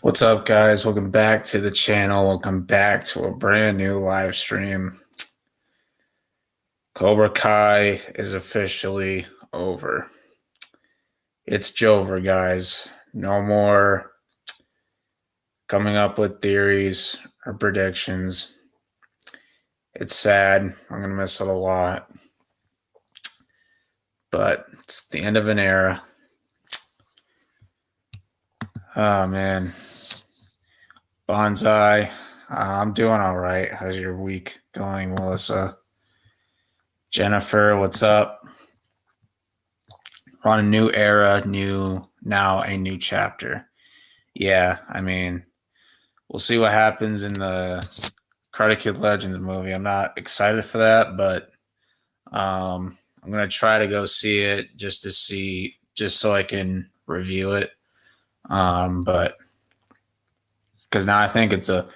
What's up, guys? Welcome back to the channel. Welcome back to a brand new live stream. Cobra Kai is officially over. It's Jover, guys. No more coming up with theories or predictions. It's sad. I'm going to miss it a lot. But it's the end of an era. Oh, man. Bonsai. I'm doing all right. How's your week going, Melissa? Jennifer, what's up? We're on a new era, now a new chapter. Yeah, I mean, we'll see what happens in the Karate Kid Legends movie. I'm not excited for that, but I'm gonna try to go see it just so I can review it. But because now I think it's a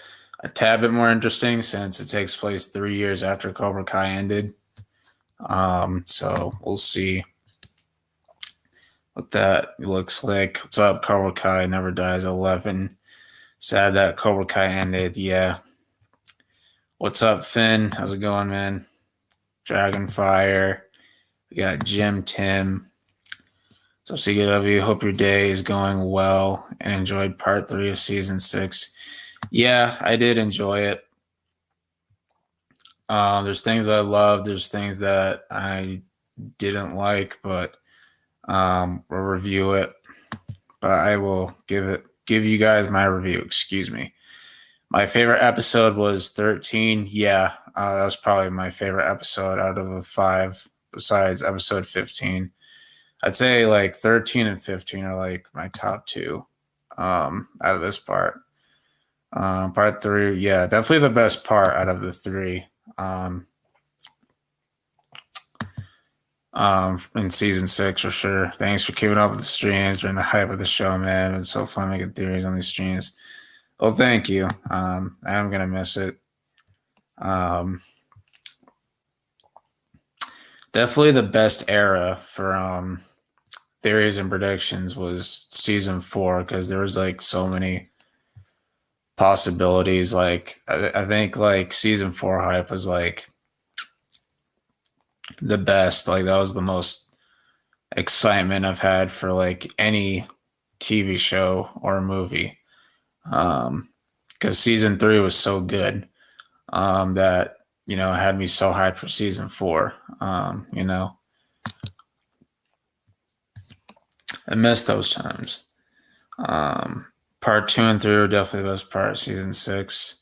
tad bit more interesting since it takes place 3 years after Cobra Kai ended. So we'll see what that looks like. What's up, Cobra Kai Never Dies 11? Sad that Cobra Kai ended. Yeah. What's up, Finn? How's it going, man? Dragonfire. We got Jim Tim. What's up, CW? Hope your day is going well and enjoyed part 3 of season 6. Yeah, I did enjoy it. There's things I love. There's things that I didn't like, but we'll review it. But I will give you guys my review. Excuse me. My favorite episode was 13. Yeah, that was probably my favorite episode out of the 5, besides episode 15. I'd say like 13 and 15 are like my top 2 out of this part. Part 3, yeah, definitely the best part out of the 3. In season 6 for sure. Thanks for keeping up with the streams during the hype of the show, man. It's so fun making theories on these streams. Well, thank you. I'm gonna miss it. Definitely the best era for theories and predictions was season 4 because there was like so many possibilities. Like I think like season 4 hype was like the best. Like that was the most excitement I've had for like any TV show or movie. Because season 3 was so good that had me so hyped for season 4. I miss those times. Part 2 and 3 were definitely the best part of season 6.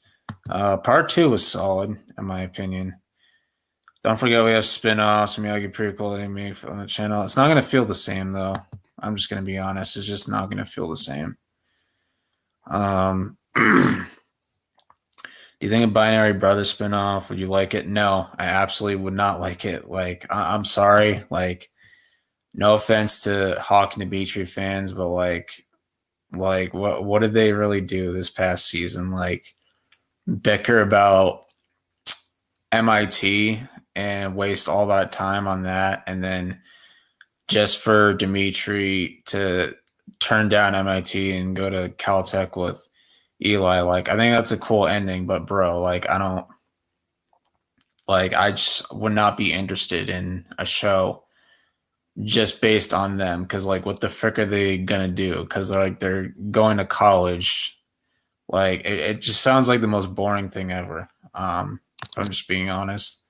Part 2 was solid, in my opinion. Don't forget we have spin-offs. Miyagi prequel on the channel. It's not going to feel the same, though. I'm just going to be honest. It's just not going to feel the same. Do you think a Binary Brothers spin-off, would you like it? No, I absolutely would not like it. Like, I'm sorry. Like, no offense to Hawk and Dimitri fans, but like what did they really do this past season? Like, bicker about MIT and waste all that time on that, and then just for Dimitri to turn down MIT and go to Caltech with Eli. Like, I think that's a cool ending, but bro, like, I just would not be interested in a show just based on them, because like what the frick are they gonna do? Because they're going to college. Like it just sounds like the most boring thing ever. I'm just being honest.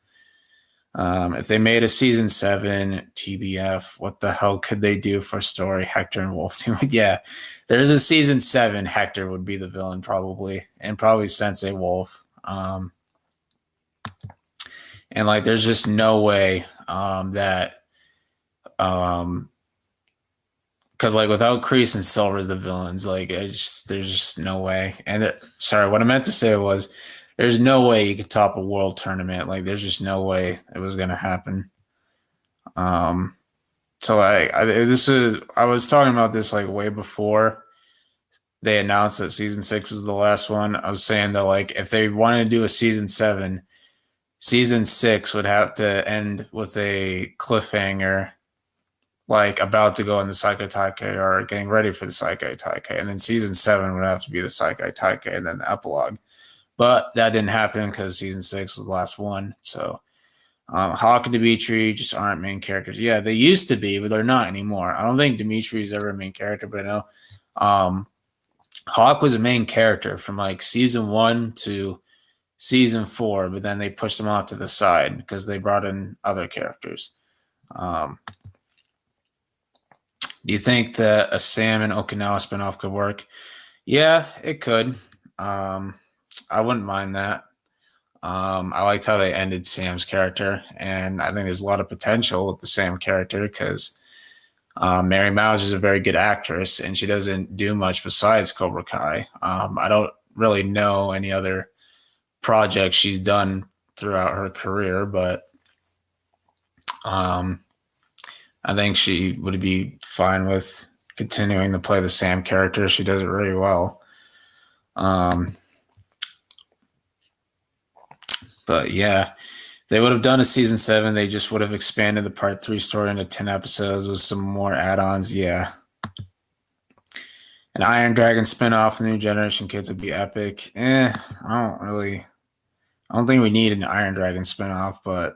If they made a season 7 TBF, what the hell could they do for a story? Hector and Wolf team. Yeah, there's a season 7. Hector would be the villain probably, and probably Sensei Wolf. And like, there's just no way that because like without Kreese and Silver as the villains, like there's just no way. And sorry, what I meant to say was there's no way you could top a world tournament. Like there's just no way it was gonna happen. So I was talking about this like way before they announced that season 6 was the last one. I was saying that like if they wanted to do a season 7, season 6 would have to end with a cliffhanger. like about to go in the Saikai Taikei or getting ready for the Saikai Taikei. And then season 7 would have to be the Saikai Taikei and then the epilogue. But that didn't happen because season 6 was the last one. So Hawk and Dimitri just aren't main characters. Yeah, they used to be, but they're not anymore. I don't think Dimitri is ever a main character, but I know Hawk was a main character from like season 1 to season 4, but then they pushed him off to the side because they brought in other characters. Do you think that a Sam and Okinawa spinoff could work? Yeah, it could. I wouldn't mind that. I liked how they ended Sam's character, and I think there's a lot of potential with the Sam character because Mary Mouse is a very good actress, and she doesn't do much besides Cobra Kai. I don't really know any other projects she's done throughout her career, but I think she would be fine with continuing to play the Sam character. She does it really well. But yeah, they would have done a season 7. They just would have expanded the part 3 story into 10 episodes with some more add-ons. Yeah. An Iron Dragon spinoff, the New Generation Kids would be epic. I don't think we need an Iron Dragon spinoff, but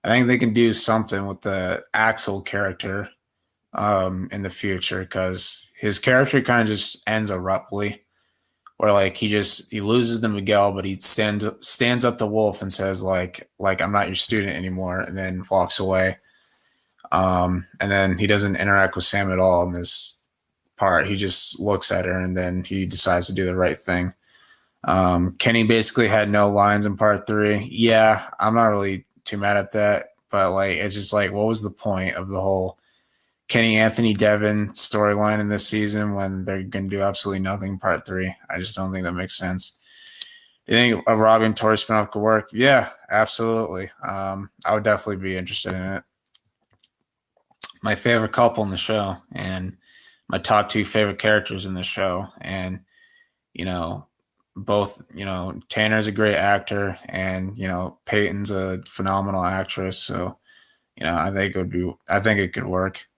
I think they can do something with the Axel character in the future because his character kind of just ends abruptly. Where like he loses to Miguel, but he stands up to Wolf and says like I'm not your student anymore, and then walks away. And then he doesn't interact with Sam at all in this part. He just looks at her and then he decides to do the right thing. Kenny basically had no lines in part 3. Yeah, I'm not really too mad at that, but like it's just like what was the point of the whole Kenny Anthony Devin storyline in this season when they're going to do absolutely nothing in part 3? I just don't think that makes sense. Do you think a Robin Tori spinoff could work? Yeah, absolutely. I would definitely be interested in it. My favorite couple in the show and my top 2 favorite characters in the show. And, both, Tanner's a great actor and, Peyton's a phenomenal actress. So, I think it could work.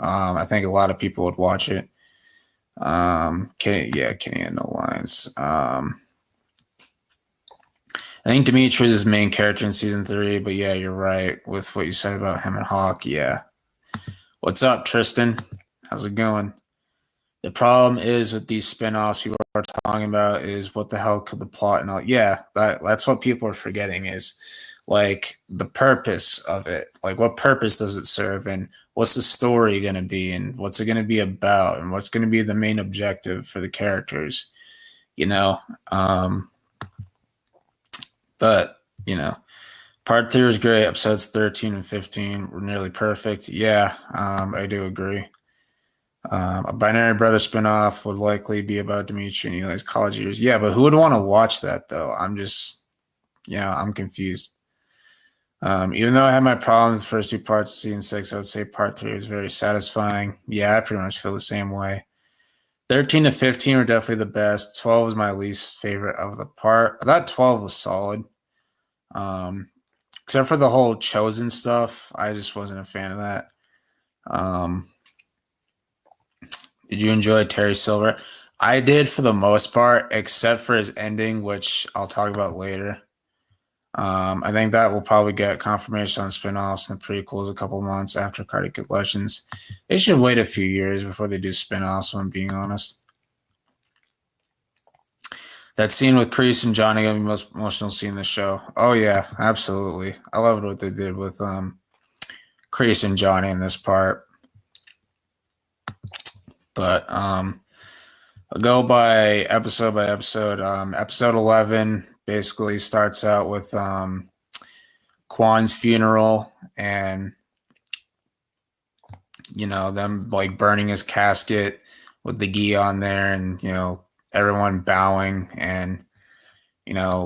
I think a lot of people would watch it. Kenny had no lines. I think Dimitri is his main character in season 3, but yeah, you're right with what you said about him and Hawk. Yeah. What's up, Tristan? How's it going? The problem is with these spinoffs people are talking about is what the hell could the plot and all. Yeah, that's what people are forgetting is like the purpose of it. Like what purpose does it serve and what's the story going to be and what's it going to be about and what's going to be the main objective for the characters, but part 3 was great. Episodes 13 and 15 were nearly perfect. Yeah, I do agree. A Binary Brother spinoff would likely be about Dimitri and Eli's college years. Yeah, but who would want to watch that though? I'm just, I'm confused. Even though I had my problems the first 2 parts of season 6, I would say part 3 was very satisfying. Yeah, I pretty much feel the same way. 13 to 15 were definitely the best. 12 was my least favorite of the part. I thought 12 was solid. Except for the whole Chosen stuff. I just wasn't a fan of that. Did you enjoy Terry Silver? I did for the most part, except for his ending, which I'll talk about later. I think that will probably get confirmation on spinoffs and prequels a couple months after Cardiac Kid Legends. They should wait a few years before they do spinoffs, if I'm being honest. That scene with Kreese and Johnny got me the most emotional scene in the show. Oh, yeah, absolutely. I loved what they did with Kreese and Johnny in this part. But I'll go by episode. Episode 11 basically starts out with Kwan's funeral and, them like burning his casket with the gi on there and, everyone bowing and,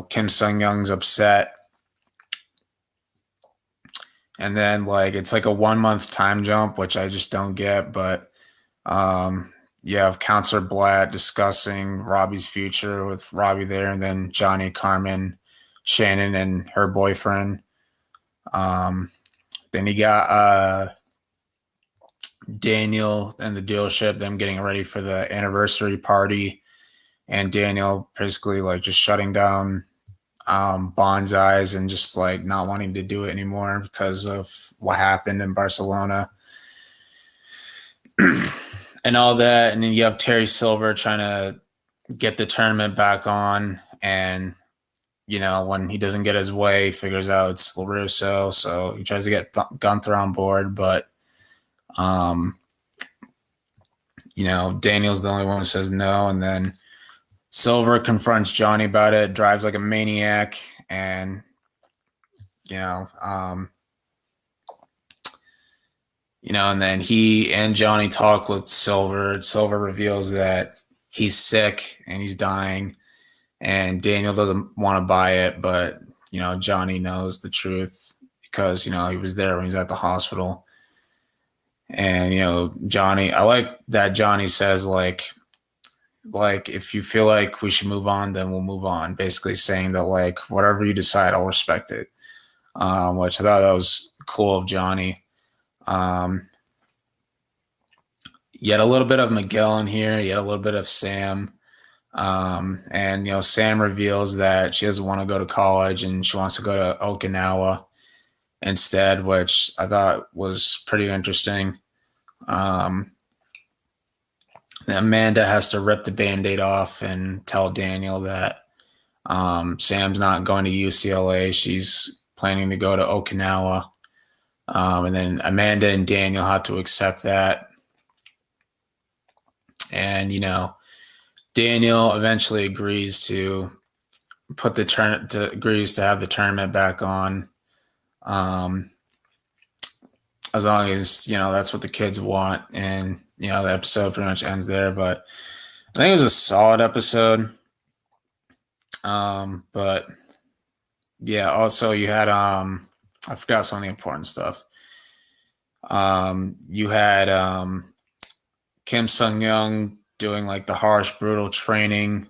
Kim Sung-young's upset. And then it's like a 1 month time jump, which I just don't get, but you have Counselor Blatt discussing Robbie's future with Robbie there, and then Johnny, Carmen, Shannon, and her boyfriend. Then you got Daniel and the dealership, them getting ready for the anniversary party, and Daniel basically like just shutting down Bond's eyes and just like not wanting to do it anymore because of what happened in Barcelona and all that. And then you have Terry Silver trying to get the tournament back on, and when he doesn't get his way, he figures out it's LaRusso, so he tries to get Gunther on board, but Daniel's the only one who says no, and then Silver confronts Johnny about it, drives like a maniac, and and then he and Johnny talk with Silver. Silver reveals that he's sick and he's dying, and Daniel doesn't want to buy it, but Johnny knows the truth because he was there when he was at the hospital. And Johnny, I like that Johnny says like if you feel like we should move on, then we'll move on, basically saying that like whatever you decide, I'll respect it, which I thought that was cool of Johnny. Yet a little bit of Miguel in here, yet a little bit of Sam. And Sam reveals that she doesn't want to go to college and she wants to go to Okinawa instead, which I thought was pretty interesting. Amanda has to rip the Band-Aid off and tell Daniel that Sam's not going to UCLA. She's planning to go to Okinawa. And then Amanda and Daniel have to accept that. And, Daniel eventually agrees to agrees to have the tournament back on. As long as, that's what the kids want. And, the episode pretty much ends there. But I think it was a solid episode. But yeah, also you had, I forgot some of the important stuff. You had Kim Sung-young doing like the harsh, brutal training,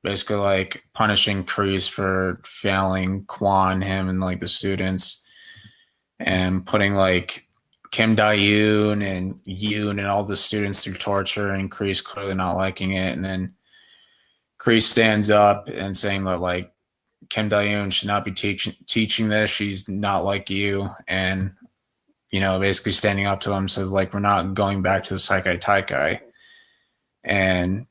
basically like punishing Kreese for failing Kwon, him, and like the students, and putting like Kim Da-yoon and Yoon and all the students through torture, and Kreese clearly not liking it. And then Kreese stands up and saying that like Kim Da-yoon should not be teaching this. She's not like you. And, basically standing up to him says like, we're not going back to the Saikai Taikai, and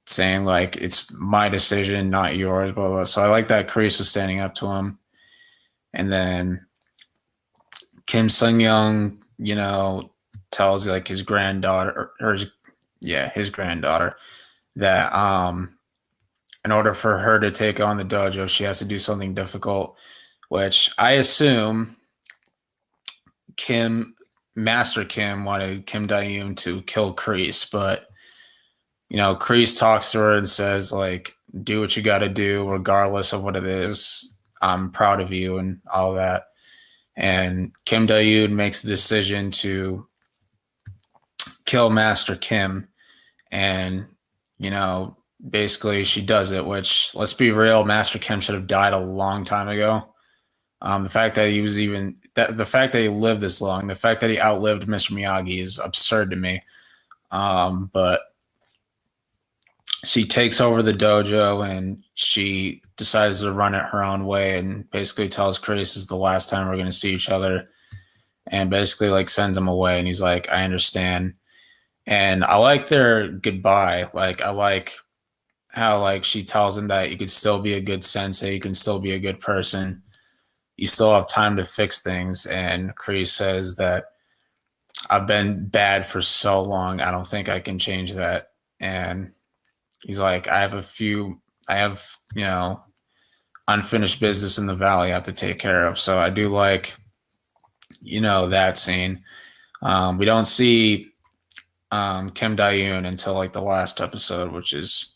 saying like, it's my decision, not yours, blah, blah. So I like that Kreese was standing up to him. And then Kim Sung-young, tells like his granddaughter his granddaughter that in order for her to take on the dojo, she has to do something difficult, which I assume Master Kim wanted Kim Da-yoon to kill Kreese, but Kreese talks to her and says like, do what you got to do regardless of what it is. I'm proud of you and all that. And Kim Da-yoon makes the decision to kill Master Kim, and basically she does it, which, let's be real, Master Kim should have died a long time ago. The fact that the fact that he lived this long, the fact that he outlived Mr. Miyagi is absurd to me. But she takes over the dojo and she decides to run it her own way, and basically tells Kreese this is the last time we're going to see each other, and basically like sends him away. And he's like, I understand. And I like their goodbye. Like, I like how like she tells him that you could still be a good sensei, you can still be a good person, you still have time to fix things. And Kreese says that I've been bad for so long, I don't think I can change that. And he's like, I have unfinished business in the valley I have to take care of. So I do like, that scene. We don't see Kim Da-yoon until like the last episode, which is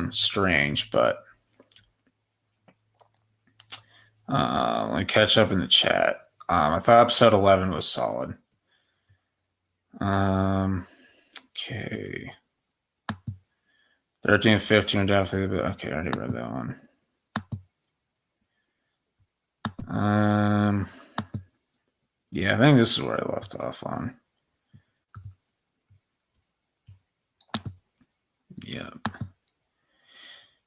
strange, but let me catch up in the chat. I thought episode 11 was solid. Okay. 13 and 15 are definitely, okay, I already read that one. Yeah, I think this is where I left off on. Yeah.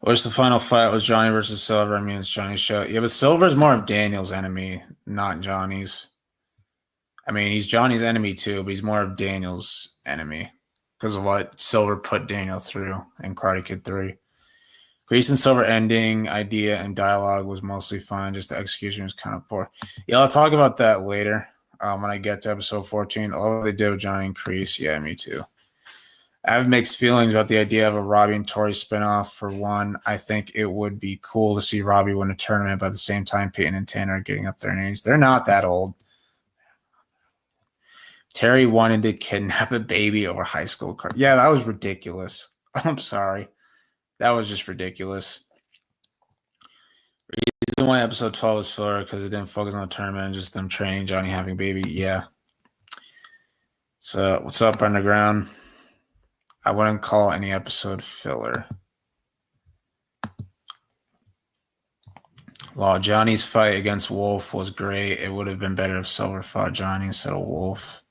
What's the final fight? Was Johnny versus Silver? I mean, it's Johnny's show. Yeah, but Silver's more of Daniel's enemy, not Johnny's. I mean, he's Johnny's enemy too, but he's more of Daniel's enemy because of what Silver put Daniel through in Karate Kid 3. Kreese and Silver ending idea and dialogue was mostly fine. Just the execution was kind of poor. Yeah, I'll talk about that later when I get to episode 14. I love what they did with Johnny and Kreese. Yeah, me too. I have mixed feelings about the idea of a Robbie and Tori spinoff. For one, I think it would be cool to see Robbie win a tournament, but at the same time, Peyton and Tanner are getting up there in age. They're not that old. Terry wanted to kidnap a baby over high school card. Yeah, that was ridiculous. I'm sorry. That was just ridiculous. Reason why episode 12 was filler because it didn't focus on the tournament and just them training, Johnny having a baby. Yeah. So, what's up, Underground? I wouldn't call any episode filler. While Johnny's fight against Wolf was great, it would have been better if Silver fought Johnny instead of Wolf.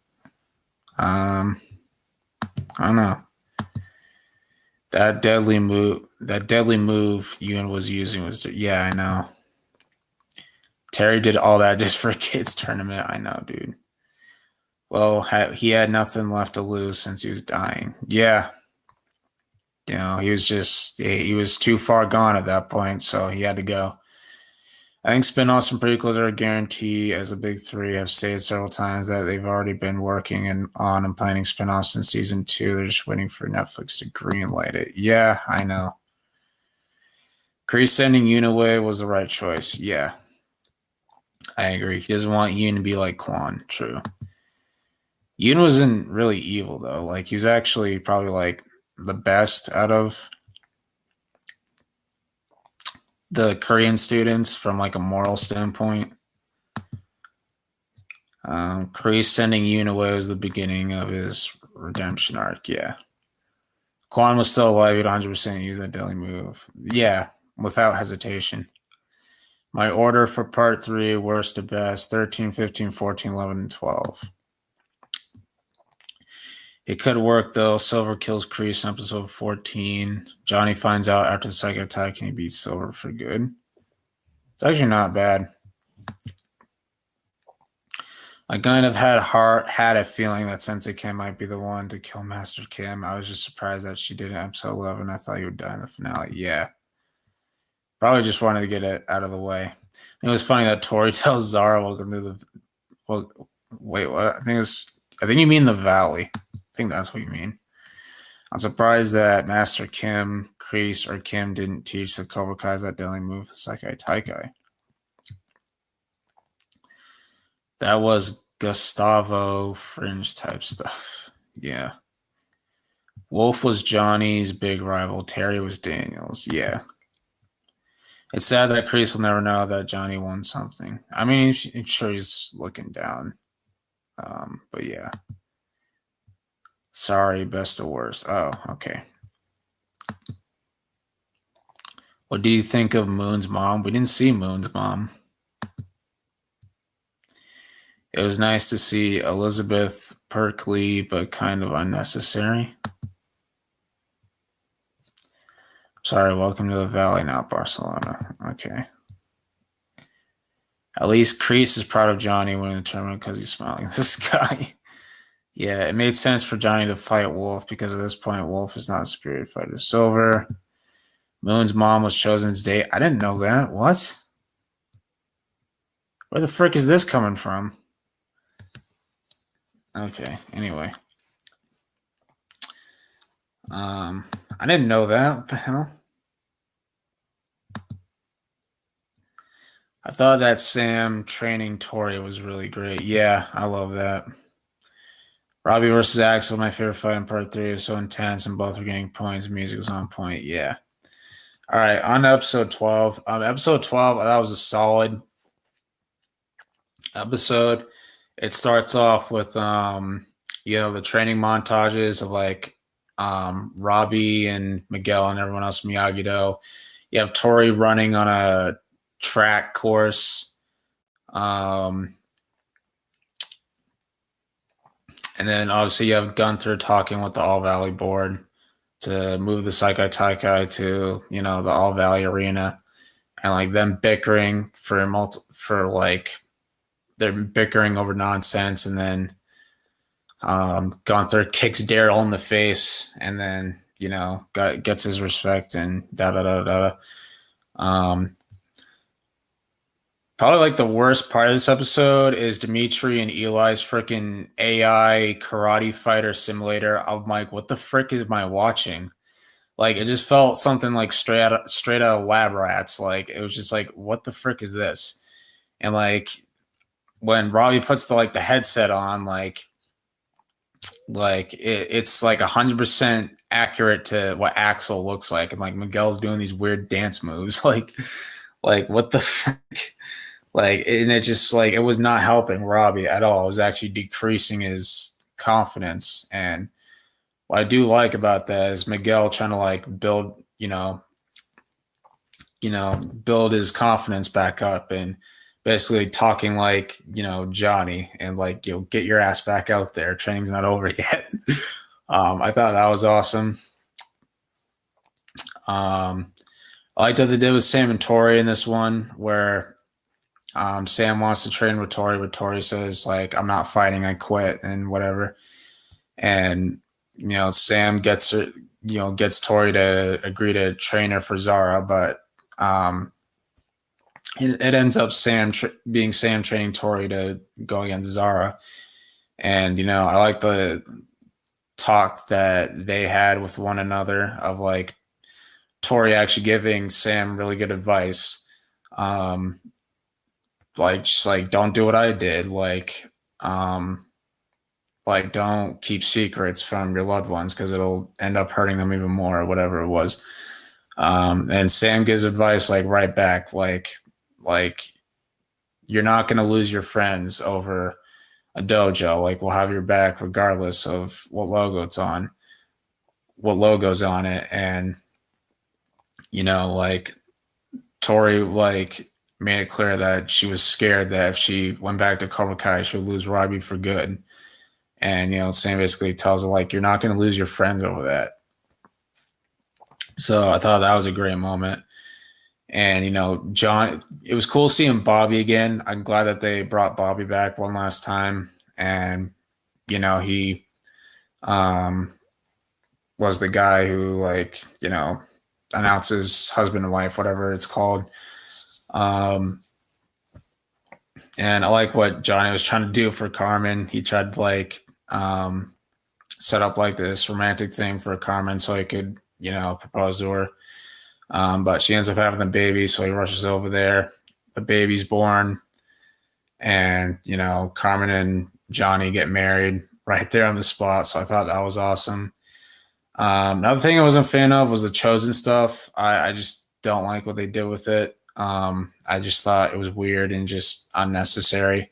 I don't know. That deadly move Ewan was using was, yeah, I know. Terry did all that just for a kids tournament. I know, dude. Well, he had nothing left to lose since he was dying. Yeah. You know, he was too far gone at that point, so he had to go. I think spin-offs and prequels are a guarantee, as the big three have stated several times that they've already been working on and planning spin-offs since season 2. They're just waiting for Netflix to greenlight it. Yeah, I know. Kreese sending Yoon away was the right choice. Yeah. I agree. He doesn't want Yoon to be like Quan. True. Yoon wasn't really evil, though. Like, he was actually probably, like, the best out of the Korean students from like a moral standpoint. Kreese sending Yoon away was the beginning of his redemption arc. Yeah. Quan was still alive. He'd 100% use that deadly move. Yeah, without hesitation. My order for part 3, worst to best, 13, 15, 14, 11, and 12. It could work, though. Silver kills Kreese in episode 14. Johnny finds out after the psychic attack and he beats Silver for good. It's actually not bad. I kind of had a feeling that Sensei Kim might be the one to kill Master Kim. I was just surprised that she did in episode 11. I thought he would die in the finale. Yeah. Probably just wanted to get it out of the way. It was funny that Tori tells Zara, welcome to the... Well, wait, what? I think you mean the Valley. I think that's what you mean. I'm surprised that Master Kim, Kreese, or Kim didn't teach the Cobra Kai's that deadly move, the Sekai Taikai. That was Gustavo Fringe type stuff. Yeah. Wolf was Johnny's big rival. Terry was Daniel's. Yeah. It's sad that Kreese will never know that Johnny won something. I mean, I'm sure he's looking down. But yeah. Sorry, best or worst. Oh, okay. What do you think of Moon's mom? We didn't see Moon's mom. It was nice to see Elizabeth Berkley, but kind of unnecessary. Sorry, welcome to the Valley, not Barcelona. Okay. At least Kreese is proud of Johnny winning the tournament because he's smiling at this guy. Yeah, it made sense for Johnny to fight Wolf because at this point, Wolf is not a superior fighter. Silver. Moon's mom was Chosen's date. I didn't know that. What? Where the frick is this coming from? Okay, anyway. I didn't know that. What the hell? I thought that Sam training Tori was really great. Yeah, I love that. Robbie versus Axel, my favorite fight in part 3. It was so intense and both were getting points. Music was on point. Yeah. All right, on to episode 12. Episode 12, that was a solid episode. It starts off with the training montages of like Robbie and Miguel and everyone else from Miyagi-Do. You have Tori running on a track course. And then obviously you have Gunther talking with the All Valley board. to move the Saikai Taikai to, you know, the All Valley Arena, and like them bickering they're bickering over nonsense, and then Gunther kicks Daryl in the face, and then, you know, gets his respect, and da da da da. Probably like the worst part of this episode is Dimitri and Eli's freaking AI karate fighter simulator. I'm like, what the frick am I watching? Like, it just felt something like straight out of Lab Rats. Like, it was just like, what the frick is this? And like, when Robbie puts the headset on, it's like 100% accurate to what Axel looks like, and like Miguel's doing these weird dance moves, like what the frick? Like, and it just like, it was not helping Robbie at all. It was actually decreasing his confidence. And what I do like about that is Miguel trying to like build his confidence back up, and basically talking like, you know, Johnny, and like, you know, get your ass back out there. Training's not over yet. I thought that was awesome. I liked what they did with Sam and Tori in this one, where Sam wants to train with Tori, but Tori says like, I'm not fighting, I quit, and whatever. And, you know, Sam gets Tori to agree to train her for Zara, but it ends up Sam training Tori to go against Zara. And, you know, I like the talk that they had with one another of like Tori actually giving Sam really good advice. Like, just like, don't do what I did. Like don't keep secrets from your loved ones, because it'll end up hurting them even more, or whatever it was. And Sam gives advice like right back, like you're not going to lose your friends over a dojo. Like, we'll have your back regardless of what logo's on it. And, you know, like, Tori like made it clear that she was scared that if she went back to Cobra Kai, she would lose Robbie for good. And, you know, Sam basically tells her like, you're not going to lose your friends over that. So I thought that was a great moment. And, you know, John, it was cool seeing Bobby again. I'm glad that they brought Bobby back one last time. And, you know, he was the guy who, like, you know, announces husband and wife, whatever it's called. And I like what Johnny was trying to do for Carmen. He tried to like set up like this romantic thing for Carmen so he could, you know, propose to her. But she ends up having the baby, so he rushes over there. The baby's born, and, you know, Carmen and Johnny get married right there on the spot. So I thought that was awesome. Another thing I wasn't a fan of was the Chosen stuff. I just don't like what they did with it. I just thought it was weird and just unnecessary.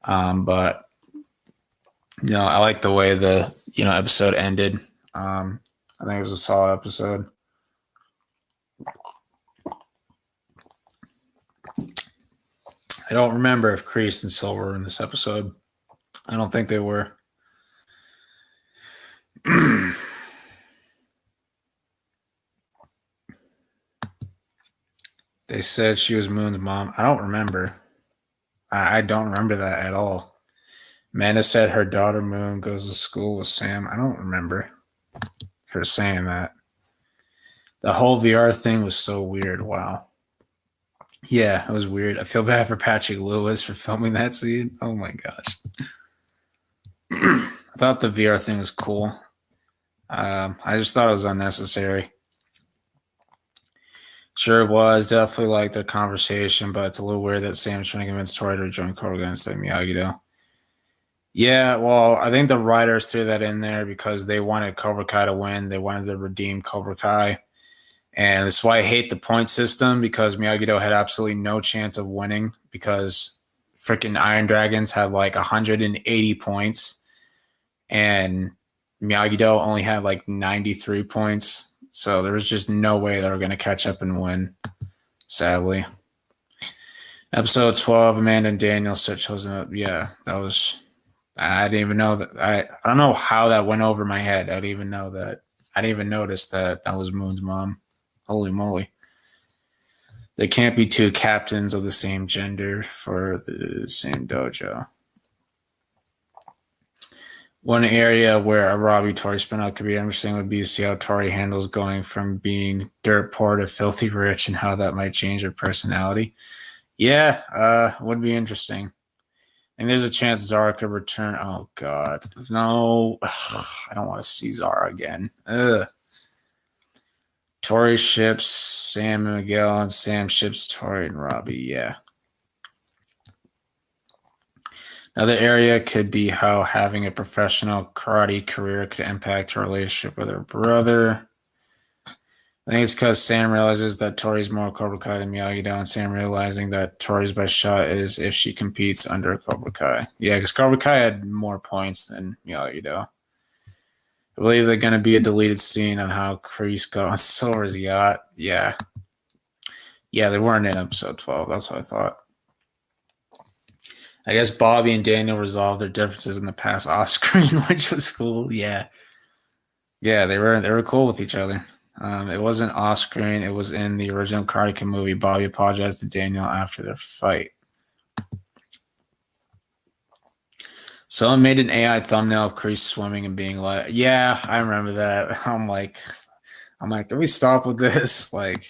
But, you know, I like the way the, you know, episode ended. I think it was a solid episode. I don't remember if Kreese and Silver were in this episode. I don't think they were. They said she was Moon's mom. I don't remember. I don't remember that at all. Amanda said her daughter Moon goes to school with Sam. I don't remember her saying that. The whole VR thing was so weird. Wow. Yeah, it was weird. I feel bad for Patrick Lewis for filming that scene. Oh my gosh. I thought the VR thing was cool. I just thought it was unnecessary. Sure, it was definitely like their conversation, but it's a little weird that Sam's trying to convince Tori to join Cobra instead of Miyagi-Do. Yeah, well, I think the writers threw that in there because they wanted Cobra Kai to win. They wanted to redeem Cobra Kai. And that's why I hate the point system, because Miyagi-Do had absolutely no chance of winning because freaking Iron Dragons had like 180 points and Miyagi-Do only had like 93 points. So there was just no way they were going to catch up and win, sadly. Episode 12, Amanda and Daniel start chosen up. Yeah, that was... I didn't even know that. I don't know how that went over my head. I didn't even know that. I didn't even notice that was Moon's mom. Holy moly. There can't be two captains of the same gender for the same dojo. One area where a Robbie Tori spinoff could be interesting would be to see how Tori handles going from being dirt poor to filthy rich and how that might change her personality. Yeah, would be interesting. And there's a chance Zara could return. Oh, God. No. Ugh, I don't want to see Zara again. Ugh. Tori ships Sam and Miguel, and Sam ships Tori and Robbie. Yeah. Another area could be how having a professional karate career could impact her relationship with her brother. I think it's because Sam realizes that Tori's more Cobra Kai than Miyagi-Do, and Sam realizing that Tori's best shot is if she competes under Cobra Kai. Yeah, because Cobra Kai had more points than Miyagi-Do. I believe they're going to be a deleted scene on how Kreese got on Silver's yacht. Yeah. Yeah, they weren't in episode 12. That's what I thought. I guess Bobby and Daniel resolved their differences in the past off screen, which was cool. Yeah. Yeah, they were cool with each other. It wasn't off screen. It was in the original Karate Kid movie. Bobby apologized to Daniel after their fight. Someone made an AI thumbnail of Kreese swimming and being like, yeah, I remember that. I'm like, can we stop with this? Like,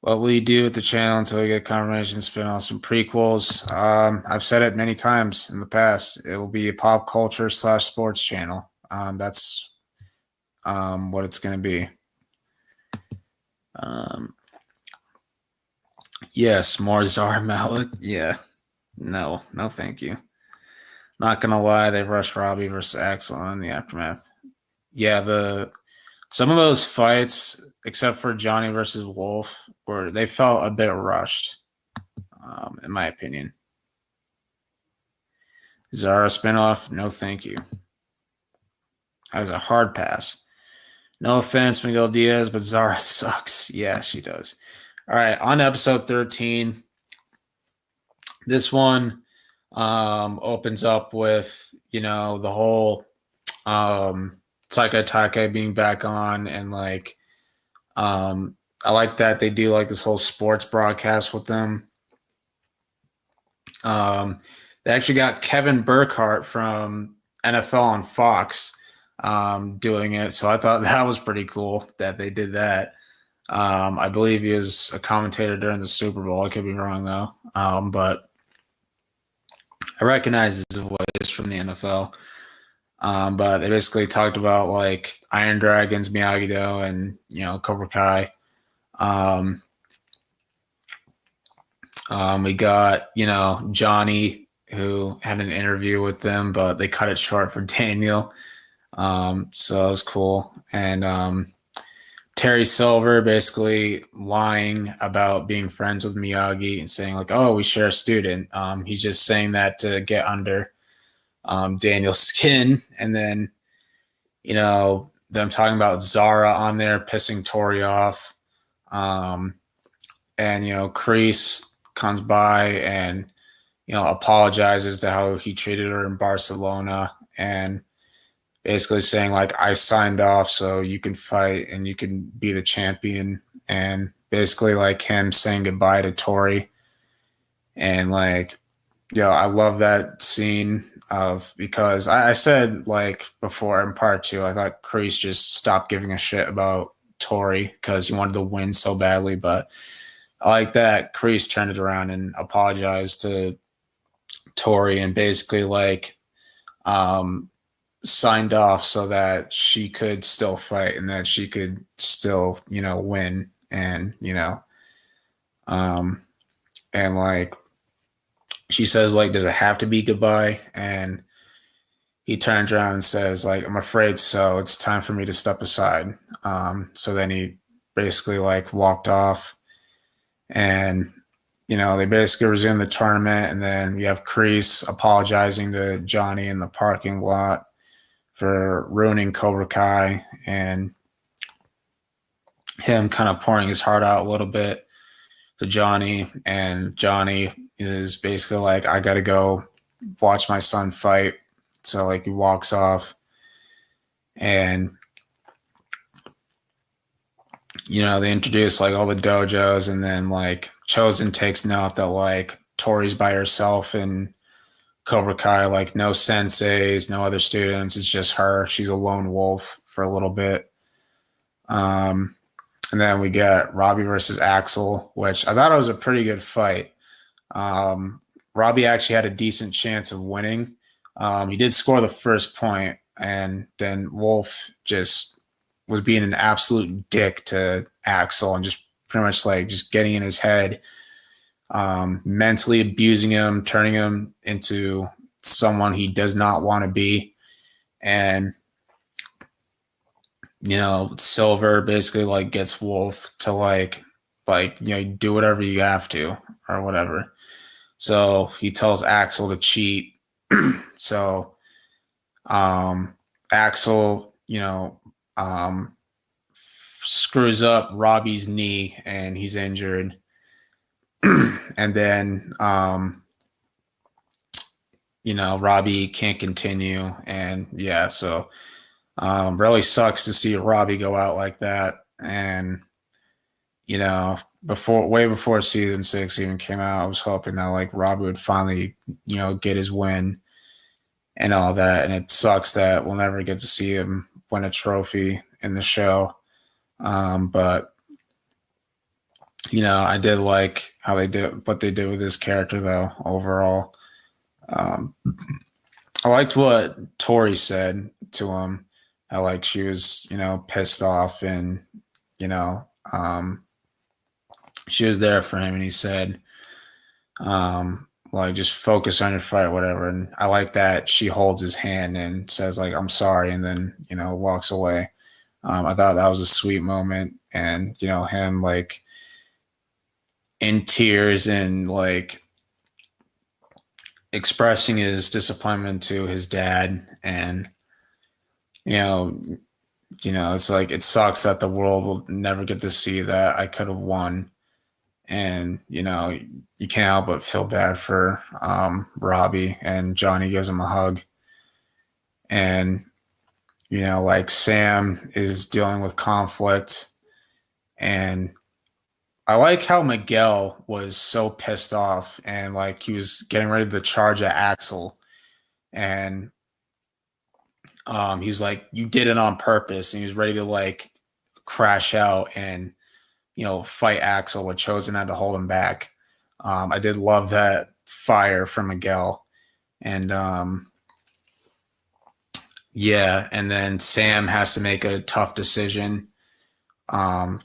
what will you do with the channel until we get confirmation spin-offs and prequels? I've said it many times in the past. It will be a pop culture / sports channel. That's what it's going to be. Yes, more Zara Mallet. Yeah. No, thank you. Not going to lie, they rushed Robbie versus Axel in the aftermath. Yeah, some of those fights, except for Johnny versus Wolf, they felt a bit rushed, in my opinion. Zara spinoff, no thank you. That was a hard pass. No offense, Miguel Diaz, but Zara sucks. Yeah, she does. All right, on to episode 13. This one opens up with, the whole Taika Taika being back on, and like I like that they do like this whole sports broadcast with them. They actually got Kevin Burkhardt from NFL on Fox doing it, so I thought that was pretty cool that they did that. I believe he was a commentator during the Super Bowl. I could be wrong though, but I recognize his voice from the NFL. But they basically talked about like Iron Dragons, Miyagi-Do, and Cobra Kai. We got Johnny, who had an interview with them, but they cut it short for Daniel. So it was cool. And Terry Silver basically lying about being friends with Miyagi and saying like, oh, we share a student. He's just saying that to get under Daniel's skin. And then, them talking about Zara on there pissing Tori off. And, Kreese comes by and, apologizes to how he treated her in Barcelona, and basically saying like, I signed off so you can fight and you can be the champion, and basically like him saying goodbye to Tori. And like, I love that scene because I said like before in part 2, I thought Kreese just stopped giving a shit about Tori because he wanted to win so badly, but I like that Kreese turned it around and apologized to Tori and basically like signed off so that she could still fight and that she could still, win. And, and like she says, like, does it have to be goodbye? And he turns around and says, like, I'm afraid so. It's time for me to step aside. So then he basically like walked off, and they basically resumed the tournament. And then you have Kreese apologizing to Johnny in the parking lot for ruining Cobra Kai, and him kind of pouring his heart out a little bit to Johnny. And Johnny is basically like, I got to go watch my son fight. So like he walks off, and they introduce like all the dojos, and then like Chosen takes note that like Tori's by herself in Cobra Kai, like no senseis, no other students. It's just her. She's a lone wolf for a little bit. And then we get Robbie versus Axel, which I thought it was a pretty good fight. Robbie actually had a decent chance of winning. He did score the first point, and then Wolf just was being an absolute dick to Axel and just pretty much like just getting in his head, mentally abusing him, turning him into someone he does not want to be. And Silver basically like gets Wolf to like do whatever you have to or whatever. So he tells Axel to cheat. So Axel, screws up Robbie's knee and he's injured. And then Robbie can't continue, and yeah, so really sucks to see Robbie go out like that. And way before season 6 even came out, I was hoping that like Robbie would finally get his win and all that. And it sucks that we'll never get to see him win a trophy in the show. But I did like how what they did with his character though. Overall, I liked what Tori said to him. How like she was pissed off, and she was there for him, and he said like just focus on your fight, whatever. And I like that she holds his hand and says like I'm sorry, and then walks away. I thought that was a sweet moment, and him like in tears and like expressing his disappointment to his dad. And it's like it sucks that the world will never get to see that I could have won. And you can't help but feel bad for Robbie, and Johnny gives him a hug. And like Sam is dealing with conflict, and I like how Miguel was so pissed off, and like he was getting ready to charge at Axel, and he was like, you did it on purpose, and he was ready to like crash out and fight Axel, but Chosen had to hold him back. I did love that fire from Miguel. And yeah, and then Sam has to make a tough decision.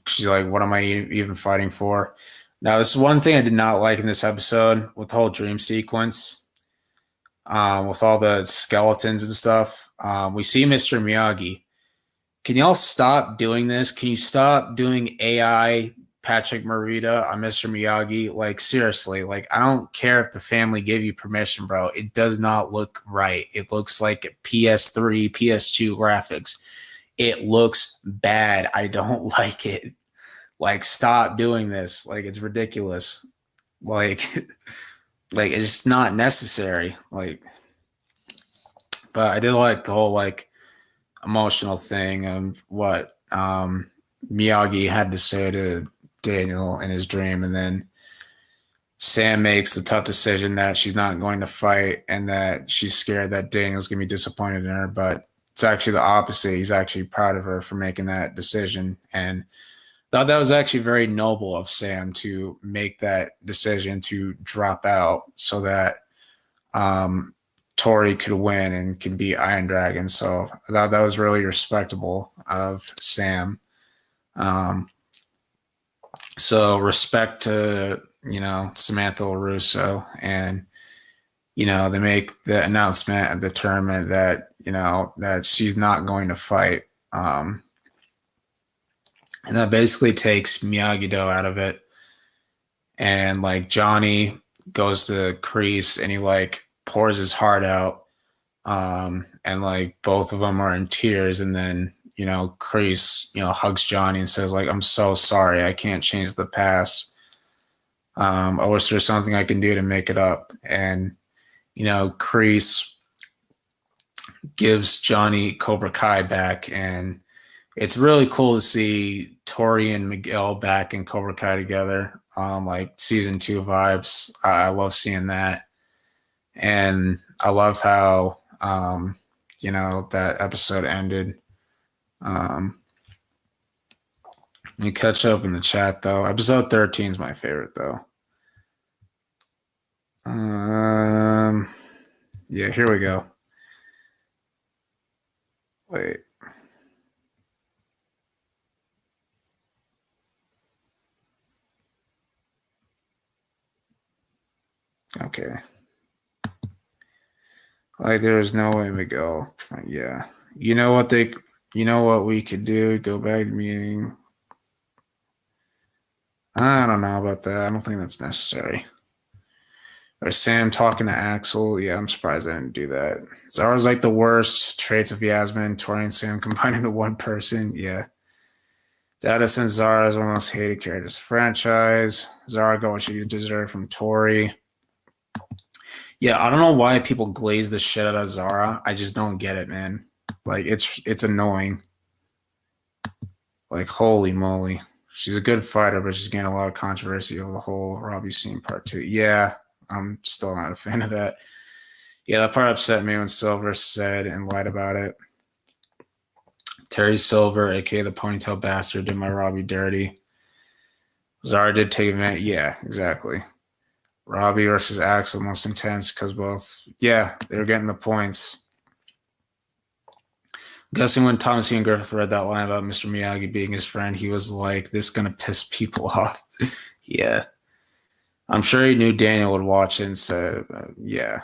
She's like, what am I even fighting for? Now, this is one thing I did not like in this episode with the whole dream sequence, with all the skeletons and stuff. We see Mr. Miyagi. Can y'all stop doing this? Can you stop doing AI Patrick Morita on Mr. Miyagi? Like, seriously, like, I don't care if the family gave you permission, bro. It does not look right. It looks like PS3, PS2 graphics. It looks bad. I don't like it. Like, stop doing this. Like, it's ridiculous. Like it's just not necessary. Like, but I did like the whole, like, emotional thing of what Miyagi had to say to Daniel in his dream. And then Sam makes the tough decision that she's not going to fight, and that she's scared that Daniel's going to be disappointed in her. But it's actually the opposite. He's actually proud of her for making that decision, and thought that was actually very noble of Sam to make that decision to drop out so that Tori could win and can beat Iron Dragon. So I thought that was really respectable of Sam. So respect to, Samantha LaRusso, and, they make the announcement at the tournament that, that she's not going to fight. And that basically takes Miyagi-Do out of it. And like Johnny goes to Kreese and he like pours his heart out. And like both of them are in tears. And then, Kreese, hugs Johnny and says like, I'm so sorry. I can't change the past. I wish there's something I can do to make it up. And, Kreese gives Johnny Cobra Kai back, and it's really cool to see Tori and Miguel back in Cobra Kai together. Like season 2 vibes. I love seeing that. And I love how, that episode ended. Let me catch up in the chat, though. Episode 13 is my favorite, though. Yeah, here we go. Wait. Okay. Like, there's no way we go. Yeah. You know what we could do? Go back to the meeting. I don't know about that. I don't think that's necessary. Or Sam talking to Axel. Yeah, I'm surprised I didn't do that. Zara's like the worst traits of Yasmin, Tori, and Sam combined into one person. Yeah. Dada and Zara is one of the most hated characters in the franchise. Zara got what she deserved from Tori. Yeah, I don't know why people glaze the shit out of Zara. I just don't get it, man. Like, it's annoying. Like, holy moly. She's a good fighter, but she's getting a lot of controversy over the whole Robbie scene part 2. Yeah, I'm still not a fan of that. Yeah, that part upset me when Silver said and lied about it. Terry Silver, aka the ponytail bastard, did my Robbie dirty. Zara did take advantage. Yeah, exactly. Robbie versus Axel, most intense because both, yeah, they were getting the points. I'm guessing when Thomas Ian Griffith read that line about Mr. Miyagi being his friend, he was like, this is going to piss people off. Yeah. I'm sure he knew Daniel would watch it and said, yeah.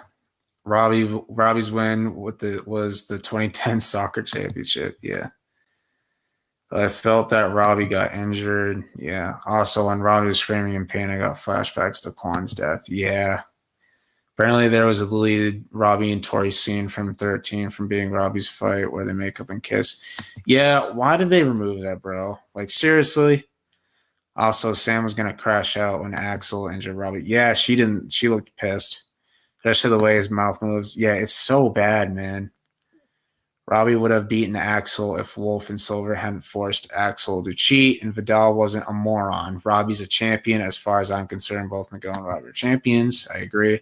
Robbie's win was the 2010 soccer championship. Yeah. I felt that Robbie got injured. Yeah. Also, when Robbie was screaming in pain, I got flashbacks to Kwan's death. Yeah. Apparently, there was a deleted Robbie and Tori scene from 13 from being Robbie's fight where they make up and kiss. Yeah. Why did they remove that, bro? Like, seriously? Also, Sam was going to crash out when Axel injured Robbie. Yeah, she didn't. She looked pissed, especially the way his mouth moves. Yeah, it's so bad, man. Robbie would have beaten Axel if Wolf and Silver hadn't forced Axel to cheat, and Vidal wasn't a moron. Robbie's a champion as far as I'm concerned. Both Miguel and Robbie are champions. I agree.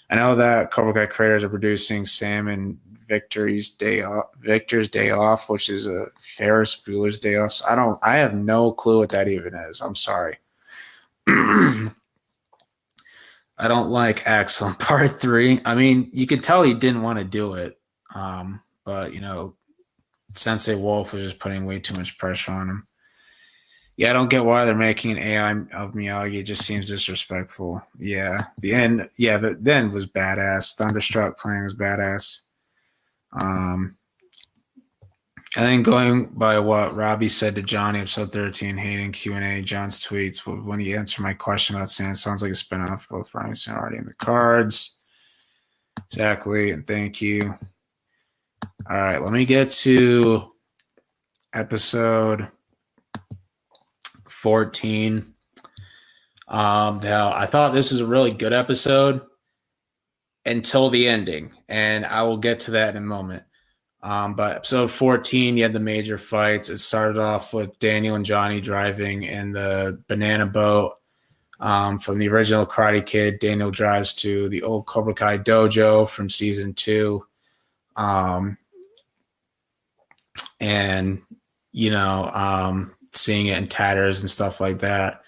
I know that Cobra Kai creators are producing Sam and Victor's Day Off, which is a Ferris Bueller's Day Off. So I have no clue what that even is. I'm sorry. I don't like Axel in part 3. I mean, you could tell he didn't want to do it. But, Sensei Wolf was just putting way too much pressure on him. Yeah, I don't get why they're making an AI of Miyagi. It just seems disrespectful. Yeah, the end was badass. Thunderstruck playing was badass. I think going by what Robbie said to Johnny, episode 13, hating Q&A, John's tweets, when he answered my question about Sam, sounds like a spinoff. Both Robbie and Sam are already in the cards. Exactly, and thank you. All right, let me get to episode 14. Now, I thought this is a really good episode until the ending, and I will get to that in a moment. But episode 14, you had the major fights. It started off with Daniel and Johnny driving in the banana boat from the original Karate Kid. Daniel drives to the old Cobra Kai dojo from season 2. Seeing it in tatters and stuff like that.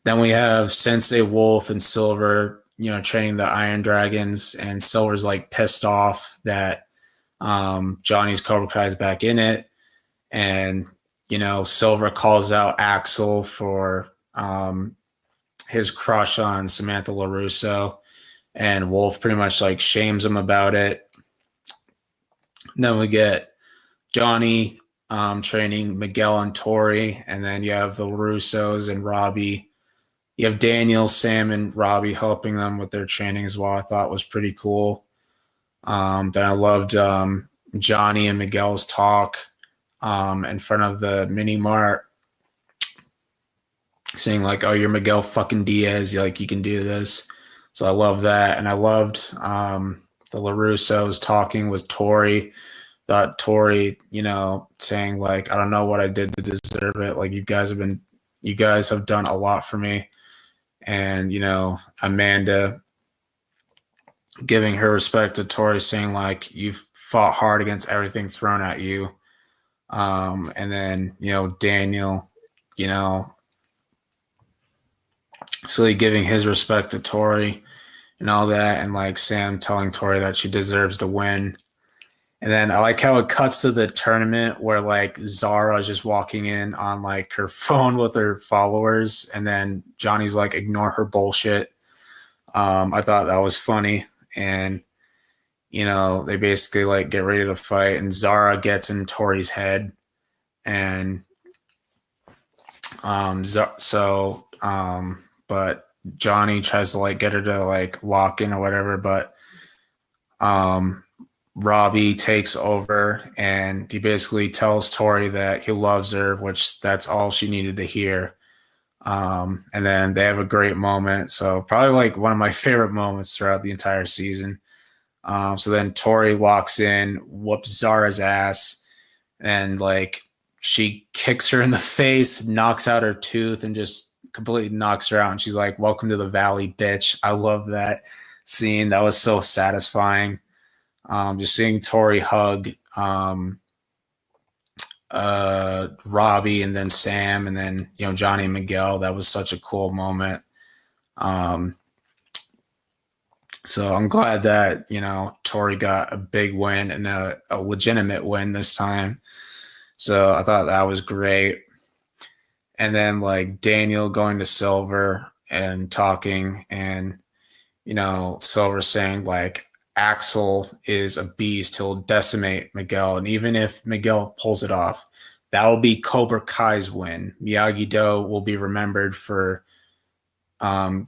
Then we have Sensei Wolf and Silver, training the Iron Dragons, and Silver's like pissed off that Johnny's Cobra Kai is back in it. And, Silver calls out Axel for his crush on Samantha LaRusso, and Wolf pretty much like shames him about it. Then we get Johnny training Miguel and Tori, and then you have the LaRussos and Robbie. You have Daniel, Sam, and Robbie helping them with their training as well. I thought was pretty cool. Then I loved Johnny and Miguel's talk in front of the mini mart, saying like, "Oh, you're Miguel fucking Diaz. Like, you can do this." So I love that, and I loved the LaRussos talking with Tori. thought Tori, saying like, I don't know what I did to deserve it. Like you guys have done a lot for me. And, Amanda giving her respect to Tori, saying like, you've fought hard against everything thrown at you. And then, Daniel, so giving his respect to Tori and all that. And like Sam telling Tori that she deserves to win. And then I like how it cuts to the tournament where like Zara is just walking in on like her phone with her followers, and then Johnny's like, ignore her bullshit. I thought that was funny. And, they basically like get ready to fight, and Zara gets in Tori's head. And but Johnny tries to like get her to like lock in or whatever, but Robbie takes over and he basically tells Tori that he loves her, which that's all she needed to hear. And then they have a great moment. So probably like one of my favorite moments throughout the entire season. So then Tori walks in, whoops Zara's ass, and like she kicks her in the face, knocks out her tooth, and just completely knocks her out. And she's like, welcome to the valley, bitch. I love that scene. That was so satisfying. Just seeing Tori hug Robbie and then Sam and then, Johnny and Miguel. That was such a cool moment. So I'm glad that, Tori got a big win and a legitimate win this time. So I thought that was great. And then like Daniel going to Silver and talking, and, Silver saying like, Axel is a beast. He'll decimate Miguel. And even if Miguel pulls it off, that will be Cobra Kai's win. Miyagi-Do will be remembered for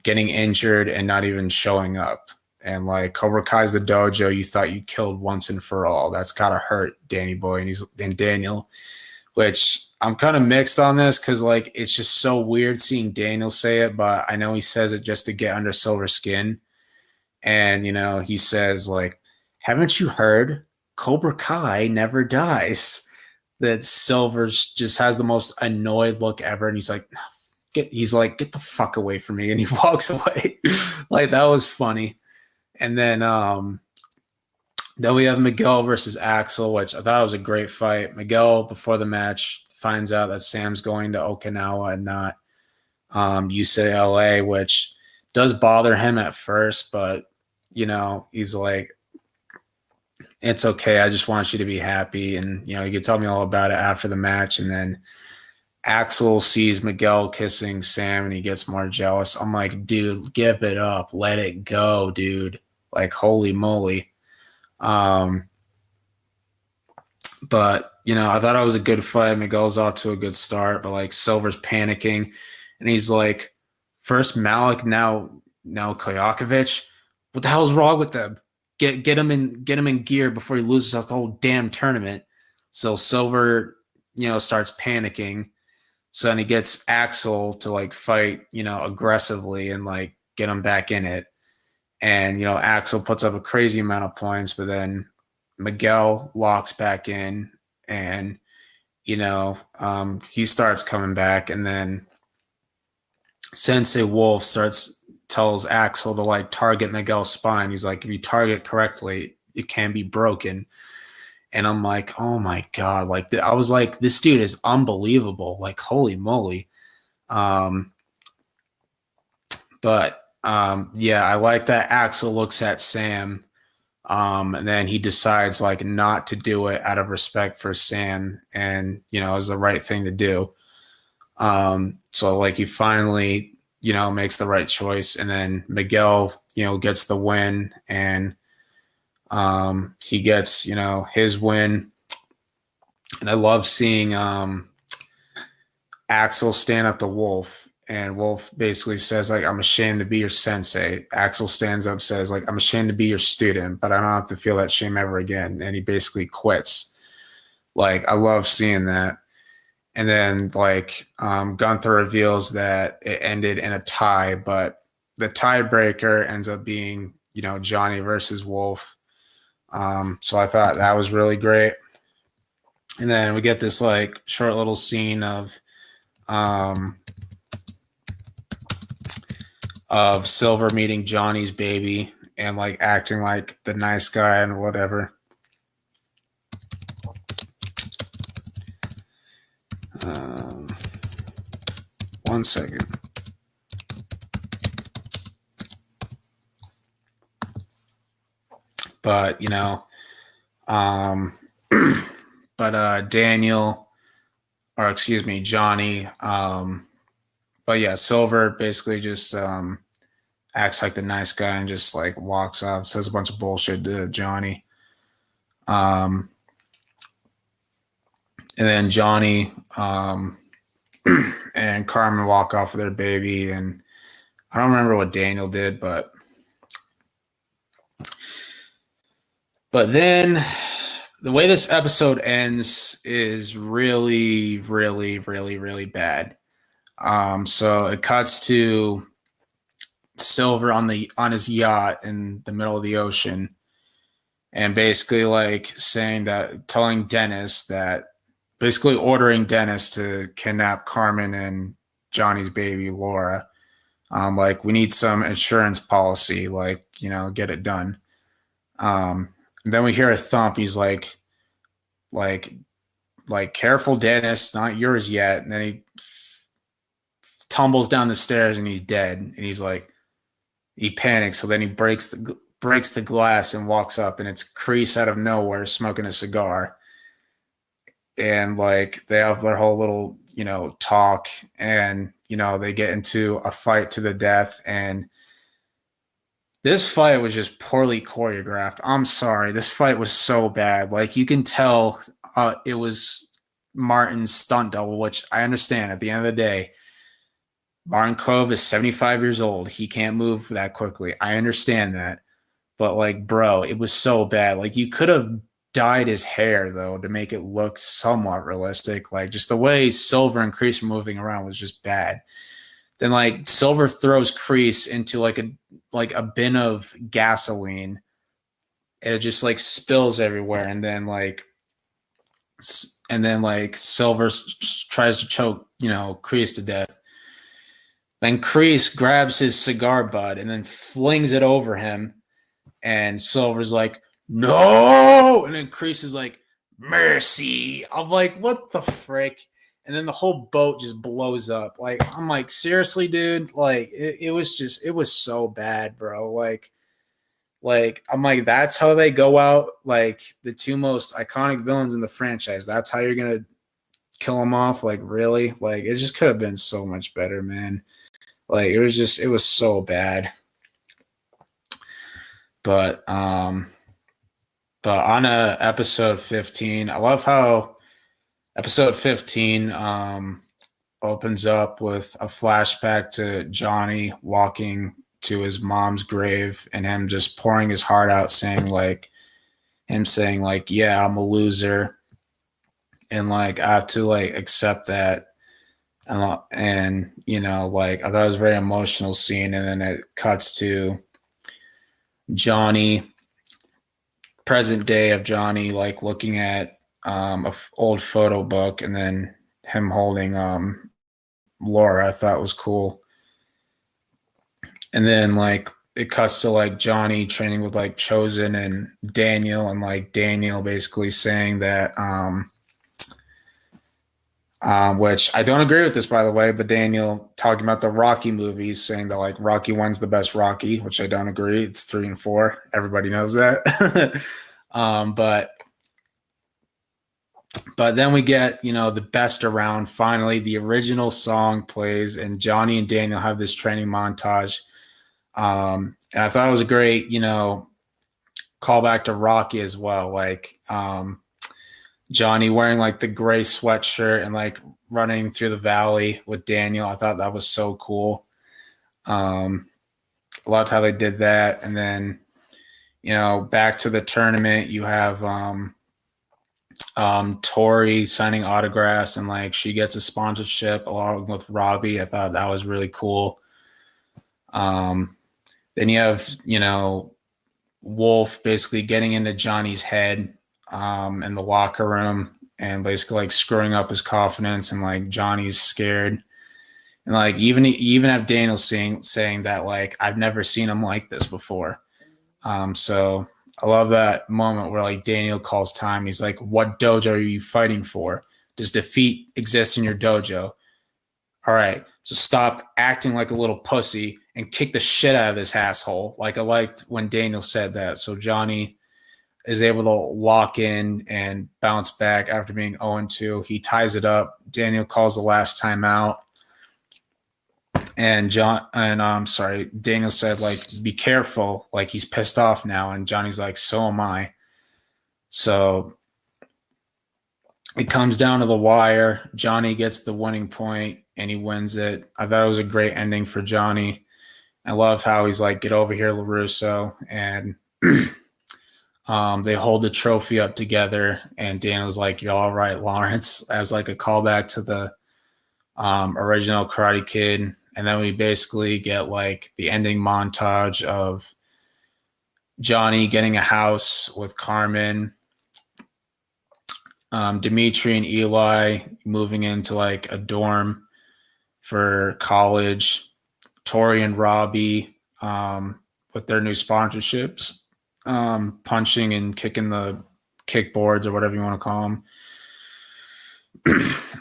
getting injured and not even showing up. And like Cobra Kai's the dojo you thought you killed once and for all. That's gotta hurt Danny Boy and Daniel, which I'm kind of mixed on this because like it's just so weird seeing Daniel say it, but I know he says it just to get under Silver's skin. And, he says, like, haven't you heard? Cobra Kai never dies. That Silver just has the most annoyed look ever. And he's like, get the fuck away from me. And he walks away. Like, that was funny. And then we have Miguel versus Axel, which I thought was a great fight. Miguel, before the match, finds out that Sam's going to Okinawa and not UCLA, which does bother him at first, but he's like, it's okay. I just want you to be happy. And, he could tell me all about it after the match. And then Axel sees Miguel kissing Sam and he gets more jealous. I'm like, dude, give it up. Let it go, dude. Like, holy moly. But, I thought it was a good fight. Miguel's off to a good start, but like Silver's panicking and he's like, first Malik, now Koyakovich. What the hell is wrong with them? Get him in gear before he loses us the whole damn tournament. So Silver, starts panicking. So then he gets Axel to like fight, aggressively and like get him back in it. And, Axel puts up a crazy amount of points, but then Miguel locks back in and, he starts coming back. And then Sensei Wolf tells Axel to like target Miguel's spine. He's like, if you target correctly, it can be broken. And I'm like, oh my God. Like I was like, this dude is unbelievable. Like, holy moly. Yeah, I like that Axel looks at Sam. And then he decides like not to do it out of respect for Sam and, is the right thing to do. So like he finally, makes the right choice. And then Miguel, gets the win and he gets, his win. And I love seeing Axel stand up to Wolf. And Wolf basically says, like, I'm ashamed to be your sensei. Axel stands up, says, like, I'm ashamed to be your student, but I don't have to feel that shame ever again. And he basically quits. Like, I love seeing that. And then, like, Gunther reveals that it ended in a tie, but the tiebreaker ends up being, Johnny versus Wolf. So I thought that was really great. And then we get this like short little scene of Silver meeting Johnny's baby and like acting like the nice guy and whatever. One second. But, you know, but Daniel, or excuse me, Johnny, but yeah, Silver basically just acts like the nice guy and just like walks off, says a bunch of bullshit to Johnny. And then Johnny and Carmen walk off with their baby, and I don't remember what Daniel did, but then the way this episode ends is really, really, really, really bad. So it cuts to Silver on his yacht in the middle of the ocean, and basically like telling Dennis that, basically ordering Dennis to kidnap Carmen and Johnny's baby Laura. Like, we need some insurance policy, like, you know, get it done. Then we hear a thump. He's like, careful, Dennis, not yours yet. And then he tumbles down the stairs and he's dead. And he's like, he panics. So then he breaks the glass and walks up, and it's Kreese out of nowhere smoking a cigar. And like, they have their whole little, you know, talk, and, you know, they get into a fight to the death. And this fight was just poorly choreographed. I'm sorry. This fight was so bad. Like, you can tell it was Martin's stunt double, which I understand. At the end of the day, Martin Kove is 75 years old. He can't move that quickly. I understand that. But like, bro, it was so bad. Like, you could have dyed his hair though to make it look somewhat realistic. Like, just the way Silver and Kreese were moving around was just bad. Then like, Silver throws Kreese into like a bin of gasoline, and it just like spills everywhere. And then like Silver tries to choke, you know, Kreese to death. Then Kreese grabs his cigar butt and then flings it over him, and Silver's like, no! And then Kreese is like, mercy! I'm like, what the frick? And then the whole boat just blows up. Like, I'm like, seriously, dude? Like, it was so bad, bro. Like, I'm like, that's how they go out? Like, the two most iconic villains in the franchise. That's how you're going to kill them off? Like, really? Like, it just could have been so much better, man. Like, it was so bad. But on episode 15, I love how episode 15 opens up with a flashback to Johnny walking to his mom's grave and him just pouring his heart out, saying like, yeah, I'm a loser, and like, I have to like accept that. And you know, like, I thought it was a very emotional scene. And then it cuts to Johnny, present day of Johnny, like looking at a old photo book, and then him holding Laura. I thought was cool. And then like, it cuts to like Johnny training with like Chosen and Daniel, and like Daniel basically saying that which I don't agree with this, by the way, but Daniel talking about the Rocky movies, saying that like Rocky 1's the best Rocky, which I don't agree. It's 3 and 4. Everybody knows that. But then we get, you know, the best around. Finally, the original song plays, and Johnny and Daniel have this training montage. And I thought it was a great, you know, callback to Rocky as well. Like, Johnny wearing like the gray sweatshirt and like running through the valley with Daniel. I thought that was so cool. Loved how they did that. And then, you know, back to the tournament, you have Tori signing autographs, and like, she gets a sponsorship along with Robbie. I thought that was really cool. Then you have, you know, Wolf basically getting into Johnny's head in the locker room, and basically like screwing up his confidence, and like Johnny's scared. And like even have Daniel saying that like I've never seen him like this before. So I love that moment where like Daniel calls time. He's like, "What dojo are you fighting for? Does defeat exist in your dojo? All right, so stop acting like a little pussy and kick the shit out of this asshole." Like I liked when Daniel said that. So Johnny is able to lock in and bounce back after being 0-2. He ties it up. Daniel calls the last time out. And Daniel said, like, be careful, like he's pissed off now. And Johnny's like, so am I. So it comes down to the wire. Johnny gets the winning point and he wins it. I thought it was a great ending for Johnny. I love how he's like, get over here, LaRusso. And they hold the trophy up together. And Daniel's like, you're all right, Lawrence, as like a callback to the original Karate Kid. And then we basically get like the ending montage of Johnny getting a house with Carmen, Dimitri and Eli moving into like a dorm for college, Tori and Robbie with their new sponsorships, punching and kicking the kickboards or whatever you want to call them.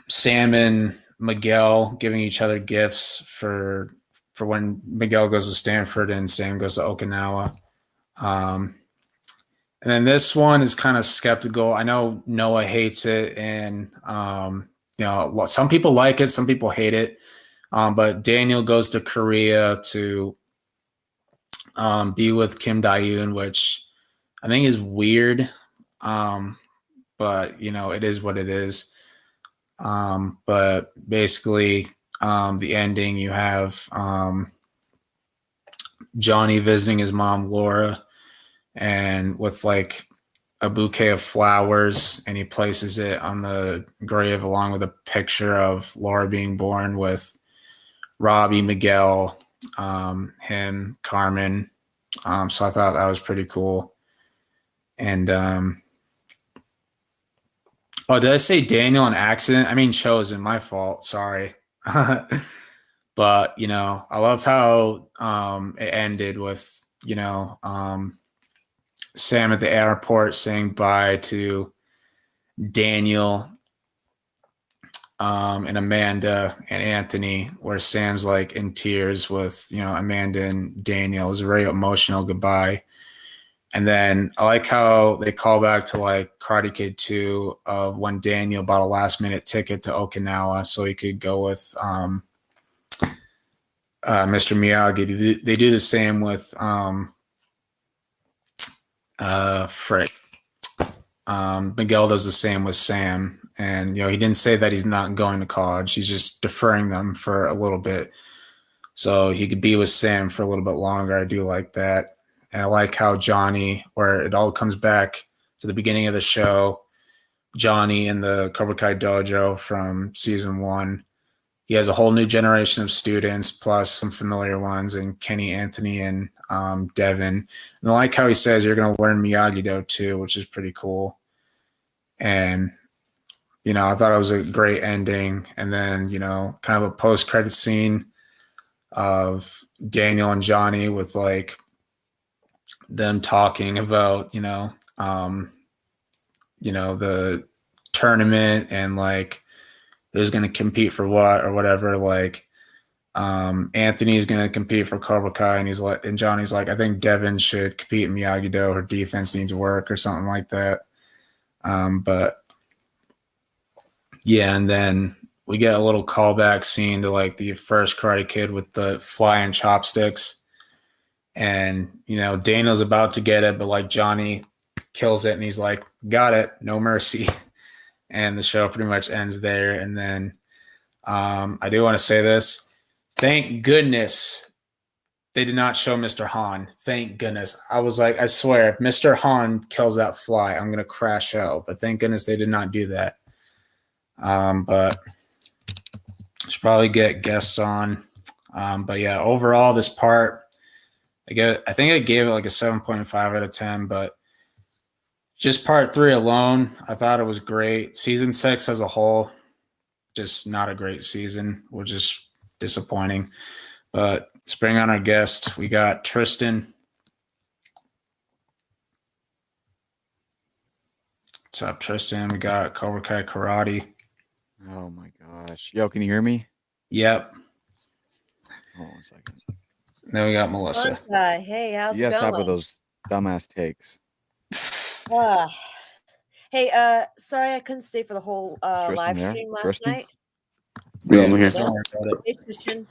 Sam and Miguel giving each other gifts for when Miguel goes to Stanford and Sam goes to Okinawa. And then this one is kind of skeptical. I know Noah hates it, and some people like it, some people hate it. But Daniel goes to Korea to be with Kim Dae-yoon, which I think is weird. But it is what it is. But basically, the ending, you have Johnny visiting his mom, Laura, and with like a bouquet of flowers, and he places it on the grave along with a picture of Laura being born with Robbie, Miguel, him, Carmen. So I thought that was pretty cool. And oh, did I say Daniel on accident? I mean Chosen, my fault. Sorry. But, I love how it ended with, Sam at the airport saying bye to Daniel and Amanda and Anthony, where Sam's like in tears with, Amanda and Daniel. It was a very emotional goodbye. And then I like how they call back to like Karate Kid 2 of when Daniel bought a last minute ticket to Okinawa so he could go with Mr. Miyagi. They do the same with Miguel does the same with Sam. And, he didn't say that he's not going to college. He's just deferring them for a little bit so he could be with Sam for a little bit longer. I do like that. And I like how Johnny, where it all comes back to the beginning of the show, Johnny in the Cobra Kai dojo from season 1. He has a whole new generation of students plus some familiar ones, and Kenny, Anthony, and Devin. And I like how he says you're going to learn Miyagi-Do too, which is pretty cool. And, I thought it was a great ending. And then, kind of a post-credit scene of Daniel and Johnny with like them talking about, the tournament and like who's going to compete for what or whatever. Like Anthony's going to compete for Cobra Kai, and Johnny's like, I think Devin should compete in Miyagi-Do. Her defense needs work or something like that. But yeah, and then we get a little callback scene to like the first Karate Kid with the flying chopsticks. And, Daniel's about to get it, but like Johnny kills it and he's like, got it, no mercy. And the show pretty much ends there. And then I do want to say this. Thank goodness they did not show Mr. Han. Thank goodness. I was like, I swear, if Mr. Han kills that fly, I'm going to crash out. But thank goodness they did not do that. But I should probably get guests on. But yeah, overall, this part, I think I gave it like a 7.5 out of 10, but Just part 3 alone, I thought it was great. Season 6 as a whole, just not a great season, which is disappointing. But let's bring on our guest. We got Tristan. What's up, Tristan? We got Cobra Kai Karate. Oh my gosh. Yo, can you hear me? Yep. Hold on a second. Then we got Melissa. Hey, how's You it guys stop going? with those dumbass takes. Hey, sorry I couldn't stay for the whole Tristan live there? stream last Tristan? night. Yeah, I'm here. Don't worry about it. Hey, Christian.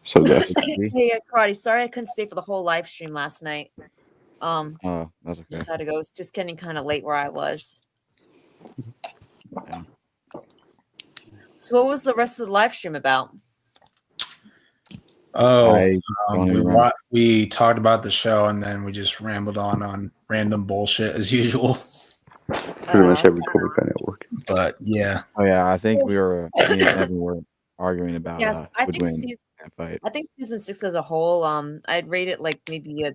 So good. Hey, Karate. Sorry I couldn't stay for the whole live stream last night. Oh, that's okay. Just had to go. It's just getting kind of late where I was. Yeah. So, what was the rest of the live stream about? Oh, I don't even remember. we talked about the show and then we just rambled on random bullshit as usual. Pretty much every Cobra Kai network. But yeah, Oh yeah, I think me and Evan were arguing about Yes, I who would think win season. that fight. I think season 6 as a whole, I'd rate it like maybe a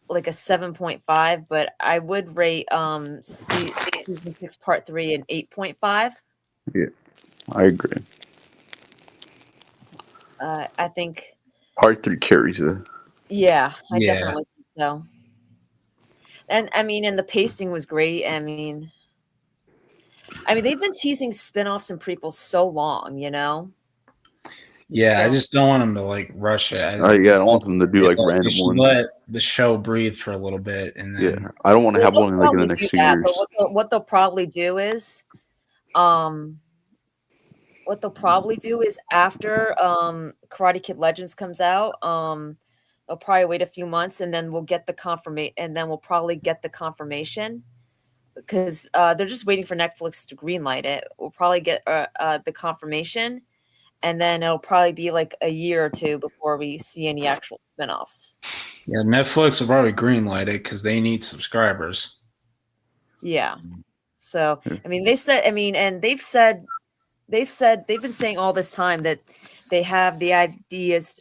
7.5, but I would rate season 6 part 3 an 8.5. I agree. I think, Part 3 carries it. yeah, I Yeah. definitely think so. And I mean, and the pacing was great. I mean, they've been teasing spin-offs and prequels so long, you know? yeah, I So- just don't want them to like rush it. I don't want them to do like They random should ones. let the show breathe for a little bit and then Yeah, I don't want to have Well, one they'll like in the probably next do 2 that, years. but what they'll probably do is, after Karate Kid Legends comes out, they'll probably wait a few months and then we'll get the confirmation, and then we'll probably get the confirmation because they're just waiting for Netflix to greenlight it. We'll probably get the confirmation, and then it'll probably be like a year or two before we see any actual spinoffs. yeah, Netflix will probably greenlight it because they need subscribers. Yeah. So Yeah. I mean, they've been saying all this time that they have ideas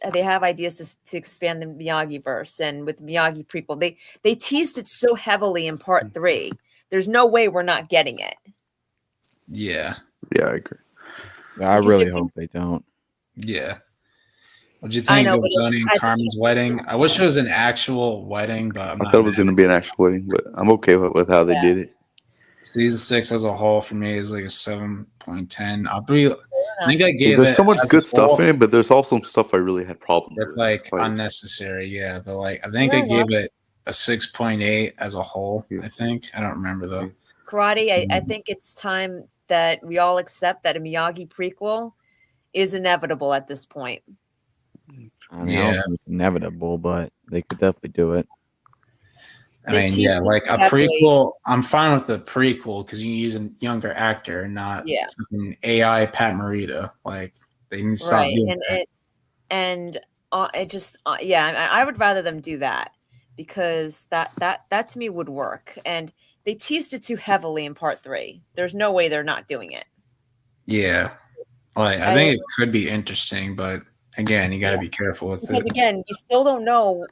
to expand the Miyagi verse, and with Miyagi prequel, they teased it so heavily in part 3. There's no way we're not getting it. Yeah, Yeah, I agree. Yeah, I Because really if we- hope they don't. yeah. What'd you I think know, of but it's- Tony and I think Carmen's wedding? I wish it was an actual wedding, but I'm I not thought it was mad. going to be an actual wedding, but I'm okay with how they Yeah. did it. Season 6 as a whole for me is like a 7.10. I think I gave There's it so much as a good stuff whole, in it, but there's also some stuff I really had problems that's with. like Like, unnecessary, yeah. But like I think Fair I gave it a 6.8 as a whole. Yeah. I think I don't remember though. Karate, I think it's time that we all accept that a Miyagi prequel is inevitable at this point. I mean, I Yeah. don't think it's inevitable, but they could definitely do it. I They mean, yeah, teased it like a heavily. prequel. I'm fine with the prequel because you can use a younger actor and not Yeah. fucking AI Pat Morita. Like they need to stop Right, doing that. I would rather them do that because that to me would work. And they teased it too heavily in part 3. There's no way they're not doing it. Yeah, like I think it could be interesting, but again, you got to be careful with Because it. again, you still don't know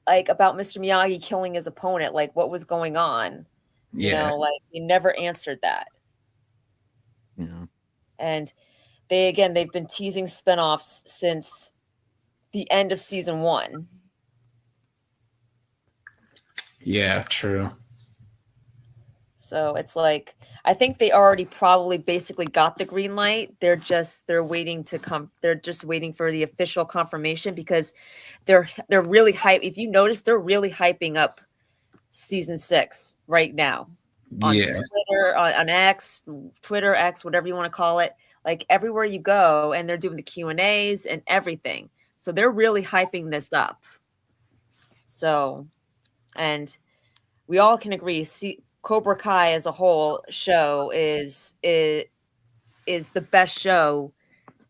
like about Mr. Miyagi killing his opponent, like what was going on. You Yeah, know, like you never answered that. You know, And they've been teasing spinoffs since the end of season 1. yeah, true. So it's like I think they already probably basically got the green light. They're just waiting for the official confirmation because they're really hype. If you notice, they're really hyping up season 6 right now on Yeah, Twitter, on X, Twitter X, whatever you want to call it. Like everywhere you go, and they're doing the Q&As and everything. So they're really hyping this up. So, and we all can agree, Cobra Kai as a whole show is the best show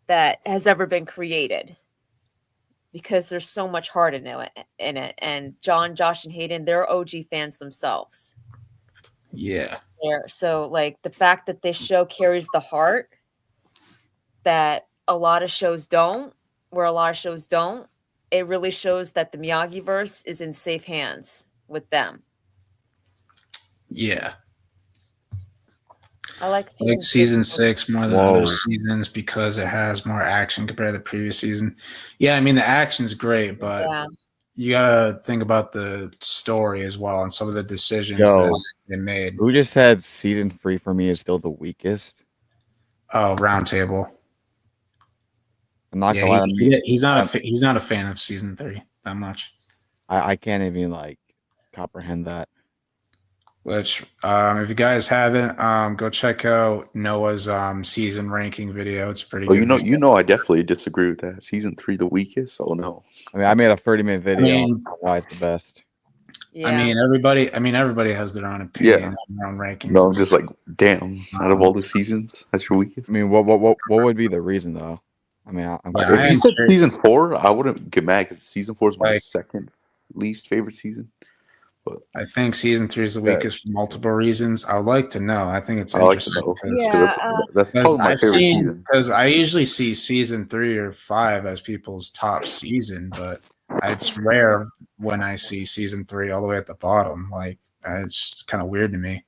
that has ever been created because there's so much heart in it. And John, Josh, and Hayden, they're OG fans themselves. yeah, So like the fact that this show carries the heart that a lot of shows don't, it really shows that the Miyagi verse is in safe hands with them. Yeah. I like I like six season more. 6 more than Whoa. other seasons because it has more action compared to the previous season. Yeah, I mean the action's great, but Yeah. you gotta think about the story as well and some of the decisions Yo. that they made. Who just said season 3 for me is still the weakest? Oh, Roundtable. I'm not Yeah, gonna lie to me. he's not a fan of season 3 that much. I can't even like comprehend that. Which, if you guys haven't, go check out Noah's season ranking video. It's a pretty Oh, good. Video. I definitely disagree with that. Season 3 the weakest? Oh no. I mean, I made a 30-minute video mean- on why it's the best. Yeah. I mean, everybody has their own opinion, their own rankings. No, I'm and just stuff. like, damn. Out of all the seasons, that's your weakest. I mean, what would be the reason though? I mean, I'm Yeah, If I you am said sure- season 4, I wouldn't get mad because season 4 is my Like- second least favorite season. I think season 3 is the Yeah. weakest for multiple reasons. I would like to know. I think it's I like to interesting know. because Yeah, That's probably my favorite season. because I usually see season 3 or 5 as people's top season, but it's rare when I see season 3 all the way at the bottom. Like it's kind of weird to me.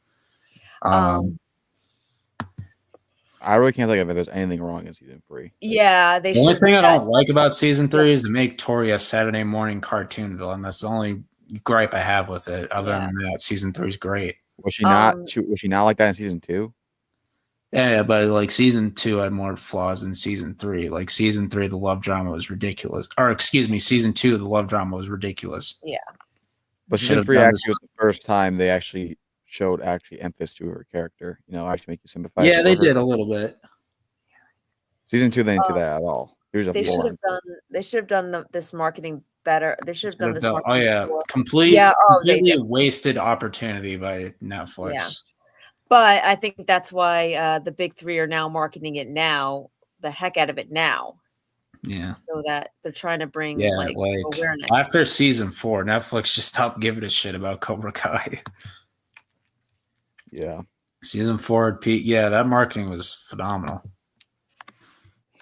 I really can't think of if there's anything wrong in season 3. Yeah, they The only should. thing I don't like about season 3 is to make Tori a Saturday morning cartoon villain. That's the only gripe I have with it. Other Yeah. than that, season 3 is great. Was she not? Um, Was she not like that in season 2? Yeah, but like season 2 had more flaws than season 3. Like season 3, the love drama was ridiculous. Or excuse me, season 2, the love drama was ridiculous. But Should season have 3 done actually this- was the first time they actually showed emphasis to her character. You know, actually make you sympathize. Yeah, they for her. did a little bit. Season 2 they didn't do that at all. Here's a They should boring. have done. They should have done this marketing better. They should have done this. Oh marketing yeah, before. completely they did. wasted opportunity by Netflix. Yeah. But I think that's why the big three are now marketing it now, the heck out of it now, Yeah. so that they're trying to bring Yeah, like awareness. after season 4, Netflix just stopped giving a shit about Cobra Kai. Yeah. Season 4 at peak. Yeah, that marketing was phenomenal.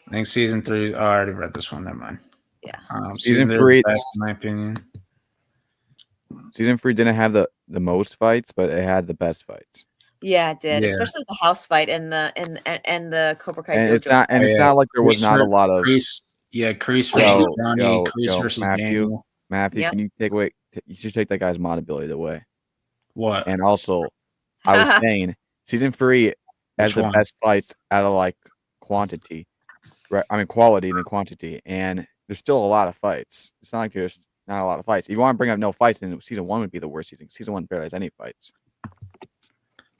I think season 3. Oh, I already read this one. Never mind. Yeah. Season 3 is the best in my opinion. Season 3 didn't have the most fights, but it had the best fights. Yeah, it did, Yeah. especially the house fight and the Cobra Kai And dojo. it's not. And Oh, it's yeah. not like there was not a lot of. Kreese versus Johnny, Kreese versus Matthew. Daniel. Matthew, Yep. can you take away? You should take that guy's mod ability away. What? And also, I was saying season 3 has Which the one? best fights out of like quantity, right? I mean quality than quantity, and there's still a lot of fights. It's not like there's not a lot of fights. If you want to bring up no fights, then season 1 would be the worst season. Season 1 barely has any fights.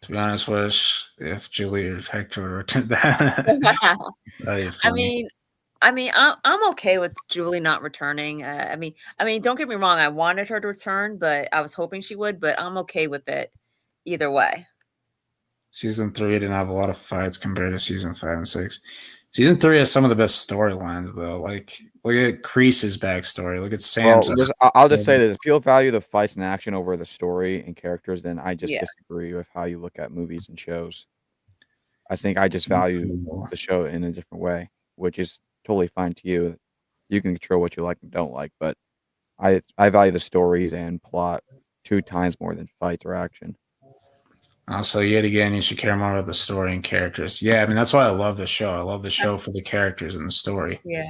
To be honest, wish if Julie or Hector returned that. That'd be funny. I mean, I'm okay with Julie not returning. I mean, don't get me wrong. I wanted her to return, but I was hoping she would. But I'm okay with it either way. Season 3 didn't have a lot of fights compared to season 5 and 6. Season 3 has some of the best storylines, though. Like, look at Kreese's backstory. Look at Sam's. Well, I'll just say this: if you value the fights and action over the story and characters, then I just Yeah. disagree with how you look at movies and shows. I think I just value the show in a different way, which is totally fine to you. You can control what you like and don't like, but I value the stories and plot 2 times more than fights or action. Also, yet again, you should care more about the story and characters. Yeah, I mean, that's why I love the show. I love the show for the characters and the story. Yeah,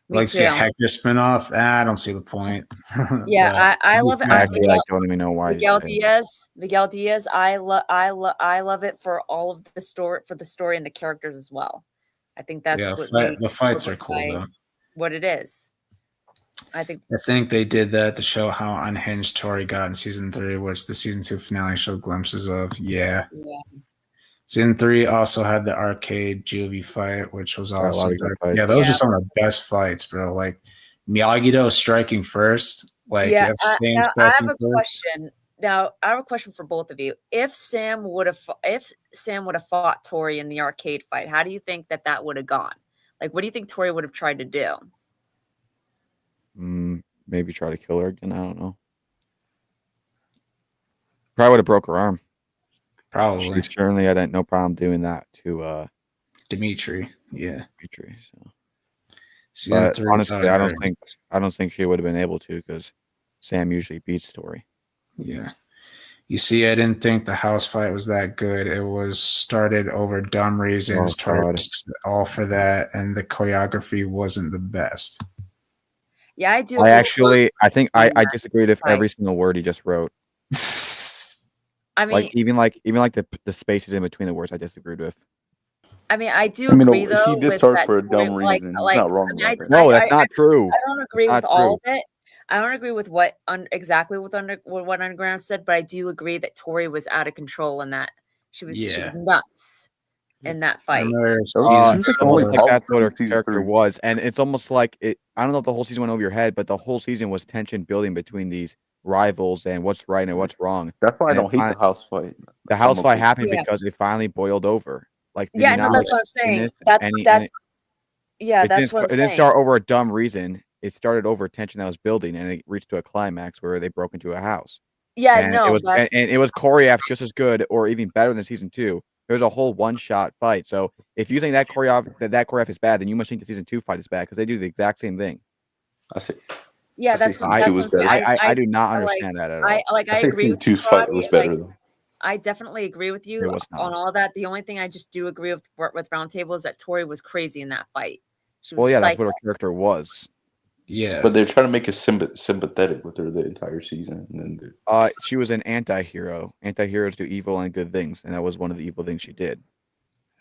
Like, see a Hector spinoff? I don't see the point. Yeah, I love it. Actually, I don't even know why. Miguel Diaz. I love it for all of the story, for the story and the characters as well. I think that's what makes the fights are Cobra cool, Kai though. what it is. I think they did that to show how unhinged Tori got in season 3, which the season 2 finale showed glimpses of. Yeah. Season 3 also had the arcade juvie fight, which was awesome. Yeah, those are some of the best fights, bro. Like Miyagi-Do striking first. Like, I have a first. question. Now, I have a question for both of you. If Sam would have fought Tori in the arcade fight, how do you think that would have gone? Like, what do you think Tori would have tried to do? Maybe try to kill her again. I don't know. Probably would have broke her arm. Probably. She certainly had no problem doing that to Dimitri. Yeah. Dimitri. So. Season But 3, honestly, I don't think she would have been able to because Sam usually beats Tori. Yeah. You see, I didn't think the house fight was that good. It was started over dumb reasons. Oh, Tori God. was all for that, and the choreography wasn't the best. Yeah, I do. I agree with actually, I think I Yeah. disagreed with Right. every single word he just wrote. I mean, Even like the spaces in between the words, I disagreed with. I do I mean, agree he though did with start that for a Tori, dumb like, reason. He's not wrong about that. No, that's not true. I don't agree with Not all of true. it. I don't agree with exactly what Underground said, but I do agree that Tori was out of control in that. She was Yeah. nuts in that I fight. remember It's season almost only like problem that's what her in season character 3. was, and it's almost like it. I don't know if the whole season went over your head, but the whole season was tension building between these rivals and what's right and what's wrong. That's why I And don't hate the house fight. The house Some fight of it. happened Yeah. because it finally boiled over. Like, did Yeah, you no, not that's like what I'm saying. this? That's And that's it that's what I'm didn't saying. start over a dumb reason. It started over tension that was building, and it reached to a climax where they broke into a house. Yeah, And no, that's it was choreographed just as good or even better than season 2. There was a whole one-shot fight. So if you think that choreograph is bad, then you must think the season 2 fight is bad because they do the exact same thing. I see. yeah, I that's see what season 2 I'm was saying. better. I do not I like understand that at all. I I think agree season with you, 2's fight Roddy, was better though. I definitely agree with you It was on not. all that. The only thing I just do agree with Roundtable is that Tori was crazy in that fight. She was Well, yeah, that's psycho. what her character was. Yeah. But they're trying to make us sympathetic with her the entire season, and then She was an anti-hero. Anti-heroes do evil and good things, and that was one of the evil things she did.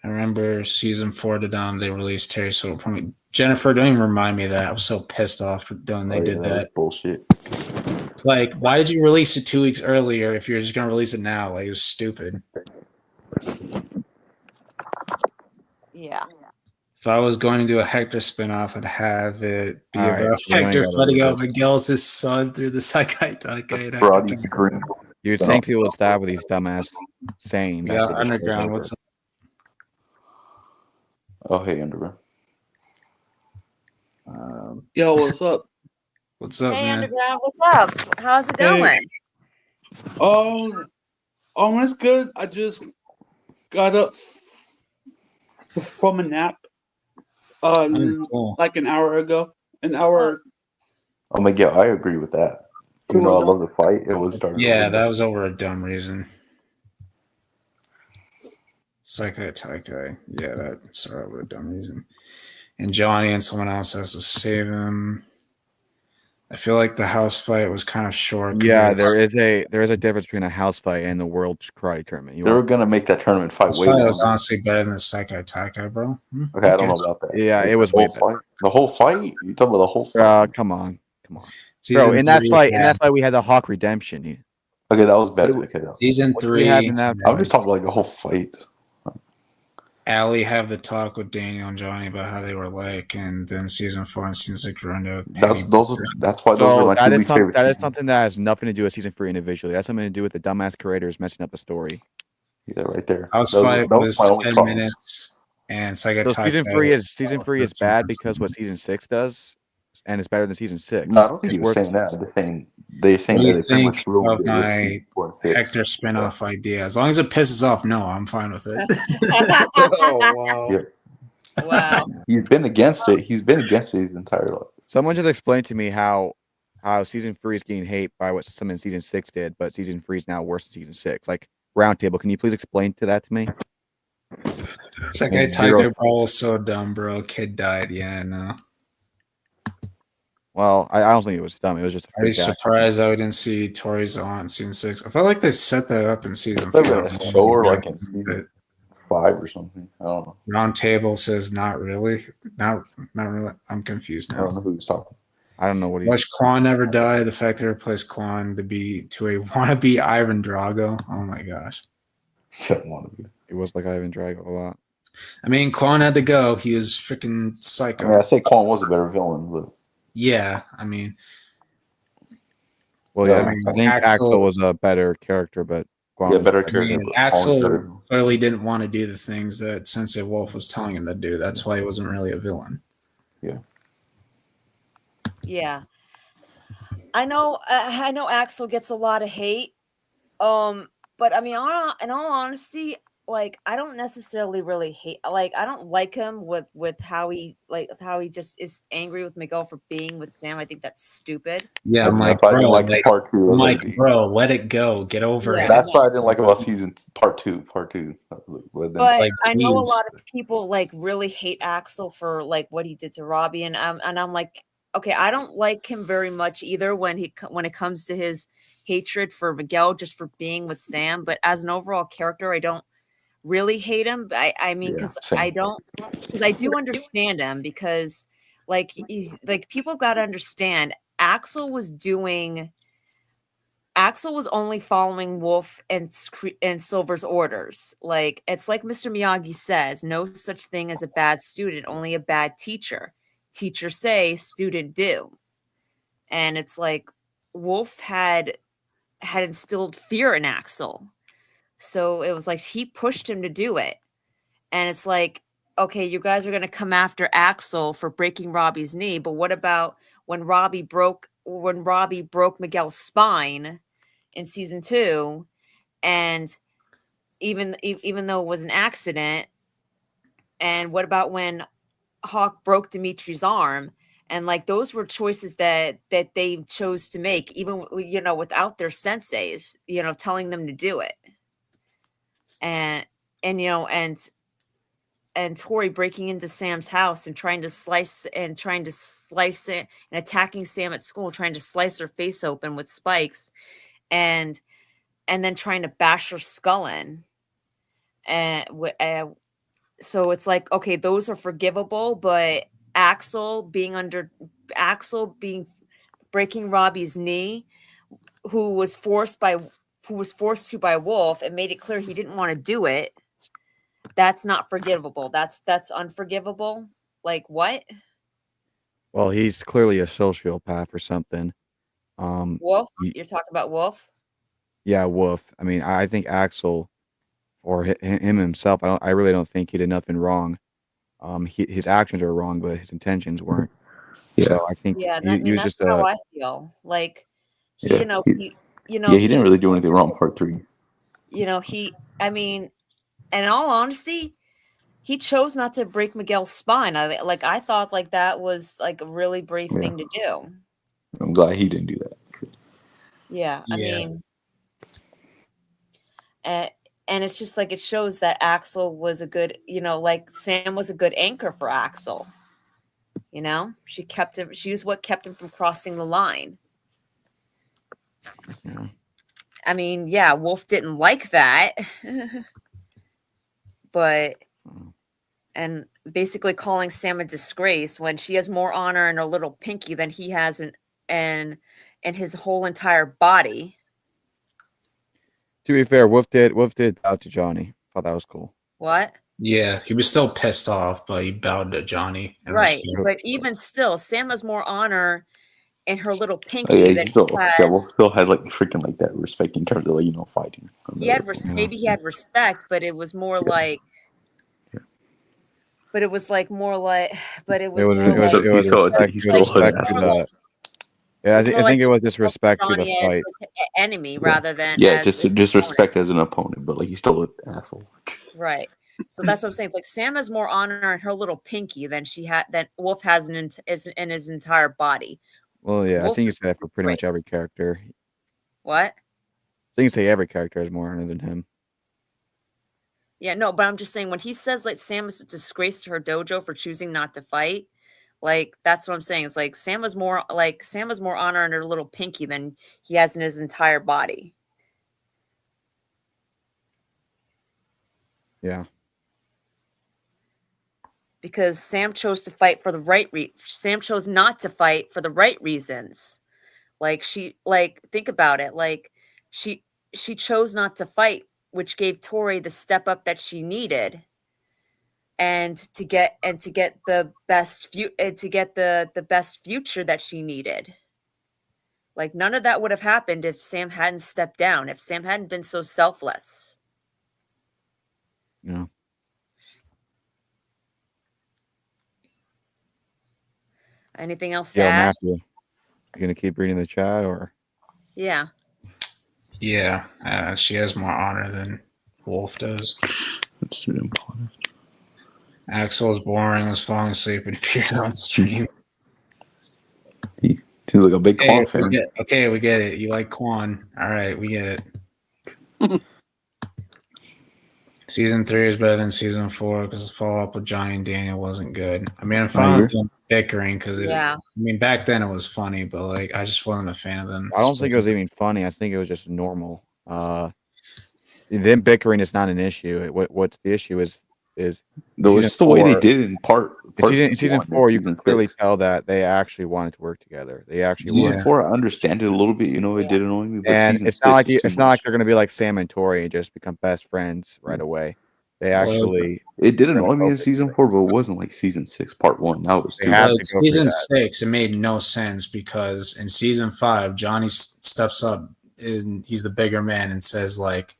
I remember season 4 they released Terry Silver. Jennifer, don't even remind me of that. I was so pissed off when they did that was bullshit. Like, why did you release it 2 weeks earlier if you're just gonna release it now? Like, it was stupid. Yeah. If I was going to do a Hector spinoff, I'd have it be All right, about we ain't Hector gotta fighting do out this. Miguel's son through the Saikai Taika. and Roddy's Hector green. You'd No. think people would stop with these dumbass sayings. Yeah, after the show's Underground. over. What's up? Oh, hey, Underground. Yo, what's up? What's up, Hey, man? Underground, what's up? How's it Hey. going? It's good. I just got up from a nap. Cool. Like an hour ago. An hour. Oh my god, I agree with that. Even though I love the fight, it was starting. Yeah, that was over a dumb reason. Saikai Taika. Yeah, that started over a dumb reason. And Johnny and someone else has to save him. I feel like the house fight was kind of short. Yeah, compared to- there is a difference between a house fight and the World Karate Tournament. They were gonna make that tournament fight This way fight was longer. honestly better than the Saikai Taika, bro. Okay, I don't know about that. Yeah, Like, it was the way whole better. fight. The whole fight? You talking about the whole fight? Come on, bro. Season In that 3 fight, had- we had the Hawk Redemption. Okay, that was better. Okay, Season What do we have 3. in that I'm just talking about like the whole fight. Allie have the talk with Daniel and Johnny about how they were like, and then season 4 and season 6 run out. That's why those are So my two least favorite. that is seasons. something that has nothing to do with season 3 individually. That's something to do with the dumbass creators messing up the story. Yeah, right there. House That fight was my only 10 problem. minutes, and Saikai So Taika. season 3 is bad because what season 6 does, and it's better than season 6. No, I don't think he It's was worth- saying that. They're saying What do you that they pretty think much ruined of it with my season 4 and 6. Hector spinoff idea? As long as it pisses off Noah, I'm fine with it. Oh, wow. Yeah. Wow. He's been against it. He's been against it his entire life. Someone just explained to me how season 3 is getting hate by what some in season 6 did, but season 3 is now worse than season 6. Like Roundtable, can you please explain to me? Saikai Zero Taika bro was so dumb, bro. Kid died. Yeah, no. Well, I don't think it was dumb. It was just a Are you freak accident. surprised I didn't see Tori's on in season 6? I felt like they set that up in season They 4. were gonna show her like in season 5 or something. I don't know. Round Table says not really. Not really. I'm confused I don't now. know who was talking. I don't know what he. Watch Quan never die. The fact they replaced Quan to a wannabe Ivan Drago. Oh my gosh. Don't want to be. It was like Ivan Drago a lot. I mean, Quan had to go. He was freaking psycho. I mean, I say Quan was a better villain, but Yeah, I mean, Well, Yeah, yeah, I mean, I think Axel- Axel was a better character, but Guam yeah, was better I character. mean, but Quan was Axel better. clearly didn't want to do the things that Sensei Wolf was telling him to do. That's why he wasn't really a villain. Yeah. I know Axel gets a lot of hate. But I mean, in all honesty, like I don't necessarily really hate, like I don't like him with how he just is angry with Miguel for being with Sam. I think that's stupid. Yeah, I'm like, That's why I bro, didn't like like, part two. I'm Like, like, bro, let it go. Get over Yeah. it. that's why I didn't like about season part two. But then But Like, I know a please. lot of people like really hate Axel for like what he did to Robbie, and I'm like, okay, I don't like him very much either when when it comes to his hatred for Miguel just for being with Sam. But as an overall character, I don't really hate him. I mean, Yeah, because same. I do understand him because like people got to understand Axel was only following Wolf and Silver's orders. Like it's like Mr. Miyagi says, no such thing as a bad student, only a bad teacher. Teacher say, student do. And it's like Wolf had instilled fear in Axel. So it was like he pushed him to do it. And it's like, okay, you guys are going to come after Axel for breaking Robbie's knee, but what about when Robbie broke Miguel's spine in season 2, and even though it was an accident, and what about when Hawk broke Dimitri's arm? And like those were choices that they chose to make, even without their senseis, telling them to do it. And and Tori breaking into Sam's house and trying to slice it and attacking Sam at school, trying to slice her face open with spikes, and then trying to bash her skull in. And so it's like, okay, those are forgivable, but Axel breaking Robbie's knee, who was forced to by Wolf and made it clear he didn't want to do it. That's not forgivable. That's unforgivable. Like what? Well, he's clearly a sociopath or something. Wolf? He- You're talking about Wolf? yeah, Wolf. I mean, I think Axel or him himself, I really don't think he did nothing wrong. His actions are wrong, but his intentions weren't. Yeah. So I think Yeah, he was that's just how a I feel. Like he, Yeah, he didn't really do anything wrong. Part 3. I mean, in all honesty, he chose not to break Miguel's spine. I thought like that was like a really brave Yeah. thing to do. I'm glad he didn't do that. Yeah, I Yeah. mean, and it's just like it shows that Axel was a good, like Sam was a good anchor for Axel. She kept him. She was what kept him from crossing the line. Yeah. I mean, yeah, Wolf didn't like that, but and basically calling Sam a disgrace when she has more honor in her little pinky than he has in his whole entire body. To be fair, Wolf did bow to Johnny. Thought that was cool. What? Yeah, he was still pissed off, but he bowed to Johnny. And Right, respect. but even still, Sam has more honor in her little pinky Oh, yeah, than he he still, has. Wolf still had like freaking like that respect in terms of like fighting. He had Yeah. maybe he had respect, but it was more like. But it was like more like. But it was more like. He still respect he to still had like, an the. asshole. Yeah, I It's more think like it was just respect to the Johnny as fight. his enemy Yeah. rather than Yeah, as just his just opponent. respect as an opponent, but like he's still an asshole. Right. So that's what I'm saying. Like Sam has more honor in her little pinky than Wolf has in his entire body. Well, yeah, I Wolf think you is say that for pretty much every disgrace. character. What? I think you say every character has more honor than him. Yeah, no, but I'm just saying when he says like Sam is a disgrace to her dojo for choosing not to fight, like that's what I'm saying. It's like Sam has more honor in her little pinky than he has in his entire body. Yeah. Because Sam chose to fight for the right Sam chose not to fight for the right reasons. Think about it. Like she chose not to fight, which gave Tori the step up that she needed, and to get the best the best future that she needed. Like none of that would have happened if Sam hadn't stepped down, if Sam hadn't been so selfless. Yeah. Anything else to Yo, add? Matthew, you gonna keep reading the chat or? Yeah. Yeah, she has more honor than Wolf does. Axel was boring, was falling asleep, and appeared on stream. He's like a big Quan fan. We get it. You like Quan. All right, we get it. Season 3 is better than season 4 because the follow-up with Johnny and Daniel wasn't good. I mean, I'm fine with them bickering because I mean, back then it was funny, but like I just wasn't a fan of them. I don't think it was even funny. I think it was just normal. Them bickering is not an issue. What's the issue is though it's the way they did it in part season 4. You can clearly tell that they actually wanted to work together. They actually season 4. I understand it a little bit. You know, it did annoy me. But and it's not like they're going to be like Sam and Tori and just become best friends right away. They actually it did annoy me in season 4, but it wasn't like season 6 part 1. That was season 6. It made no sense because in season 5, Johnny steps up and he's the bigger man and says like,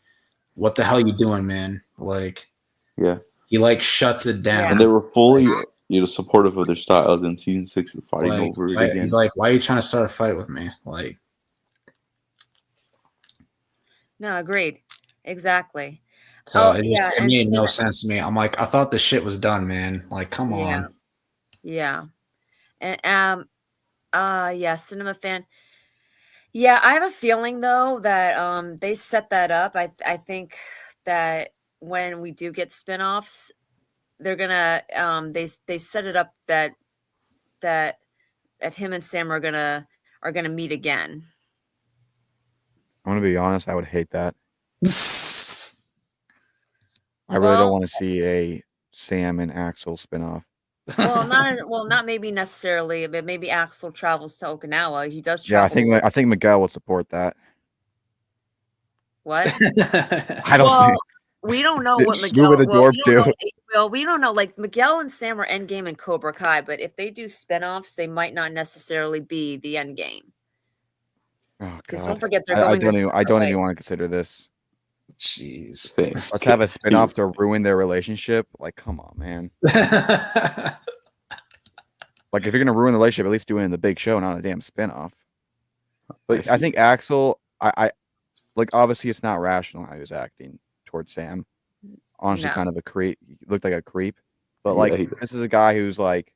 "What the hell you doing, man?" Like, yeah. He like shuts it down, and they were fully, supportive of their styles. In season 6, is fighting over it again. He's like, "Why are you trying to start a fight with me?" Like, no, agreed, exactly. So it made no sense to me. I'm like, I thought this shit was done, man. Like, come on. Yeah, and Cinema Fan. Yeah, I have a feeling though that they set that up. I think that when we do get spinoffs, they're gonna they set it up that him and Sam are gonna meet again. I'm gonna be honest, I would hate that. I really don't want to see a Sam and Axel spinoff. Not maybe necessarily, but maybe Axel travels to Okinawa. He does travel. Yeah, I think Miguel would support that. What? I don't think. We don't know what Miguel will we don't know. Like Miguel and Sam are Endgame and Cobra Kai, but if they do spinoffs, they might not necessarily be the Endgame. Oh, because don't forget they're going. I don't even want to consider this. Jeez, let's have a spinoff to ruin their relationship. Like, come on, man. Like, if you're gonna ruin the relationship, at least do it in the big show, not a damn spinoff. But I think Axel, I like obviously it's not rational how he was acting towards Sam. Honestly, kind of a creep. He looked like a creep. But like, this is a guy who's like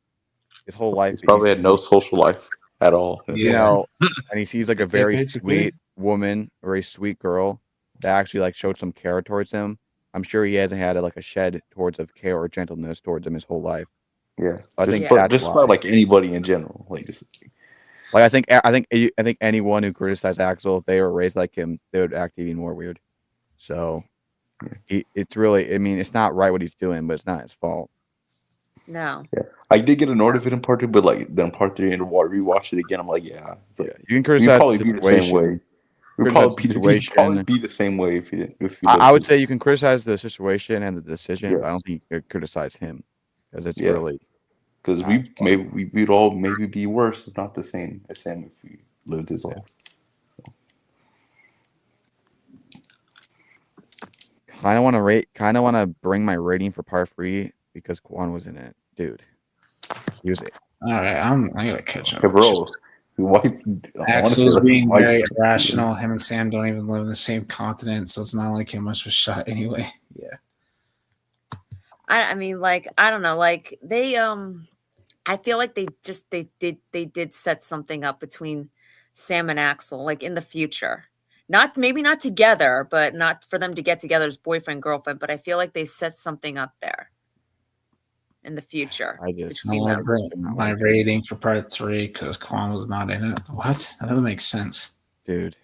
his whole life. He's probably had no social life at all. You know, and he sees like a very sweet woman, a very sweet girl that actually like showed some care towards him. I'm sure he hasn't had like a shed towards of care or gentleness towards him his whole life. Yeah, I think about like anybody in general. I think anyone who criticized Axel, if they were raised like him, they would act even more weird. So it's really, I mean, it's not right what he's doing, but it's not his fault. No. Yeah, I did get annoyed of it in part 2, but like then part 3 and rewatch it again, I'm like, you can criticize probably be the same way. You'd probably be the same way if you didn't. I would say you can criticize the situation and the decision, but I don't think you could criticize him because it's really. Because we'd all maybe be worse, if not the same as Sam if we lived his life. Kind of want to bring my rating for part 3 because Quan was in it, dude. He was. All right, I'm gonna catch up. Hey, bro. Axel's being very irrational. Him and Sam don't even live in the same continent, so it's not like him much of a shot anyway. Yeah. I mean, like, I don't know, like they I feel like they did set something up between Sam and Axel, like in the future. Maybe not together, but not for them to get together as boyfriend, girlfriend, but I feel like they set something up there in the future. I just my rating for part 3 because Quan was not in it. What? That doesn't make sense, dude.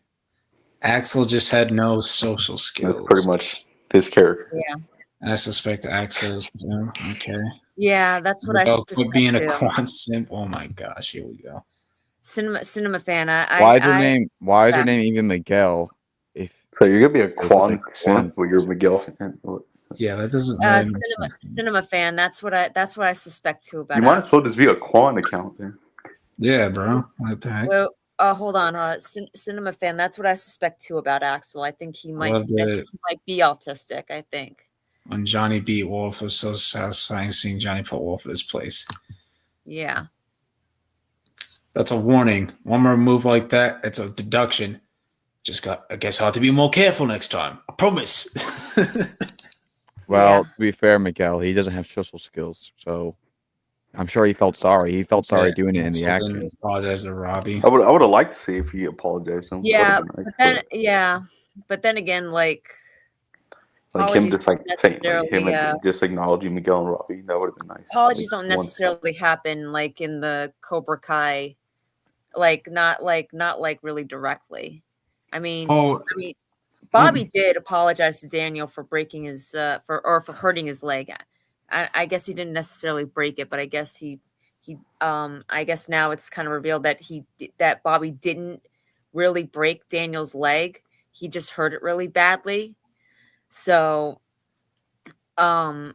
Axel just had no social skills. That's pretty much his character. Yeah. And I suspect Axel's too. Okay. Yeah, that's what I suspect. Being a Quan simp. Oh my gosh, here we go. Cinema Fan. Why is her name even Miguel? So you're gonna be a Quan simp when you're a Miguel fan? Yeah, that doesn't really make sense. Cinema Fan. That's what I suspect too about. You might as well just be a Quan account then. Yeah, bro. What the heck? Well, hold on. Cinema Fan. That's what I suspect too about Axel. I think he might be autistic. I think. When Johnny beat Wolf, it was so satisfying seeing Johnny put Wolf in his place. Yeah. That's a warning. One more move like that, it's a deduction. I guess I'll have to be more careful next time. I promise. Well, to be fair, Miguel, he doesn't have social skills, so I'm sure he felt sorry. He felt sorry doing it in the So action. didn't apologize to Robbie. I would have liked to see if he apologized to him. Yeah, Would've been nice, but then yeah, but then again, like like him apologies just like don't saying like him necessarily, and just acknowledging Miguel and Robbie. That would have been nice. apologies Like, don't one- necessarily happen like in the Cobra Kai, like not really directly. I mean, Oh, Bobby did apologize to Daniel for breaking his for hurting his leg. I guess he didn't necessarily break it, but I guess he I guess now it's kind of revealed that that Bobby didn't really break Daniel's leg. He just hurt it really badly. So and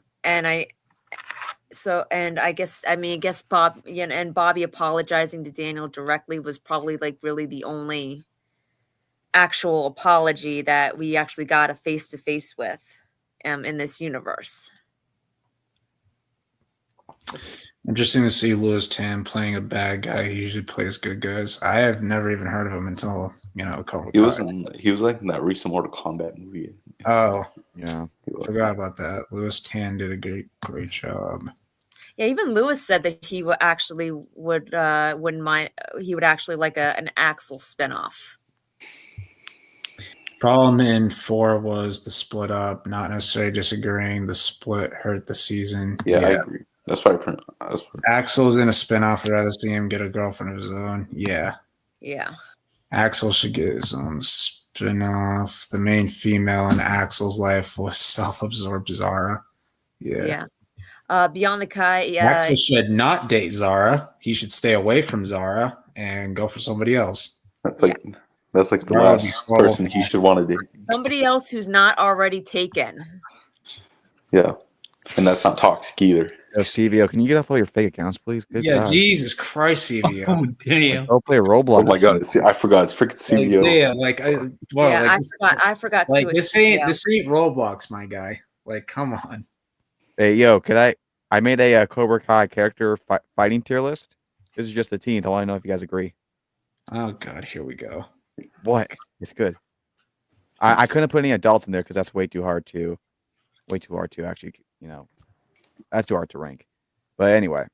I guess Bob, you know, and Bobby apologizing to Daniel directly was probably like really the only actual apology that we actually got a face to face with in this universe. Interesting to see Louis Tan playing a bad guy. He usually plays good guys. I have never even heard of him until a couple. he was like in that recent Mortal Kombat movie. Oh, Yeah. forgot about that. Louis Tan did a great job. Yeah, even Lewis said that he would actually wouldn't mind. He would actually like an Axel spinoff. Problem in 4 was the split up. Not necessarily disagreeing. The split hurt the season. Yeah, I agree. That's probably Axel's in a spinoff. I'd rather see him get a girlfriend of his own. Yeah. Yeah. Axel should get his own spinoff. The main female in Axel's life was self-absorbed Zara. Yeah. Beyond the Kai. Yeah. Axel should not date Zara. He should stay away from Zara and go for somebody else. that's like the Zara would be last horrible. person he should want to date. Somebody else who's not already taken. Yeah, and that's not toxic either. Yo, CVO, can you get off all your fake accounts, please? Good Yeah, God. Jesus Christ, CVO. oh damn. Go play Roblox. Oh my god, I forgot. It's freaking CBO. I forgot too. Like It's this ain't CBO. Roblox, my guy. Like, come on. Hey, yo, I made a Cobra Kai character fighting tier list. This is just the teens. I want to know if you guys agree. Oh God, here we go. What? It's good. I couldn't put any adults in there because that's way too hard to actually, that's too hard to rank. But anyway,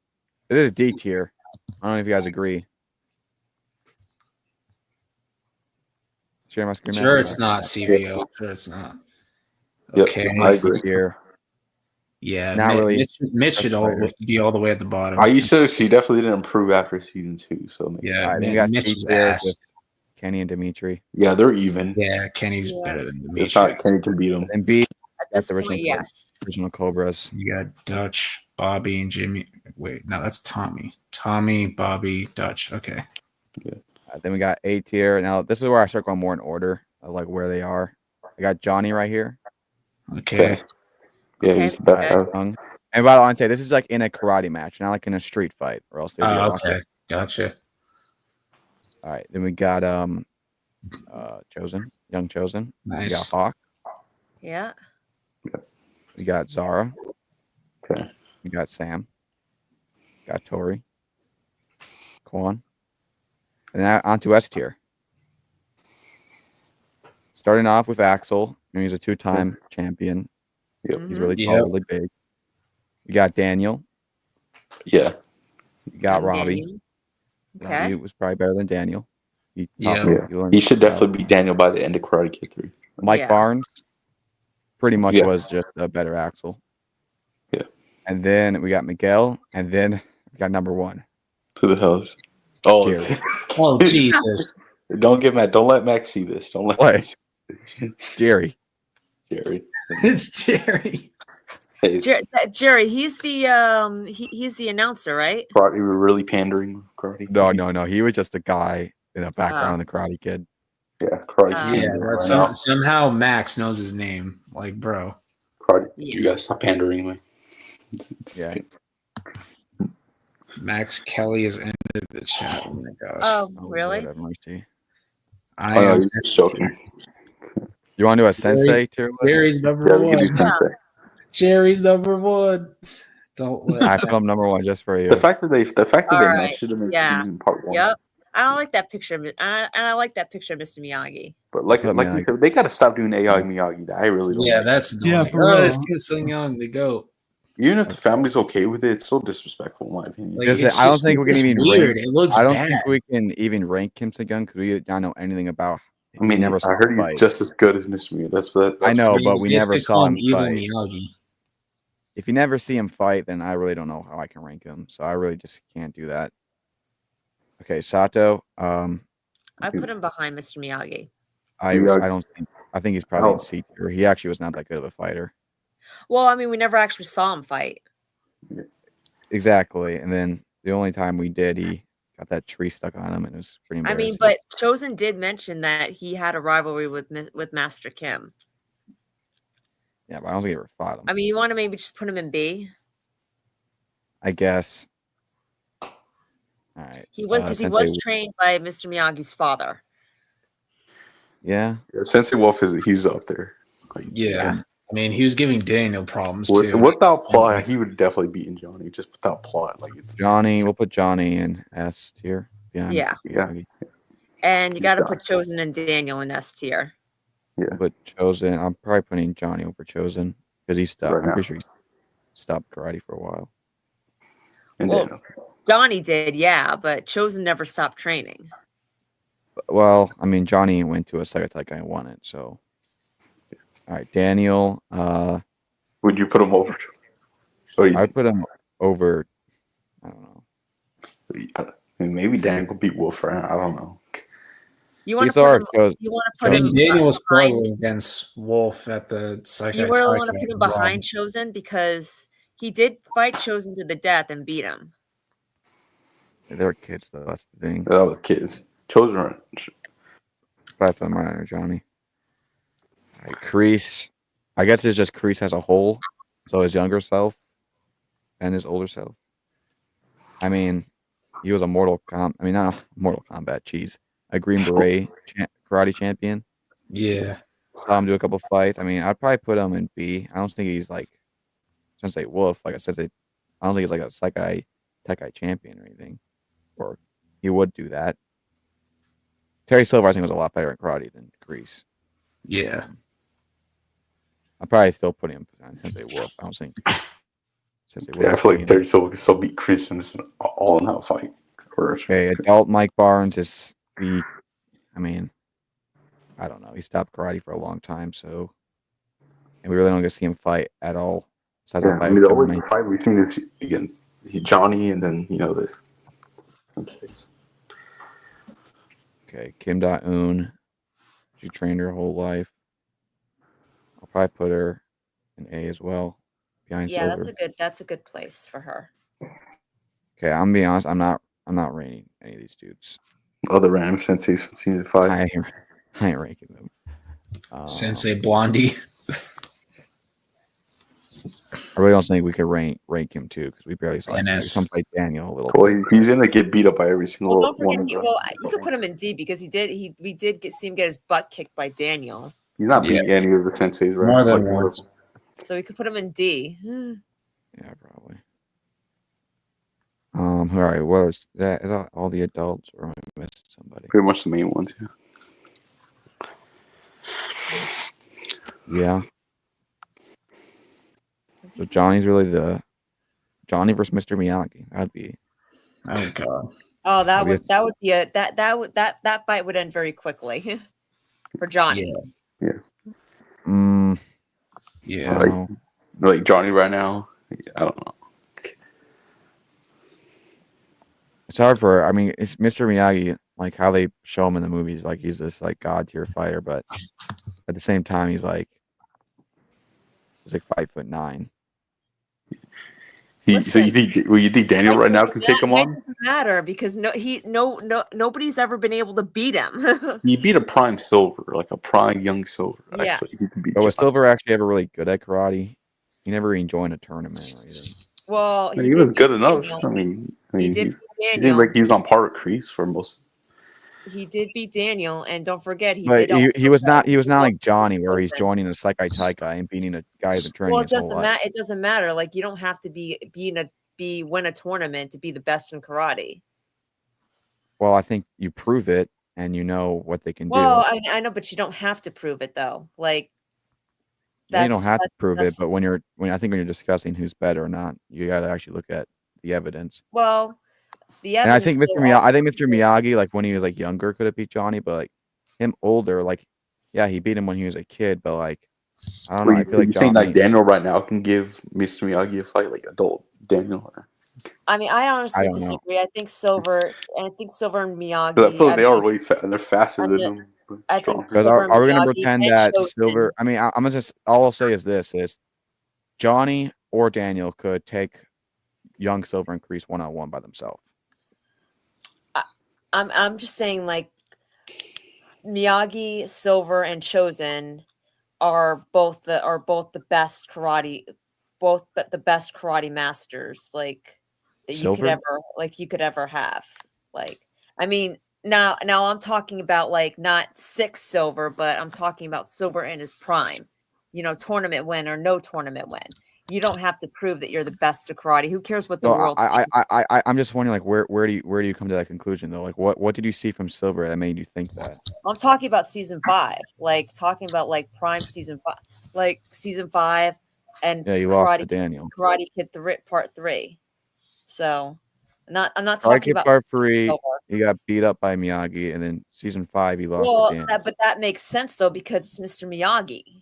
this is D tier. I don't know if you guys agree. Share my screen. Sure, it's not CVO. Sure, it's not. Yep, Okay. I agree. Here. Yeah, Not really. Mitch should be all the way at the bottom. She definitely didn't improve after season 2. So Yeah, All right, then we got Mitch C is tier ass. with Kenny and Dimitri. yeah, they're even. Yeah, Kenny's Yeah. better than It's Dimitri. not Kenny can beat them. And B, At that's this the original point, yes. original Cobras. You got Dutch, Bobby, and Jimmy. Wait, no, that's Tommy. Tommy, Bobby, Dutch. Okay. Then we got A tier. Now this is where I start going more in order of like where they are. I got Johnny right here. Okay. Yeah, Okay, he's the best. okay. Young. And by the way, I say this is like in a karate match, not like in a street fight, or else they'd be Oh, awkward. okay. Gotcha. All right. Then we got Chosen, Young Chosen. We got Nice. Hawk. Yeah. We got Zara. Okay. We got Sam. Got Tori. Quan. And now on to S tier. Starting off with Axel. He's a 2-time champion. Yep. He's really tall, Yep. really big. We got Daniel. Yeah. We got And Robbie. Daniel. Robbie Okay. was probably better than Daniel. He Yeah. Yeah. He should definitely beat Daniel by the end of Karate Kid 3. Mike Yeah. Barnes pretty much Yeah. was just a better Axel. Yeah. And then we got Miguel, and then we got number 1. Who the hell is? Oh, Jerry. Oh, Jesus. don't get mad. Don't let Max see this. Don't let What? Max Jerry. Jerry. It's Jerry. Hey, Jerry, he's the he's the announcer, right? Karate, we were really pandering Karate. No. He was just a guy in the background of the Karate Kid. Yeah, Karate. Yeah, Kid. that's somehow Max knows his name. Like, bro. Karate. Yeah. You gotta stop pandering anyway. Yeah. Max Kelly has entered the chat. Oh my gosh. Oh, Oh, really? Lord have mercy. I Oh, no, am he's just joking. You want to do a sensei tier list? Jerry's number Yeah, we can do one. Sensei. Jerry's number one. Don't let I put him number 1 just for you. The fact that they All right. mentioned him in Yeah. season part 1. Yep. I don't like that picture, and I like that picture of Mr. Miyagi. But like Put you Miyagi. said, they got to stop doing AI Miyagi. I really don't. Yeah, like that's Yeah, annoying. for Oh, this real. kid's so young. The goat. Even if the family's okay with it, it's so disrespectful in my opinion. Like, Does it- it's I don't just, think we it's can just even weird. rank- It looks I don't bad. think we can even rank Kim Se-young because we don't know anything about. I mean, we never I saw heard him he's fight. just as good as Mr. Miyagi. That's I know, I mean, but we never basically saw call him Evil fight. Miyagi. If you never see him fight, then I really don't know how I can rank him. So I really just can't do that. Okay, Sato. I put him behind Mr. Miyagi. I Miyagi. don't think. I think he's probably Oh. in C tier. He actually was not that good of a fighter. Well, I mean, we never actually saw him fight. Exactly. And then the only time we did, he got that tree stuck on him, and it was pretty I embarrassing. mean, but Chosen did mention that he had a rivalry with Master Kim. yeah, but I don't think he ever fought him. I mean, you want to maybe just put him in B? I guess. All right. He was because he Sensei was trained by Mr. Miyagi's father. Yeah. Yeah, Sensei Wolf he's up there. Like, Yeah. I mean, he was giving Daniel problems with, too. without plot, he would definitely beat Johnny. Just without plot, like it's Johnny. We'll put Johnny in S tier. Yeah. Yeah. And you got to Yeah. put Chosen and Daniel in S tier. But Chosen. I'm probably putting Johnny over Chosen because he stopped. Right I'm now. pretty sure he stopped karate for a while. And Well, then Johnny did, yeah, but Chosen never stopped training. Well, I mean, Johnny went to a Saigotai and won it. So, all right, Daniel. would you put him over? Or you, I would put him over. I don't know. I mean, maybe Daniel could beat Wolf right now. I don't know. You want to These are put him? You want to put I him mean, Daniel was behind? struggling against Wolf at the Psychic. You really want to put him behind Chosen because he did fight Chosen to the death and beat him. They're kids, though. That's the thing. That was kids. Chosen run. But I put him right under Johnny. All right, Kreese. I guess it's just Kreese as a whole. So his younger self and his older self. I mean, he was a not Mortal Kombat. Jeez, a Green Beret karate champion. Yeah. Saw him do a couple fights. I mean, I'd probably put him in B. I don't think he's like Sensei Wolf. Like I said, I don't think he's like a Saikai Tekai champion or anything. Or he would do that. Terry Silver, I think, was a lot better at karate than Kreese. Yeah. I'll probably still put him on Sensei Wolf. I don't think Sensei Wolf. Yeah, I feel like 30 Silver can still beat Chris in this all-in-out fight. Okay, adult Mike Barnes is the. I mean, I don't know. He stopped karate for a long time, so, and we really don't get to see him fight at all. Besides that Yeah, fight I mean, with the Kevin only Knight. fight we've seen is against Johnny, and then the. Okay, Kim Da-eun. She trained her whole life. I'll probably put her in A as well, behind Yeah, Silver. that's a good place for her. Okay, I'm being honest. I'm not rating any of these dudes. Other random senseis from season 5. I ain't ranking them. Sensei Blondie. I really don't think we could rank him too because we barely saw him. NS. Some fight Daniel a little. Well, he's gonna get beat up by every single Well, don't one. forget. You could put him in D because we did see him get his butt kicked by Daniel, He's not beating any of the senseis right More now. than once. so we could put him in D. Yeah, probably. All right. What is that? Is that all the adults, or am I missing somebody? Pretty much the main ones. Yeah. Yeah. So Johnny's really the Johnny versus Mr. Miyagi. That'd be. Oh god. Oh, that Maybe would it's- that would be a that fight would end very quickly for Johnny. Mm, Yeah. Like- no. Like Johnny right now. I don't know. It's hard for. I mean, it's Mr. Miyagi. Like how they show him in the movies, like he's this like god tier fighter, but at the same time, he's like 5'9". So Listen, you think Daniel right now can take him on? It doesn't matter because nobody's ever been able to beat him. He beat a prime Silver, like a prime young Silver. I feel Yes. like he can beat But was Johnny. Silver actually ever really good at karate? He never even joined a tournament or anything. Well, He was did good beat enough. Daniel. I mean, He did he beat seemed Daniel. like he was on par with Kreese for most. He did beat Daniel, and don't forget he But did. Also he was not fight like Johnny where he's Chosen. joining a Saikai Taikai and beating a guy who's been training Well, his whole life. It doesn't matter. Like you don't have to win a tournament to be the best in karate. Well, I think you prove it and you know what they can Well, do. I know, but you don't have to prove it though. Like Yeah, you don't have to prove it, that's but when you're discussing who's better or not, you got to actually look at the evidence. well, the And I evidence think Mr. still Miyagi, I think argues Mr. Miyagi, like when he was like younger, could have beat Johnny, but like him older, like yeah, he beat him when he was a kid, but like I don't know. I feel like You're saying like Johnny. Daniel right now can give Mr. Miyagi a fight, like adult Daniel? Or, I mean, I I honestly don't know. disagree. I think Silver and 'cause Miyagi. I feel like I they are mean, way and they're faster I than mean, him, but I think Because stronger. Silver and are we going to Miyagi pretend and that Silver? Chosen. I mean, I'm gonna just all I'll say is this: is Johnny or Daniel could take young Silver and Kreese 1-on-1 by themselves. I'm just saying, like Miyagi, Silver, and Chosen are both the best the best karate masters that Silver? you could ever have. Like, I mean, now I'm talking about like not 6 Silver, but I'm talking about Silver in his prime. You know, tournament win or no tournament win. You don't have to prove that you're the best at karate. Who cares what the Well, world I, thinks? I'm just wondering, like, where do you come to that conclusion though? Like, what did you see from Silver that made you think that? I'm talking about season 5, like talking about like prime season 5, like season 5 and Yeah, you lost to Daniel. Karate Kid part 3. So, I'm not Karate talking Kid about Part 3, Silver. he got beat up by Miyagi, and then season 5, he lost to Well, Daniel. but that makes sense though because it's Mr. Miyagi.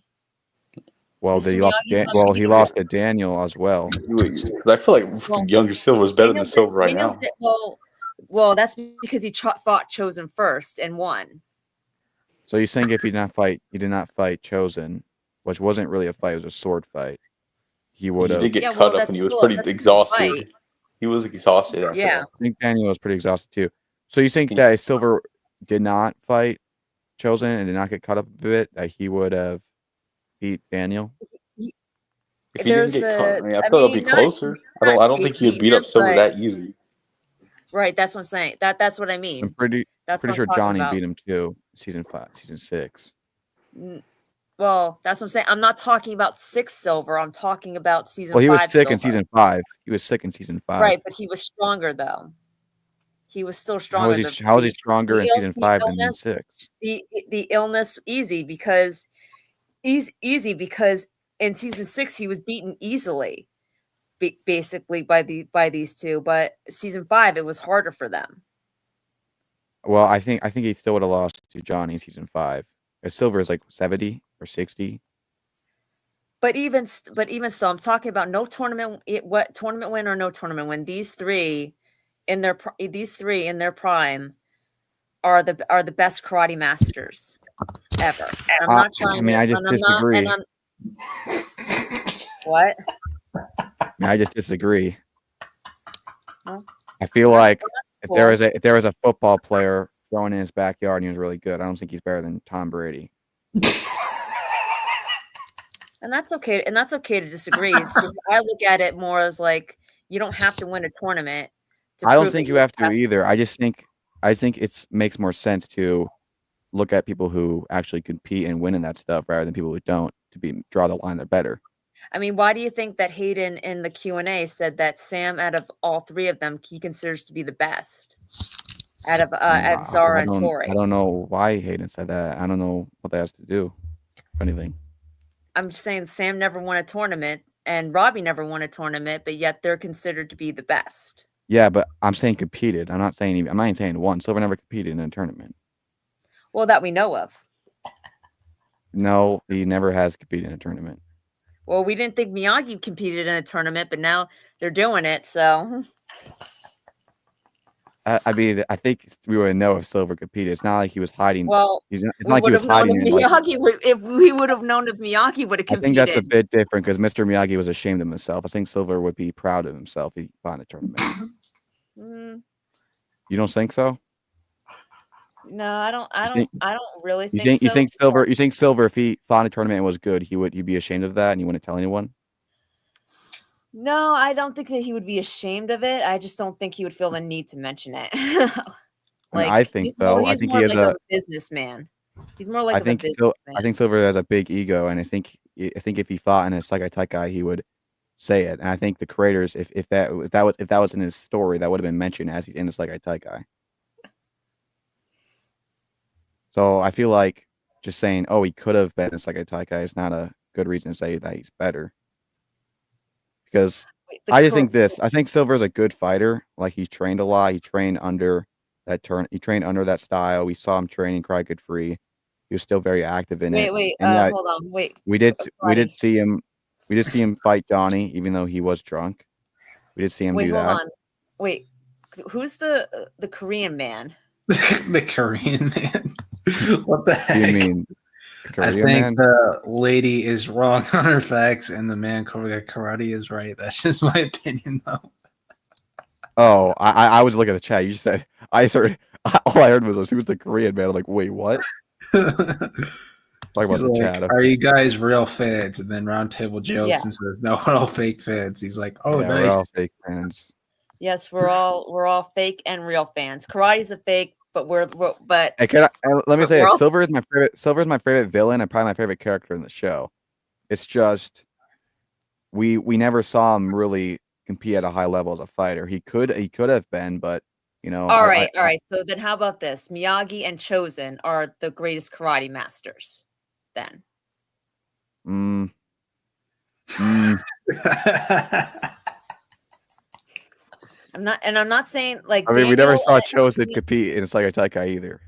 Well, Mr. he lost. Miyagi's not Well, gonna he do lost that. to Daniel as well. Because I feel like Well, younger Silver is better than Silver right now. Well, that's because he fought Chosen first and won. So you think if he did not fight Chosen, which wasn't really a fight, it was a sword fight, he would He have. did get Yeah, cut well, up and he was that's pretty still a exhausted. fight. He was exhausted after Yeah. that. I think Daniel was pretty exhausted too. So you think that if Silver did not fight Chosen and did not get cut up a bit, that he would have beat Daniel? If he didn't There's get cut, a, I mean, I I feel it'll be mean, not closer. I don't think he would beat up Silver but that easy. right, that's what I'm saying. That's what I mean. I'm pretty That's what I'm sure talking Johnny about. beat him too. Season 6. Well, that's what I'm saying. I'm not talking about 6 Silver. I'm talking about season Well, he was 5 sick in Silver. season 5. He was sick in season 5. Right, but he was stronger though. He was still How stronger. is he stronger in season 5 than in illness, 6? the illness easy because in season 6 he was beaten easily, basically by these two. But season 5 it was harder for them. Well, I think he still would have lost to Johnny in season 5. Silver is like 70 or 60. But even so, I'm talking about no tournament. What tournament win or no tournament win? These three in their prime are the best karate masters ever. And I'm not trying. I mean, I just disagree. What? I just disagree. Well, I feel like if cool. there was a football player throwing in his backyard and he was really good, I don't think he's better than Tom Brady. And that's okay. And that's okay to disagree. It's just I look at it more as like you don't have to win a tournament. I don't think you have to either. I think it makes more sense to look at people who actually compete and win in that stuff rather than people who don't, to draw the line they're better. I mean, why do you think that Hayden in the Q&A said that Sam, out of all 3 of them, he considers to be the best out of Zara and Tori? I don't know why Hayden said that. I don't know what that has to do with anything. I'm just saying Sam never won a tournament and Robbie never won a tournament, but yet they're considered to be the best. Yeah, but I'm saying competed. I'm not even saying won. Silver never competed in a tournament. Well, that we know of. No, he never has competed in a tournament. Well, we didn't think Miyagi competed in a tournament, but now they're doing it. So, I mean, I think we would know if Silver competed. It's not like he was hiding. well, It's not like he was hiding. If we would have known if Miyagi would have competed. I think that's a bit different because Mr. Miyagi was ashamed of himself. I think Silver would be proud of himself if he fought in a tournament. You don't think so? No, I don't really think so. You think Silver, if he fought in a tournament and was good, he'd be ashamed of that and he wouldn't tell anyone? No, I don't think that he would be ashamed of it. I just don't think he would feel the need to mention it. I think so. I think he has a businessman. He's more like a businessman. I think Silver has a big ego, and I think if he fought in a Sekai Taikai, he would say it. And I think the creators, if that was in his story, that would have been mentioned as he's in the Sekai Taikai. So I feel like just saying, "Oh, he could have been a Sekai Taikai" is not a good reason to say that he's better. Because Wait, I just think this. I think Silver's a good fighter. Like he trained a lot. He trained under that turn. He trained under that style. We saw him training Cry Good Free. He was still very active in it. wait, And yeah, hold on, wait. we did Karate. see him. We did see him fight Johnny, even though he was drunk. We did see him Wait, do hold that. on. Wait, who's the Korean man? The Korean man. What the Do heck? you mean I Korean think man? the lady is wrong on her facts, and the man karate is right. That's just my opinion, though. Oh, I was looking at the chat. You just said I heard. All I heard was who's the Korean man. I'm like, wait, what? Talk about He's the like, chat. "Are you guys real fans?" And then Roundtable jokes Yeah. and says, "No, we're all fake fans." He's like, "Oh, Yeah, we're all nice." fake fans. Yes, we're all fake and real fans. Karate's a fake, but but Hey, let me say We're this. all- Silver is my favorite. Silver is my favorite villain and probably my favorite character in the show. It's just we never saw him really compete at a high level as a fighter. He could have been, but you know, all right. So then how about this? Miyagi and Chosen are the greatest karate masters. Then Mm, mm, I'm not saying like I mean, we never Daniel, saw Chosen compete in Sekai Taikai either.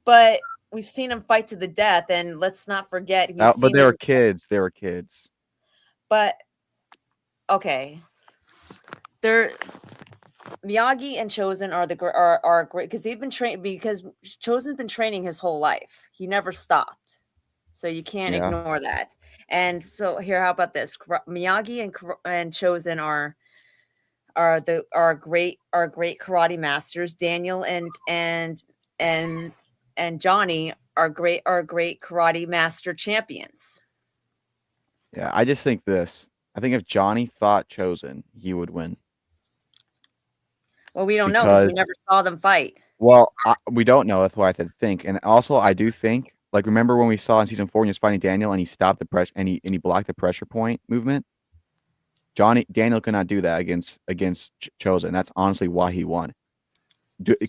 but we've seen him fight to the death, and let's not forget we've But seen they were him. kids. They were kids. But okay, they're Miyagi and Chosen are are great because they've been trained because Chosen's been training his whole life. He never stopped, so you can't Yeah. ignore that. And so here, how about this? Miyagi and Chosen are great karate masters. Daniel and Johnny are great karate master champions. Yeah, I just think this. I think if Johnny fought Chosen, he would win. Well, we don't know because we Because- never saw them fight. Well, we don't know. That's why I said think. And also, I do think, like, remember when we saw in season 4 when he was fighting Daniel and he stopped the pressure and he blocked the pressure point movement? Daniel could not do that against Chosen. That's honestly why he won.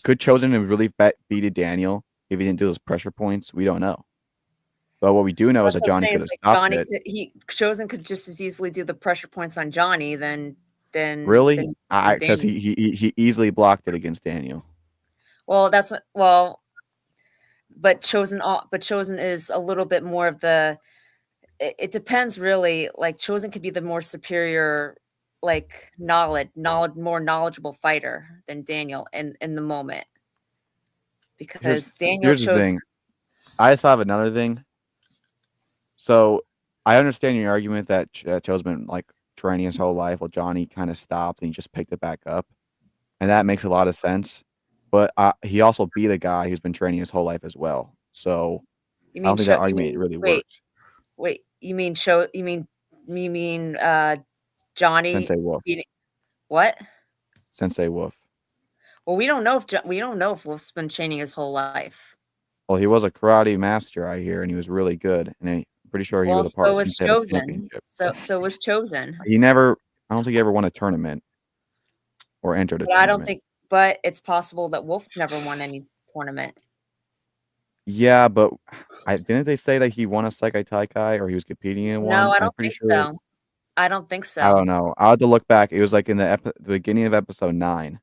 Could Chosen have really beated Daniel if he didn't do those pressure points? We don't know. But what we do know is that That's what I'm Johnny saying, could have is, stopped Johnny it. Chosen could just as easily do the pressure points on Johnny than Really? than Because Daniel. he easily blocked it against Daniel. Well, but Chosen is a little bit more of the. It depends really. Like Chosen could be the more superior, like more knowledgeable fighter than Daniel in the moment, because Daniel Here's the chose. thing. I just have another thing. So I understand your argument that Cho's been like training his whole life while Johnny kind of stopped and he just picked it back up. And that makes a lot of sense. But he also beat a guy who's been training his whole life as well. So You I don't mean think that argument really works. Wait, you mean Johnny Sensei Wolf. beating what? Sensei Wolf. Well, we don't know if Wolf's been training his whole life. Well, he was a karate master, I hear, and he was really good. And I'm pretty sure he was a part so of was some type of Chosen. championship. So was Chosen. He never, I don't think he ever won a tournament or entered a But tournament. but it's possible that Wolf never won any tournament. Yeah, but didn't they say that he won a Sekai Taikai or he was competing in one? No, I I'm don't pretty think sure. so. I don't think so. I don't know. I'll have to look back. It was like in the beginning of episode 9.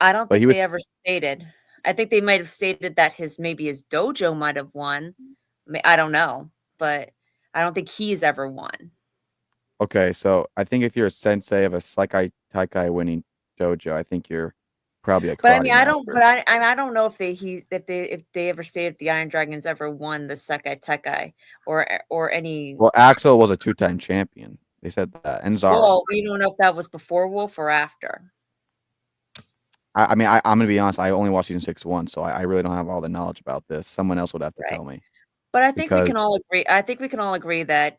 I don't But think he was- they ever stated. I think they might have stated that maybe his dojo might have won. I don't know, but I don't think he's ever won. Okay, so I think if you're a sensei of a Sekai Taikai winning dojo, I think you're probably a karate But I mean, I don't. master. But I don't know if they ever stated if the Iron Dragons ever won the Sekai Taikai or any. Well, Axel was a 2-time champion. They said that, and Zara. Well, we don't know if that was before Wolf or after. I mean, I'm gonna be honest. I only watched season 6 once, so I really don't have all the knowledge about this. Someone else would have to Right. tell me. But I think we Because- can all agree. I think we can all agree that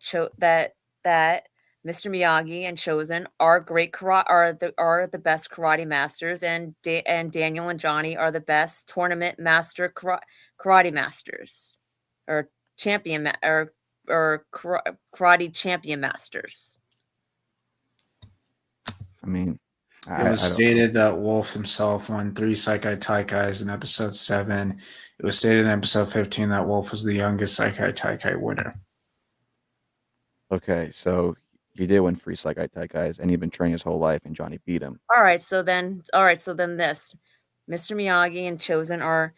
that Mr. Miyagi and Chosen are the best karate masters, and Daniel and Johnny are the best tournament master karate masters, or champion or karate champion masters. I mean, It was I don't know. stated that Wolf himself won 3 Seikai Taikais in episode 7. It was stated in episode 15 that Wolf was the youngest Seikai Taikai winner. Okay, so he did win 3 Seikai Taikais, and he'd been training his whole life, and Johnny beat him. All right, so then this. Mr. Miyagi and Chosen are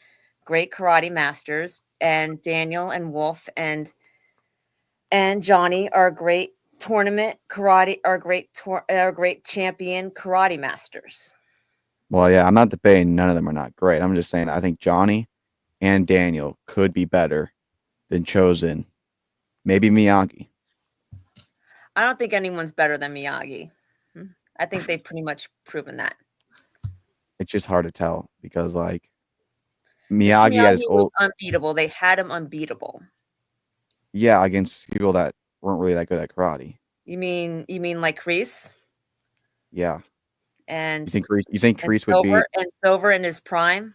great karate masters, and Daniel and Wolf and Johnny are great tournament karate are great champion karate masters. Well, yeah, I'm not debating none of them are not great. I'm just saying I think Johnny and Daniel could be better than Chosen, maybe Miyagi. I don't think anyone's better than Miyagi. I think they've pretty much proven that. It's just hard to tell because like Mr. Miyagi at his Miyagi was old unbeatable. They had him unbeatable. yeah against people that weren't really that good at karate. You mean like Kreese Yeah, and you think Kreese would be Silver in his prime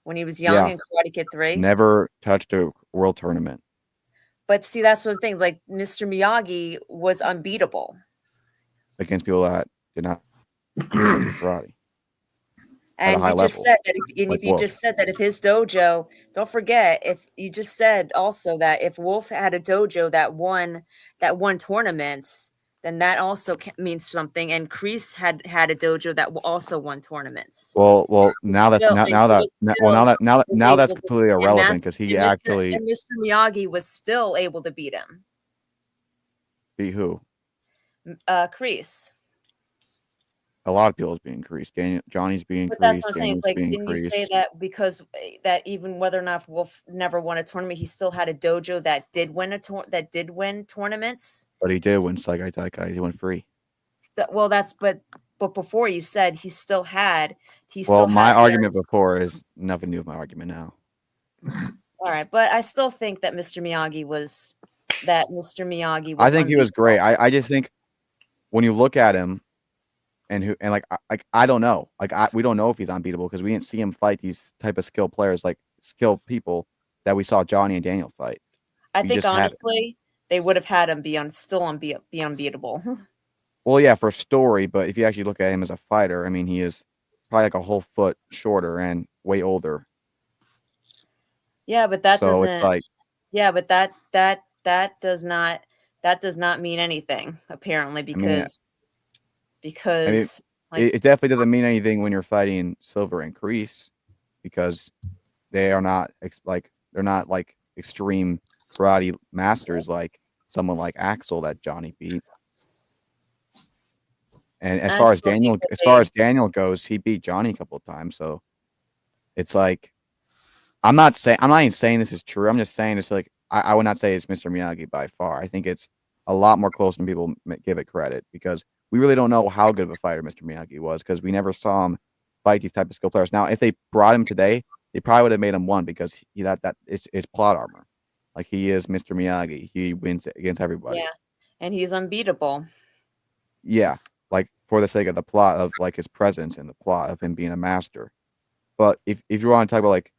when he was young Yeah. in Karate Kid 3? never touched a world tournament But see, that's one thing. Like Mr. Miyagi was unbeatable. against people that did not karate. And high you just level, said that like if you Wolf. just said that if his dojo, don't forget, if you just said also that if Wolf had a dojo that won tournaments, then that also means something. And Kreese had a dojo that also won tournaments. Well, now that's Still- now, and now he that was now, still- well, now was now that's able to- completely and irrelevant Mas- because he and Mr. actually and Mr. Miyagi was still able to beat him. beat who? Kreese. A lot of people is being Kreese. Johnny's being But that's Kreese. what I'm saying. It's Daniel's like, being didn't you say Kreese. that because that even whether or not Wolf never won a tournament, he still had a dojo that did win tournaments? But he did win Saigai Taikai. He won free. But before you said he still had. Well, my argument before is nothing new with my argument now. All right, but I still think that Mr. Miyagi was. I think he was unbeatable. great. I just think when you look at him I don't know. We don't know if he's unbeatable because we didn't see him fight these type of skilled players, like skilled people that we saw Johnny and Daniel fight. I We think just had it. honestly, they would have had him be unbeatable. Well, yeah, for story, but if you actually look at him as a fighter, I mean, he is probably like a whole foot shorter and way older. Yeah, but that So doesn't. it's like, Yeah, but that does not mean anything apparently because like it definitely doesn't mean anything when you're fighting Silver and Kreese because they are not they're not like extreme karate masters like someone like Axel that Johnny beat. And as I far as still think Daniel goes, he beat Johnny a couple of times. So it's like I'm not even saying this is true. I'm just saying it's like I would not say it's Mr. Miyagi by far. I think it's a lot more close than people give it credit because we really don't know how good of a fighter Mr. Miyagi was because we never saw him fight these type of skill players. Now, if they brought him today, they probably would have made him one because it's plot armor. Like he is Mr. Miyagi. He wins against everybody. yeah, and he's unbeatable. Yeah, like for the sake of the plot of like his presence and the plot of him being a master. But if you want to talk about like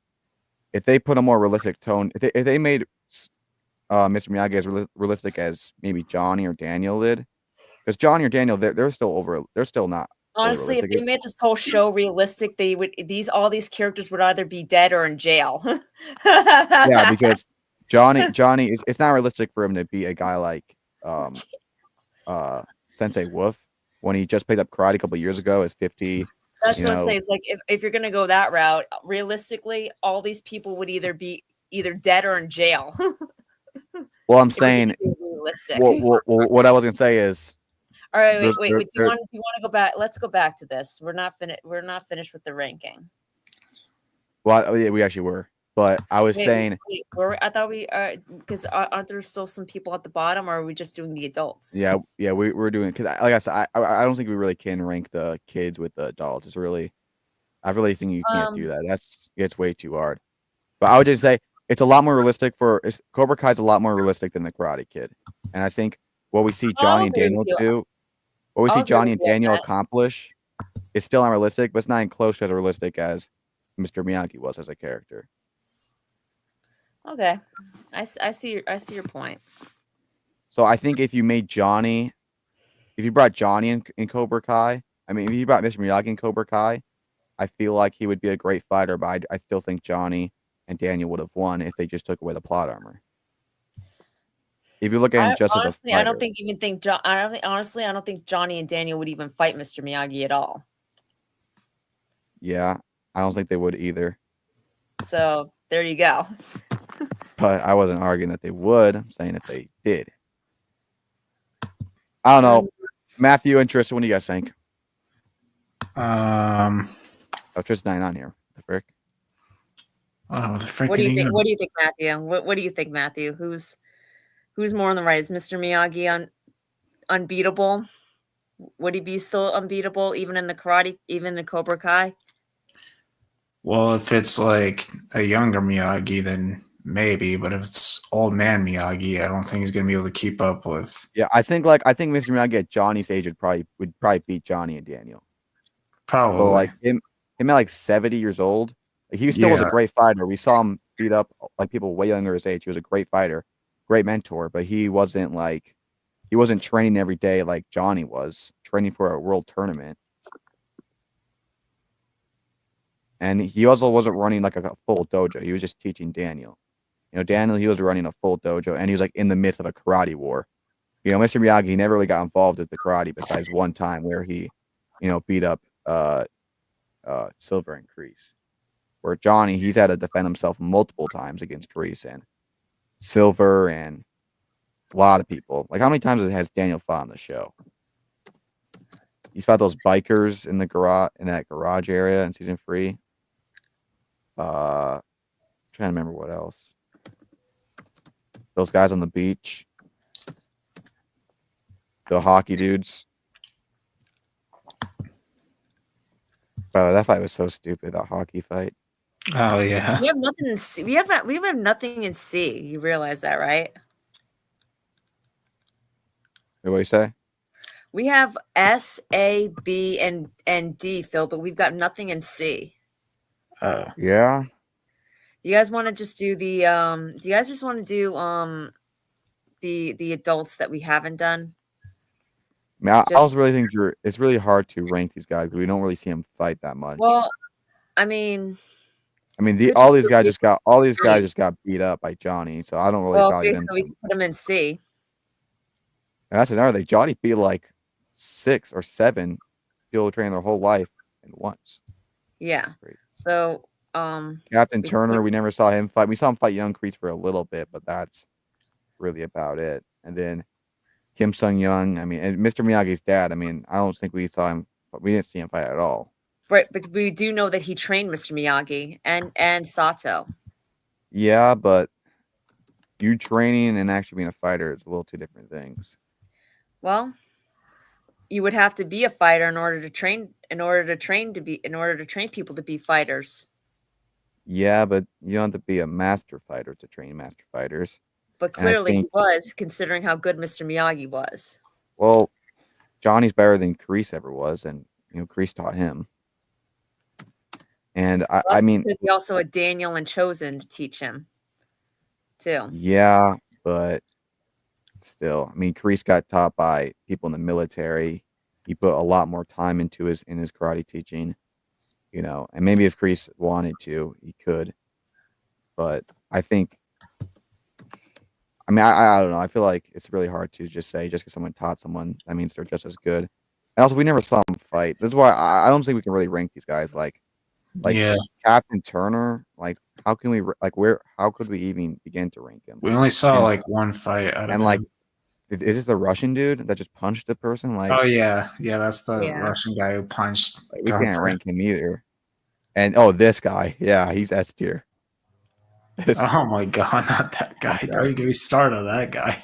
if they put a more realistic tone, if they made Mr. Miyagi as realistic as maybe Johnny or Daniel did, because Johnny or Daniel they're still not. Honestly, if they made this whole show realistic, all these characters would either be dead or in jail. Yeah, because Johnny is it's not realistic for him to be a guy like Sensei Wolf when he just picked up karate a couple of years ago as 50. That's what I'm saying. It's like if you're gonna go that route, realistically, all these people would either be dead or in jail. Well, I'm saying realistic. well, what I was gonna say is all right, wait. Do you want to go back? Let's go back to this. We're not finished with the ranking. Well, we actually were, but I was saying I thought we are because aren't there still some people at the bottom, or are we just doing the adults? Yeah, we're doing because like I said, I don't think we really can rank the kids with the adults. It's really, I really think you can't do that. It's way too hard. But I would just say it's a lot more realistic Cobra Kai's a lot more realistic than the Karate Kid, and I think what we see Johnny and Daniel do, what we see Johnny and Daniel accomplish, is still unrealistic, but it's not even close to as realistic as Mr. Miyagi was as a character. Okay, I see your point. So I think if you brought Johnny in Cobra Kai, I mean, if you brought Mr. Miyagi in Cobra Kai, I feel like he would be a great fighter, but I still think Johnny and Daniel would have won if they just took away the plot armor. If you look at him just as a Honestly, fighter, I don't think even think John. Honestly, I don't think Johnny and Daniel would even fight Mr. Miyagi at all. yeah, I don't think they would either. So there you go. But I wasn't arguing that they would. I'm saying if they did. I don't know. Matthew and Tristan, what do you guys think? Um, Oh, Tristan not on here. The frick? oh, the frick What do did you he think? go? What do you think, Matthew? What do you think, Matthew? Who's more on the right? Is Mr. Miyagi unbeatable? Would he be still unbeatable even in the karate, even in Cobra Kai? Well, if it's like a younger Miyagi, then maybe. But if it's old man Miyagi, I don't think he's gonna be able to keep up with. Yeah, I think Mr. Miyagi at Johnny's age would probably beat Johnny and Daniel. Probably. So like him at like 70 years old, like, he still was a Yeah. great fighter. We saw him beat up like people way younger his age. He was a great fighter, great mentor, but he wasn't training every day like Johnny was, training for a world tournament. And he also wasn't running like a full dojo. He was just teaching Daniel. Daniel, he was running a full dojo, and he was like in the midst of a karate war. Mr. Miyagi, he never really got involved with the karate besides one time where he, beat up Silver and Kreese. Where Johnny, he's had to defend himself multiple times against Kreese and Silver and a lot of people. Like, how many times has Daniel fought on the show? He's fought those bikers in that garage area in season 3. Trying to remember what else. Those guys on the beach. The hockey dudes. Bro, that fight was so stupid, that hockey fight. Oh yeah. We have nothing in C. We have nothing in C. You realize that, right? What do you say? We have S, A, B, and D, Phil, but we've got nothing in C. Oh. Yeah. Do you guys want to just do the do you guys just want to do the adults that we haven't done? I mean, I Just- also really think it's really hard to rank these guys because we don't really see them fight that much. Well, I mean, could all just these do guys it just got beat up by Johnny, so I don't really well, value okay, them. so we can put them in C. And that's another thing. Johnny beat like 6 or 7 people trained their whole life in once. Yeah. Great. So Captain We- Turner, we never saw him fight. We saw him fight Young Kreese for a little bit, but that's really about it. And then Kim Sung Young, and Mr. Miyagi's dad. I don't think we saw him. We didn't see him fight at all. right, but we do know that he trained Mr. Miyagi and Sato. Yeah, but you training and actually being a fighter is a little two different things. Well, you would have to be a fighter in order to train people to be fighters. Yeah, but you don't have to be a master fighter to train master fighters. But And I clearly he think- was, considering how good Mr. Miyagi was. Well, Johnny's better than Kreese ever was, and Kreese taught him. And Because he also had Daniel and Chosen to teach him, too. yeah, but still, Kreese got taught by people in the military. He put a lot more time into his karate teaching, and maybe if Kreese wanted to, he could. But I think, I don't know. I feel like it's really hard to just say just because someone taught someone that means they're just as good. And also, we never saw them fight. This is why I don't think we can really rank these guys like yeah. Captain Turner. Like, how can we how could we even begin to rank him? We only saw And- like one fight out of And him. like, is this the Russian dude that just punched the person? Like, Oh yeah, that's the Yeah. Russian guy who punched. we can't Gunther. rank him either. And this guy, yeah, he's S tier. Oh my god, not that guy! Okay. Don't even get me started on that guy.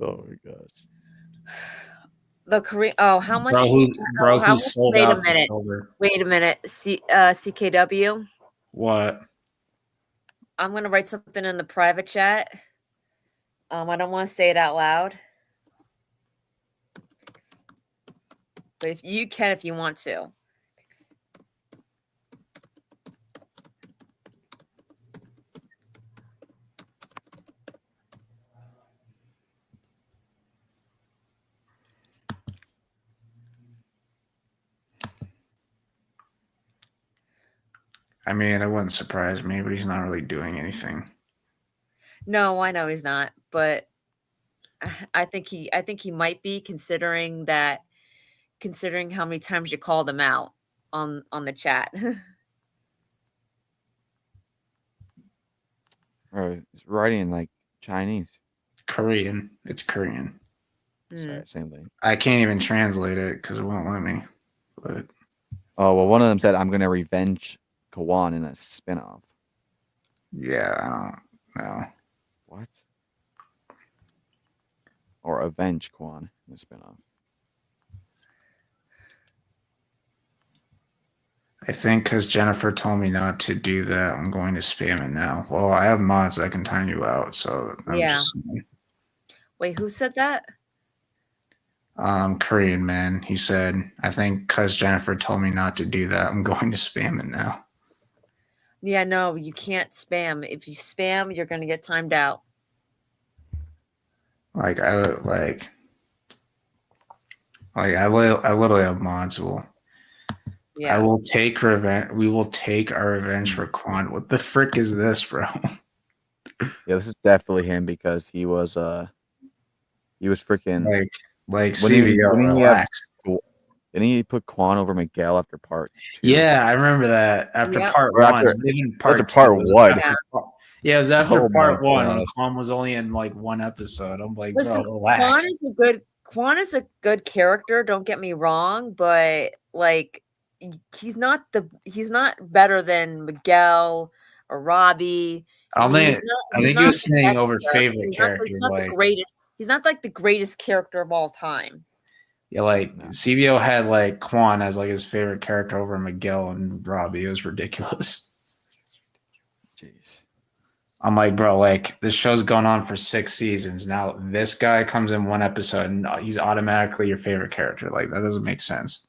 Oh my gosh. The Korean. Oh, how much? Bro, how who much- sold wait a out to minute. Silver? Wait a minute. CKW. What? I'm gonna write something in the private chat. I don't want to say it out loud, but if you can, if you want to. I mean, it wouldn't surprise me, but he's not really doing anything. No, I know he's not, but I think he might be considering how many times you called him out on the chat. Or it's writing in like Chinese. Korean. It's Korean. Sorry, same thing. I can't even translate it because it won't let me. But Oh well, one of them said, "I'm gonna revenge Kawan in a spinoff." yeah, I don't know. What? Or avenge Kawan in a spinoff. I think because Jennifer told me not to do that, I'm going to spam it now. Well, I have mods that can time you out, so I'm Yeah. just saying. Wait, who said that? Korean man. He said, I think because Jennifer told me not to do that, I'm going to spam it now. Yeah, no, you can't spam. If you spam, you're gonna get timed out. Like I literally have mods. I Yeah. will take revenge. We will take our revenge for Quan. What the frick is this, bro? Yeah, this is definitely him because he was freaking. Like When he- CVO, when he had- relax. Didn't he put Quan over Miguel after part 2? Yeah, I remember that after Yep. part Or one. after- Even part after two part was one. after yeah, it was after Oh my part one when gosh. Quan was only in like one episode. I'm like, Listen, bro, Quan relax. is a good character, don't get me wrong, but like he's not better than Miguel or Robbie. I don't mean, think. he's not- I he's think not he was the saying best over character. favorite He's character. not Like, the greatest. He's not like the greatest character of all time. yeah, like No. CVO had like Quan as like his favorite character over Miguel and Robbie. It was ridiculous. Jeez. I'm like, bro, like this show's going on for 6 seasons. Now this guy comes in one episode and he's automatically your favorite character. Like that doesn't make sense.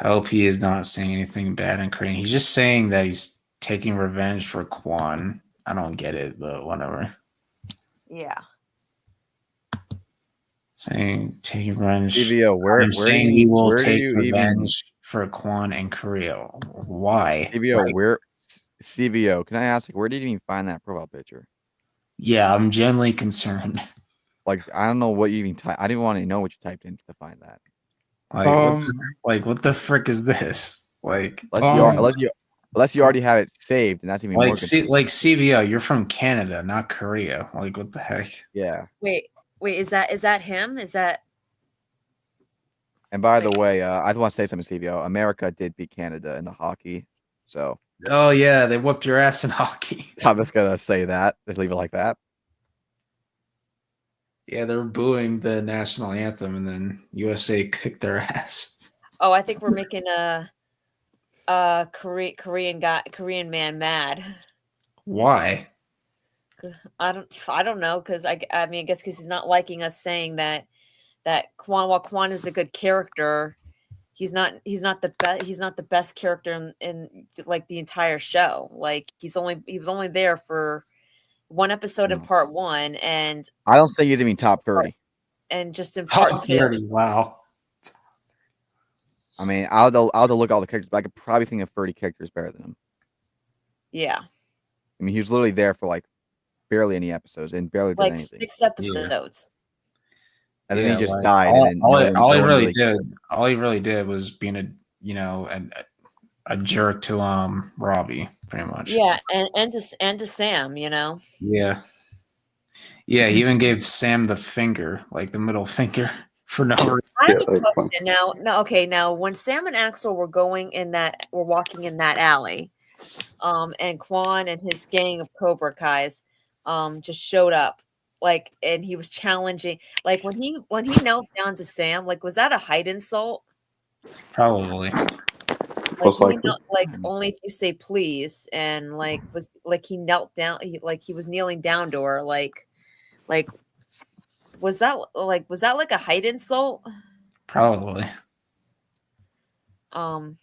LP is not saying anything bad in Korean. He's just saying that he's taking revenge for Quan. I don't get it, but whatever. Yeah. Saying taking revenge. CVO, where I'm do saying you, we will where do take you even revenge for Quan and Korea. Why? CVO, Like, where CVO? Can I ask, like, where did you even find that profile picture? yeah, I'm genuinely concerned. Like, I don't know what you even typed. I didn't want to know what you typed in to find that. What the frick is this? Like, Unless you already have it saved, and that's even more. like CVO, you're from Canada, not Korea. Like, what the heck? Yeah. Wait, is that him? Is that And by the way, I want to say something, CVO. America did beat Canada in the hockey, so Oh yeah, they whooped your ass in hockey. I'm just gonna say that. Just leave it like that. Yeah, they were booing the national anthem, and then USA kicked their ass. Oh, I think we're making a Korean man mad. Why? I don't know, because I mean, I guess because he's not liking us saying that while Quan is a good character, he's not the best character in like the entire show. Like he was only there for one episode in part 1, and I don't say he's even top 30. and just in part Top 2. 30. Wow. I mean, I'll have to look at all the characters, but I could probably think of 30 characters better than him. Yeah, I mean, he was literally there for like barely any episodes and barely did like anything. 6 episodes. And then Yeah, he just like, died. And then all no he one really cared. did, all he really did was being a jerk to Robbie, pretty much. Yeah, and to Sam, you know. Yeah. Yeah, he even gave Sam the finger, like the middle finger, for no reason. I have Yeah, a that's fun. question now. Okay, now when Sam and Axel were walking in that alley, and Quan and his gang of Cobra Kais, just showed up, like, and he was challenging, like when he knelt down to Sam, like, was that a height insult? Probably. Most Like, likely. like only if you say please, and like was like he knelt down, he was kneeling down to her, like was that like a height insult? Probably. And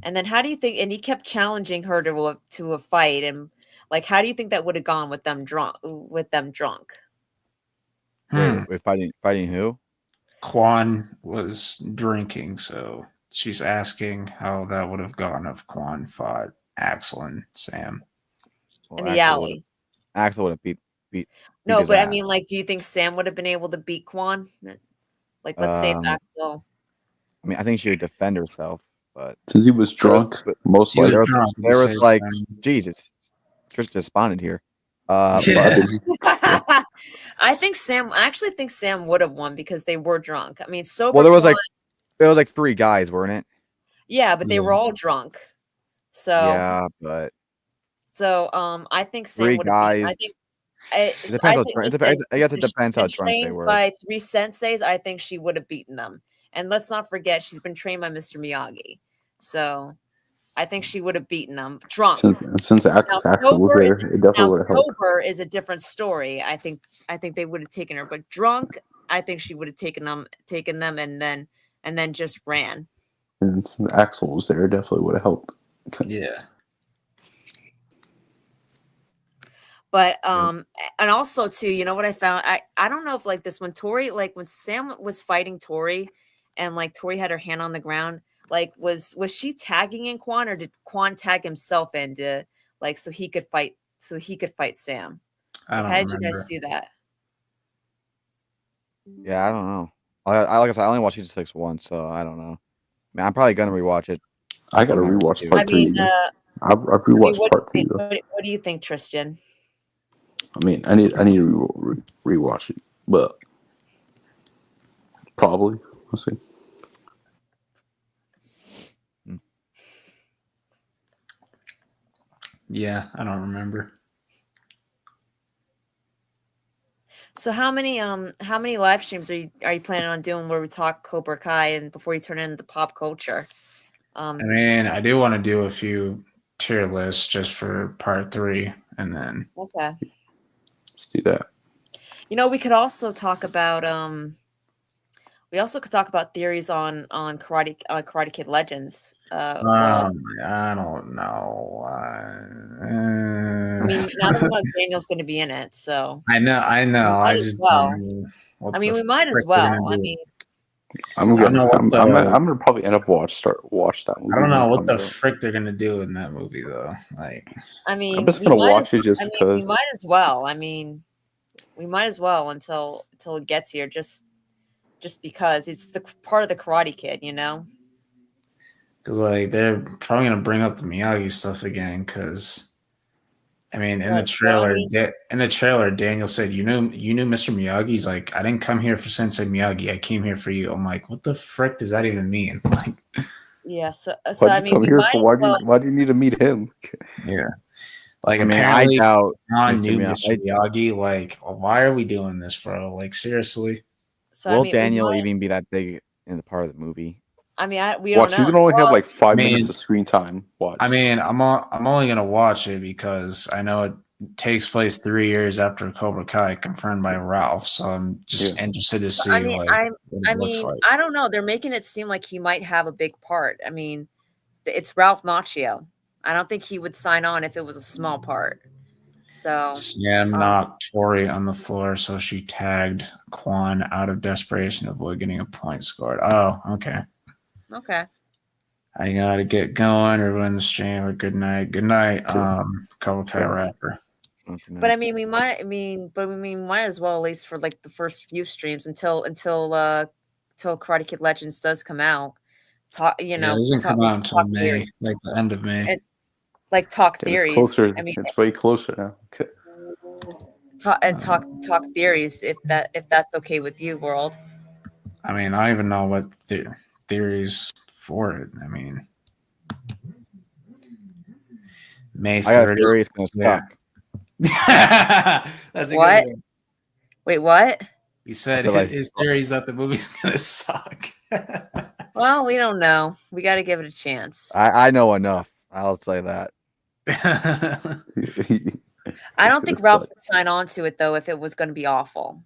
then how do you think? And he kept challenging her to a fight, and like, how do you think that would have gone with them drunk? Hmm. Wait, fighting who? Quan was drinking, so she's asking how that would have gone if Quan fought Axel and Sam. Well, in the alley. Axel would have beat No, his but I ass. mean, like, do you think Sam would have been able to beat Quan? Like, let's say if Um, Axel. I mean, I think she would defend herself, but Since he was there was- drunk, but most He was there likely. was, drunk. He there was said, like, Jesus, Tristan responded here. But I actually think Sam would have won because they were drunk. I mean, sober. well, there was Quan- like 3 guys, weren't it? yeah, but they were Yeah. all drunk. So Yeah, but I think Sam 3 would have been. I guys. think. It depends how drunk. I guess it depends how drunk they trained were. by 3 senseis, I think she would have beaten them. And let's not forget, she's been trained by Mr. Miyagi. So I think she would have beaten them drunk. Since Axel was there, it definitely would have helped. Sober is a different story. I think they would have taken her, but drunk, I think she would have taken them, and then just ran. And since Axel was there, it definitely would have helped. Yeah. But and also too, you know what I found? I don't know if like this when Tori, like when Sam was fighting Tori, and like Tori had her hand on the ground, like was she tagging in Quan, or did Quan tag himself in to like so he could fight Sam? I Like, don't how did remember. you guys see that? Yeah, I don't know. I like I said, I only watched Season 6 once, so I don't know. I mean, I'm probably gonna rewatch it. I gotta rewatch I part I 3 mean, again. I've I mean, rewatched what, part do 2 you though. think, what do you think, Tristan? I mean, I need to rewatch it, but probably we'll see. Yeah, I don't remember. So how many live streams are you planning on doing where we talk Cobra Kai and before you turn it into pop culture? I mean, I do want to do a few tier lists just for part 3, and then Okay. Let's do that. You know, we could also talk about theories on Karate Kid Legends. I don't know. I mean, now that we know Daniel's going to be in it, so I know. might I as just well. don't know what I mean, the we might as frick they're gonna well. I do. mean, I'm I don't know gonna what I'm gonna probably end up watch that movie. I don't know when it what the comes out. frick they're gonna do in that movie though. Like, I'm just gonna watch it just because. we might as well. I mean, we might as well until it gets here, just because it's the part of the Karate Kid, you know. because like they're probably gonna bring up the Miyagi stuff again. Because I mean, in the trailer, Daniel said, "You knew Mr. Miyagi." He's like, "I didn't come here for Sensei Miyagi. I came here for you." I'm like, "What the frick does that even mean?" Like, Yeah. So Why'd you come here for? Why do you need to meet him? yeah. Like, I mean, apparently, I doubt John Mr. knew Miyagi- Mr. Miyagi. Like, why are we doing this, bro? Like, seriously? So will I mean, Daniel even be that big in the part of the movie? I mean, we Watch, don't he's know. gonna only have like 5 I mean- minutes of screen time. Watch. I mean, I'm only gonna watch it because I know it takes place 3 years after Cobra Kai, confirmed by Ralph. So I'm just interested to see I mean, like what it looks like. I don't know. They're making it seem like he might have a big part. I mean, it's Ralph Macchio. I don't think he would sign on if it was a small part. So Sam knocked Tori on the floor, so she tagged Quan out of desperation to avoid getting a point scored. Oh, okay. okay. I gotta get going. Everyone in the stream, a good night. Good night, Cobra Kai rapper. But I mean, we might as well, at least for like the first few streams until Karate Kid Legends does come out. Talk, you know, it doesn't come out until talk May, theories. like the end of May. Like talk Getting theories. closer. I mean, It's way closer now. Okay. talk theories if that's okay with you, World. I mean, I don't even know what theories for it. I mean, May I got a 30th. theory it's gonna Yeah. suck. That's a What? good one. Wait, what? He said So, like- his theory is that the movie's gonna suck. Well, we don't know. We got to give it a chance. I know enough. I'll say that. I don't think Ralph would sign on to it though if it was going to be awful.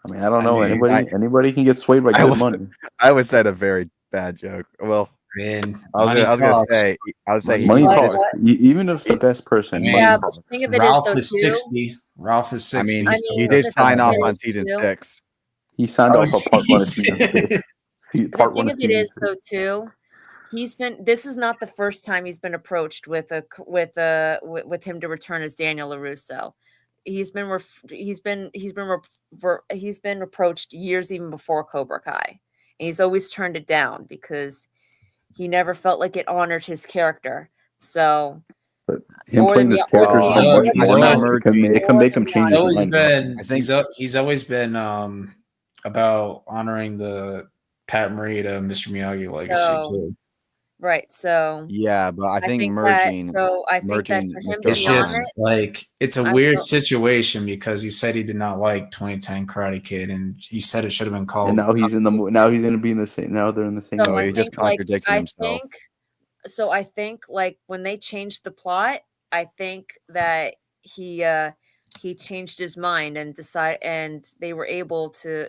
I mean, I don't know. mean, Anybody can get swayed by I good was- money. I would say a very bad joke. Well, Man, I was money gonna talks. say Money What? talks. Even if the best person. I mean, money Yeah, talks. but the thing of it Ralph is, though, is too, 60. Ralph is 60. I mean, I so he mean, did that's the sign thing off is, on season too- 6. He signed Oh, off on part 1 of jeez. season 6. The Part thing 1 of of it season is, 6. though, too, This is not the first time he's been approached with him to return as Daniel LaRusso. He's been approached years even before Cobra Kai, and he's always turned it down because he never felt like it honored his character. So, But him or playing the this character or so the- much or the- more, or it can make him change He's his always mind. been I think- he's always been about honoring the Pat Morita, Mr. Miyagi legacy So, too. right. So Yeah, but I think that merging so I think that merging for him Mr. to It's be on just it, like it's a I weird feel- situation because he said he did not like 2010 Karate Kid, and he said it should have been called. And now he's in the now he's gonna be in the same. Now they're in the same. so movie. I He's just think like contradicting himself. I think like when they changed the plot, I think that he changed his mind and they were able to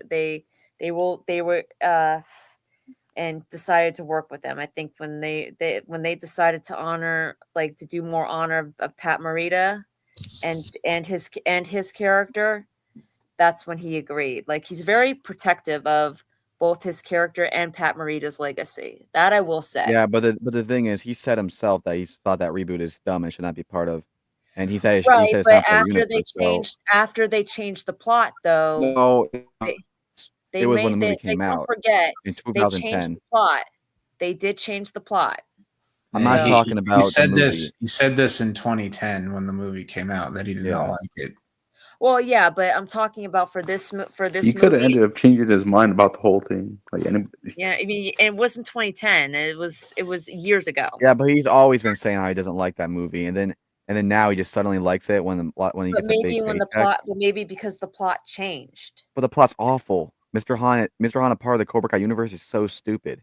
and decided to work with them. I think when they decided to honor to do more honor of Pat Morita and his character, that's when he agreed. Like he's very protective of both his character and Pat Morita's legacy. That I will say. Yeah, but the thing is, he said himself that he thought that reboot is dumb and should not be part of. And he said Right, it's but not part of the universe. after they changed the plot, though, No, they it was made when the movie they came don't out forget in they changed 2010. the plot. They did change the plot. I'm not So- talking about He said the movie. this. He said this in 2010 when the movie came out that he did not Yeah. like it. Well, yeah, but I'm talking about for this He could have movie. ended up changing his mind about the whole thing. Like anybody. Yeah, I mean, it wasn't 2010. It was years ago. Yeah, but he's always been saying how he doesn't like that movie, and then now he just suddenly likes it when he But gets a big maybe when the paycheck. plot, but maybe because the plot changed. But the plot's awful. Mr. Han, a part of the Cobra Kai universe, is so stupid.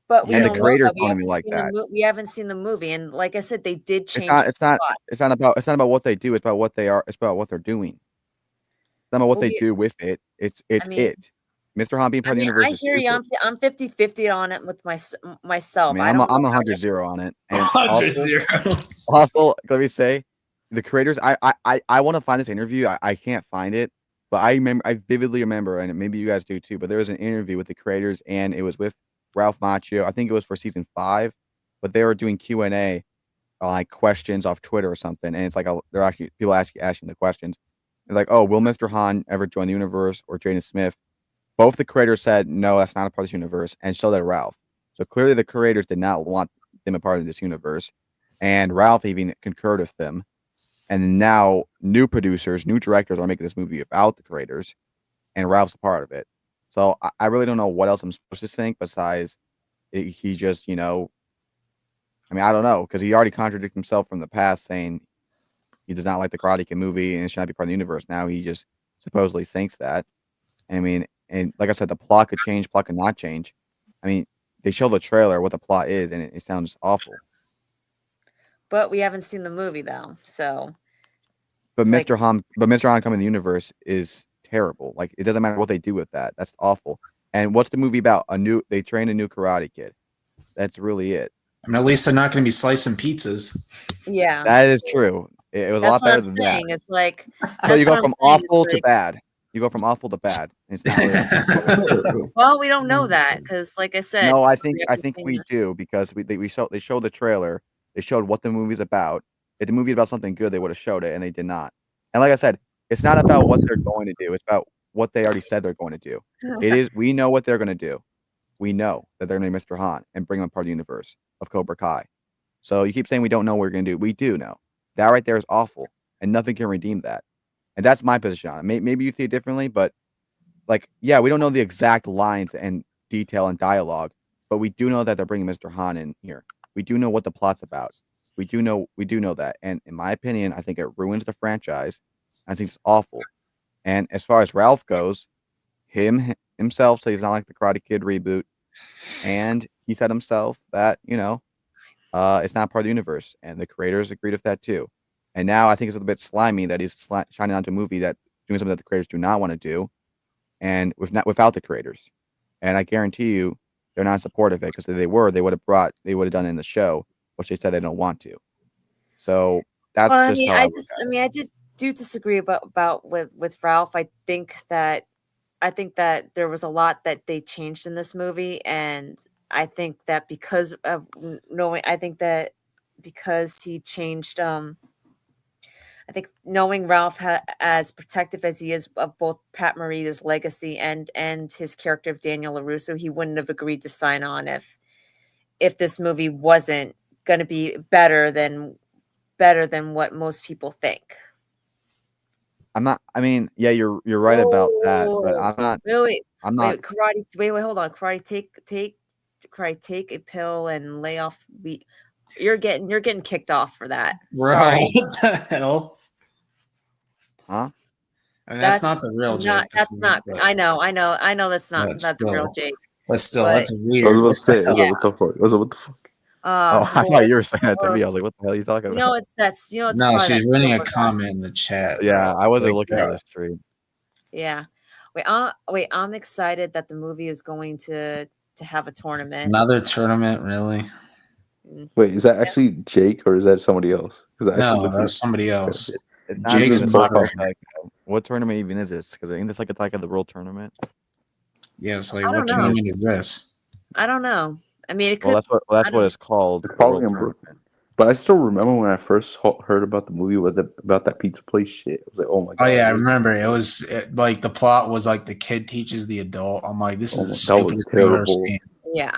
But we And the don't know creators that. We wanna be haven't like seen that. we haven't seen the movie, and like I said, they did change. It's not the plot. it's not about what they do. It's about what they are. It's about what they're doing. It's not about what Well, they do with it. It's mean- it. Mr. Han being part of the universe I is hear you. stupid. I'm 50-50 on it with myself. I mean, I don't I'm know how 100-0 on it. And 100-0. also, let me say, the creators. I want to find this interview. I can't find it, but I vividly remember, and maybe you guys do too. But there was an interview with the creators, and it was with Ralph Macchio. I think it was for season 5, but they were doing Q&A, like questions off Twitter or something, and it's like they're actually people asking the questions. They're like, "Oh, will Mr. Han ever join the universe or Jaden Smith?" Both the creators said, "No, that's not a part of this universe," and so did Ralph. So clearly, the creators did not want them a part of this universe, and Ralph even concurred with them. And now, new producers, new directors are making this movie without the creators, and Ralph's a part of it. So I really don't know what else I'm supposed to think besides he just, I mean, I don't know, because he already contradicted himself from the past, saying he does not like the Karate Kid movie and it should not be part of the universe. Now he just supposedly thinks that. I mean, and like I said, the plot could change, plot could not change. I mean, they show the trailer what the plot is, and it sounds awful. But we haven't seen the movie though, so. But It's like- Mr. Han coming to the universe is terrible. Like, it doesn't matter what they do with that. That's awful. And what's the movie about? They train a new Karate Kid. That's really it. I mean, at least they're not going to be slicing pizzas. Yeah, That is true. It was a lot that's what better I'm than saying. that. It's like So that's you go what I'm from saying. It's awful to like- bad. You go from awful to bad. It's not really. Well, we don't know that because, like I said, No, I we haven't think seen we the- do, because they showed the trailer. They showed what the movie's about. If the movie about something good, they would have showed it, and they did not. And like I said, it's not about what they're going to do. It's about what they already said they're going to do. It is. We know what they're going to do. We know that they're going to be Mr. Han and bring him a part of the universe of Cobra Kai. So you keep saying we don't know what we're going to do. We do know. That right there is awful, and nothing can redeem that. And that's my position on it. Maybe you see it differently, but yeah, we don't know the exact lines and detail and dialogue, but we do know that they're bringing Mr. Han in here. We do know what the plot's about. We do know that. And in my opinion, I think it ruins the franchise. I think it's awful. And as far as Ralph goes, himself says he's not like the Karate Kid reboot, and he said himself that it's not part of the universe, and the creators agreed with that too. And now I think it's a little bit slimy that he's shining onto a movie that doing something that the creators do not want to do, and without the creators. And I guarantee you, they're not supportive of it, because if they were, they would have done it in the show, which they said they don't want to. So that's Well, just how I do disagree about with Ralph. I think that there was a lot that they changed in this movie, and I think that because of knowing, I think that because he changed, I think knowing Ralph as protective as he is of both Pat Morita's legacy and his character of Daniel LaRusso, he wouldn't have agreed to sign on if this movie wasn't going to be better than what most people think. I'm not. I mean, yeah, you're right about that, but Oh, I'm not. wait, I'm not. wait, karate. Wait, hold on. Karate, take a pill and lay off. You're getting kicked off for that. Bro, Sorry. what the hell? Huh? I mean, that's not the real Jake. That's not. I know. That's not But not the real still. Jake. But still, But- that's I weird. was about to say, I was Yeah. like, what the fuck? I was like, what the fuck? Oh, I thought you were saying that to me. I was like, what the hell are you talking about? It's No, probably she's that reading a Cobra Kai. comment in the chat. Yeah, bro. I It's wasn't like, looking at the stream. Yeah. Wait. I'm excited that the movie is going to have a tournament. another tournament, really? Wait, is that actually Jake or is that somebody else? Because No, that's somebody else. It's not Jake's even a the moderator. Psycho. What tournament even is this? Because I think it's like Attack of the World tournament. Yeah, it's like, I what don't know. tournament is this? I don't know. I mean, it could. Well, that's I what don't- it's called. It's the World probably in Tournament. Brooklyn. But I still remember when I first heard about the movie about that pizza place shit. I was like, oh my god. Oh yeah, I remember. It was like the plot was like the kid teaches the adult. I'm like, this is the That was stupidest thing I've ever terrible. seen. Yeah.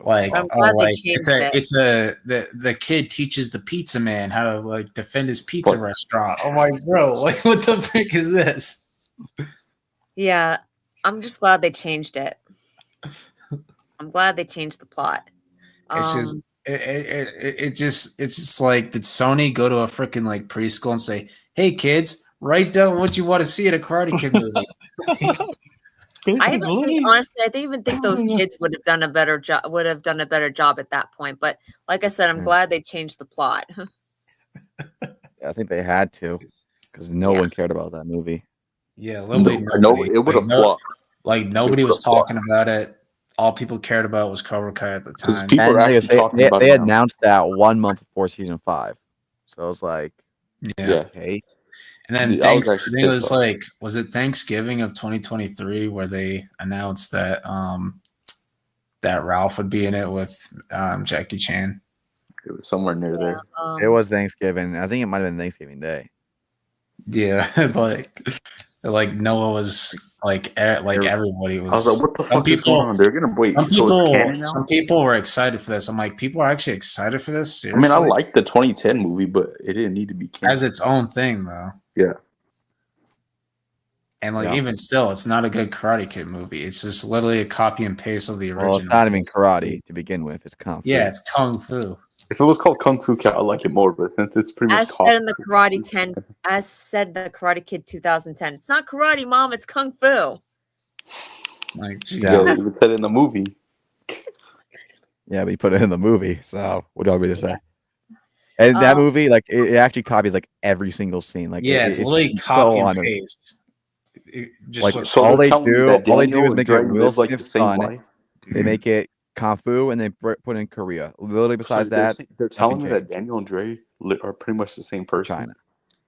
Like, I'm glad they changed the kid teaches the pizza man how to like defend his pizza What? restaurant. I'm like, bro, like what the frick is this? Yeah. I'm just glad they changed it. I'm glad they changed the plot. It's just it's just like, did Sony go to a freaking like preschool and say, hey kids, write down what you want to see in a Karate Kid movie? I even think those kids would have done a better job. Would have done a better job at that point. But like I said, I'm Yeah. glad they changed the plot. I think they had to, because no Yeah. one cared about that movie. Yeah, literally No, nobody. it would have flopped. Like nobody It was would've flopped. talking about it. All people cared about was Cobra Kai at the 'Cause time. people- are And actually talking about they it now. announced that 1 month before season 5, so I was like, Yeah. okay, And then I was actually it pissed was off. like, was it Thanksgiving of 2023 where they announced that that Ralph would be in it with Jackie Chan? It was somewhere near there. it was Thanksgiving. I think it might have been Thanksgiving Day. Yeah, like Noah was like everybody was. I was like, what the some fuck is people- going on? They're gonna wait. Some So it's canon now? some people were excited for this. I'm like, people are actually excited for this. I mean, Seriously? I like the 2010 movie, but it didn't need to be canon. as its own thing though. Yeah. And like Yeah. even still, it's not a good Karate Kid movie. It's just literally a copy and paste of the original. Well, it's not even karate to begin with. It's kung fu. Yeah, it's kung fu. If it was called Kung Fu Cat, I like it more, but since it's pretty much As said in the Karate Kid 2010. It's not karate, mom. It's kung fu. Like, geez. Yeah. Yeah, they even said it in the movie. Yeah, but you put it in the movie. So what do you want me to say? And that movie, like, it actually copies like every single scene. Like, yeah, it's literally copy and paste. It just Like, with- So all they're they telling me do- that all they do Daniel is and make it Dre Will live like the Smith's same son. life. They make it kung fu and they put in Korea. Literally, besides So that, they're telling me nothing that Daniel and Dre are pretty much the same person. China.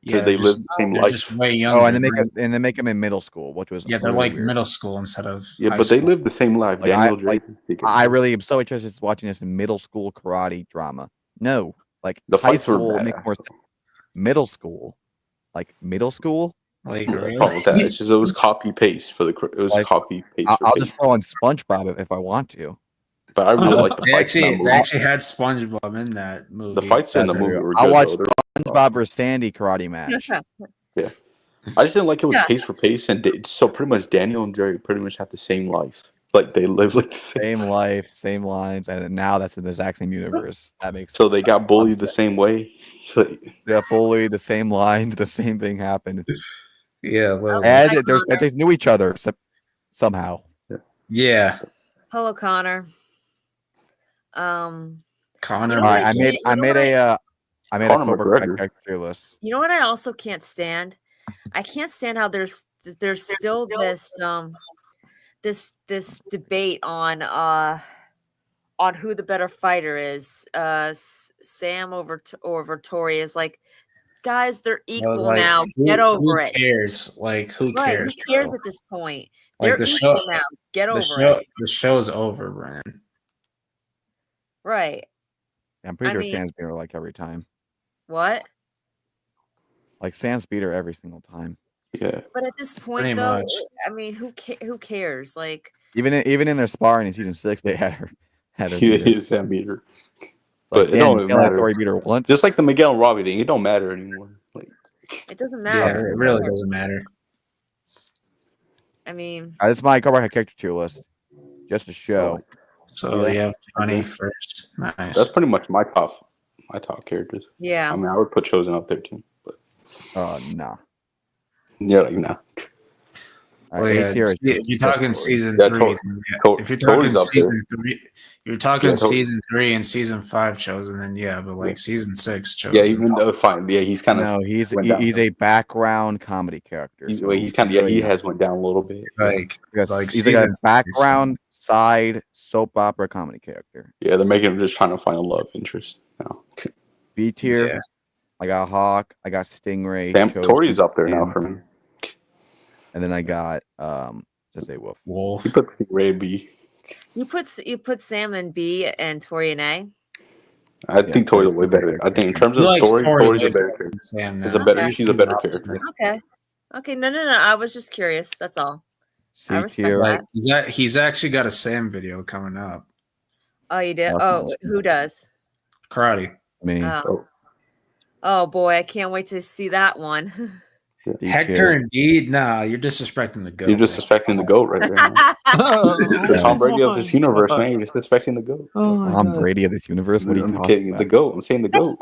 yeah, they they're live the same they're life. just way younger. Oh, and they make them in middle school, which was yeah, they're really like weird. middle school instead of Yeah, high but they school. live the same life. Like, Daniel Dre. I really am so interested in watching this middle school karate drama. No, like The high fights were school bad. makes more sense. Middle school, like middle school. Like No really? problem with that. It's just it was copy paste for the. It was Like, copy paste. I'll for just paste. throw in SpongeBob if I want to. But I really like the They fights in that actually movie. they actually had SpongeBob in that movie. The fights in the That's movie true. were I'll good. watch though. SpongeBob versus Sandy karate match. I just didn't like it was Yeah. paste for paste, and so pretty much Daniel and Dre pretty much have the same life. Like they live like the same. Same life, same lines, and now that's in the exact same universe. That makes So they got bullied the same way. the bully, the same lines, the same thing happened, Yeah, literally. and Hi, there's Connor. they knew each other somehow. Yeah, Hello, Connor. Connor. You know All what right, I I made can't- I you know made what a I made a Conor Cobra Kai McGregor. character list. You know what I also can't stand? I can't stand how there's still this debate on who the better fighter is, Sam over Tori. Is like, guys, they're I was equal like, now. who- Get over who it. cares? Like, who Right? cares? Who cares bro? at this point? Like, They're the equal show- now. Get The over show, it. the show's over, Brian. Right? I'm pretty I sure mean- Sam's beat her like every time. What? Like Sam's beat her every single time. Yeah. But at this point, Pretty though, much. I mean, who cares? Like, Even in their sparring in season 6, they had her. He beat her. is Sam beater. Like, But it damn, don't Miguel matter. Tori beat her once. Just like the Miguel and Robbie thing, it don't matter anymore. Like, it doesn't Yeah, matter. it really doesn't matter. I mean, This is my Cobra character tier list. Just to show. So Yeah. you have Johnny first. Nice. that's pretty much my top characters. yeah. I mean, I would put Chosen up there too. But Nah. yeah, like nah. All Well, right, yeah, A tier is if you're talking Tori. season Yeah, 3, Tori- then yeah. Tori- If you're talking Tori's up there. season 3, you're talking Yeah, Tori- season 3 and season 5 Chosen, then yeah, but like season 6 Chosen. Yeah, even though fine. Yeah, he's kind of No, he's went down. a background comedy character. he's, so well, he's kind of yeah. He really has went down a little bit. like because like he's like a season background side soap opera comedy character. Yeah, they're making him just trying to find a love interest now. B tier. Yeah. I got Hawk. I got Stingray. Sam Chosen, Tori's up there now Sam, for me. and then I got just a wolf. Wolf. He put Ray B. You put Sam in B and Tori in A. I think Tori's way better. I think in terms of He likes story, Tori Tori's a way better better character. than Sam He's now. a better. Okay. He's a better character. Okay. Okay. No. I was just curious. That's all. C I respect tier. that. Like he's actually got a Sam video coming up. Oh, you did? Nothing. Oh, who does? Karate. Me. Oh. Oh boy, I can't wait to see that one. D Hector tier. indeed. Nah, you're disrespecting the goat. You're disrespecting the goat right there. The Tom Brady of this universe, man. You're disrespecting the goat. Oh my Tom God. Brady of this universe. What are you I'm talking kidding. about? The goat. I'm saying the goat.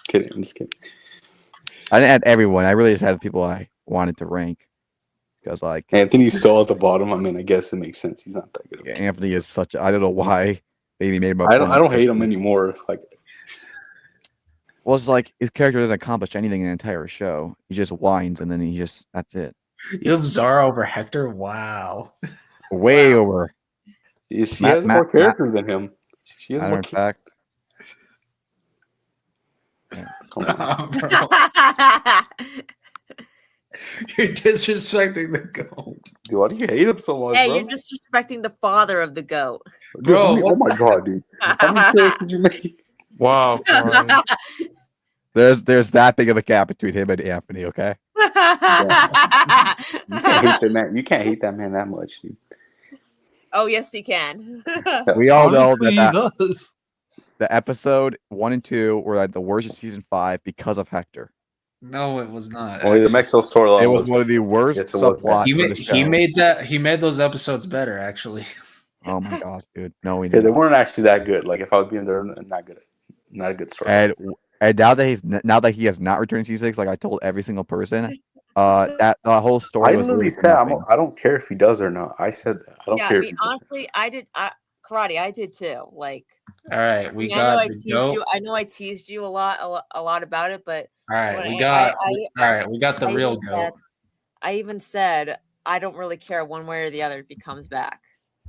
Kidding. I'm just kidding. I didn't add everyone. I really just had the people I wanted to rank because like Anthony's still at the bottom. I mean, I guess it makes sense. He's not that good. Anthony is such. I don't know why they even made him. I don't hate him anymore. Like, Well, it's like his character doesn't accomplish anything in the entire show. He just whines and then that's it. You have Zara over Hector? Wow. Way Wow. over. she Matt- has more Matt- character than him. She has Matter more. of fact, Come on. Bro, you're disrespecting the goat. Dude, why do you hate him so much, Hey, bro? you're disrespecting the father of the goat. Dude, Bro, oh what my god, dude. How many kills did you make? Wow. Brian. there's that big of a gap between him and Anthony. Okay. You can't hate that man. You can't hate that man that much, dude. Oh yes, he can. We all know Honestly, that he does. the episode 1 and 2 were like the worst of season 5 because of Hector. No, it was not. Only the Mexico storyline It was one of the worst Yes, it was. subplots. He of made, the show. he made those episodes better, actually. Oh my gosh, dude! No, we Yeah, didn't. they weren't actually that good. Like if I was being there, not good. Not a good story. And now that he has not returned season 6, like I told every single person, that the whole story I was literally really said nothing. I don't care if he does or not. I said that. I don't Yeah, care. I if mean, he does. honestly, karate. I did too. Like, All right, I we mean, I know got I the teased goat. you. I know I teased you a lot about it, but All right, when we I- got. I- all right, we got the I real even goat. said- I even said I don't really care one way or the other if he comes back.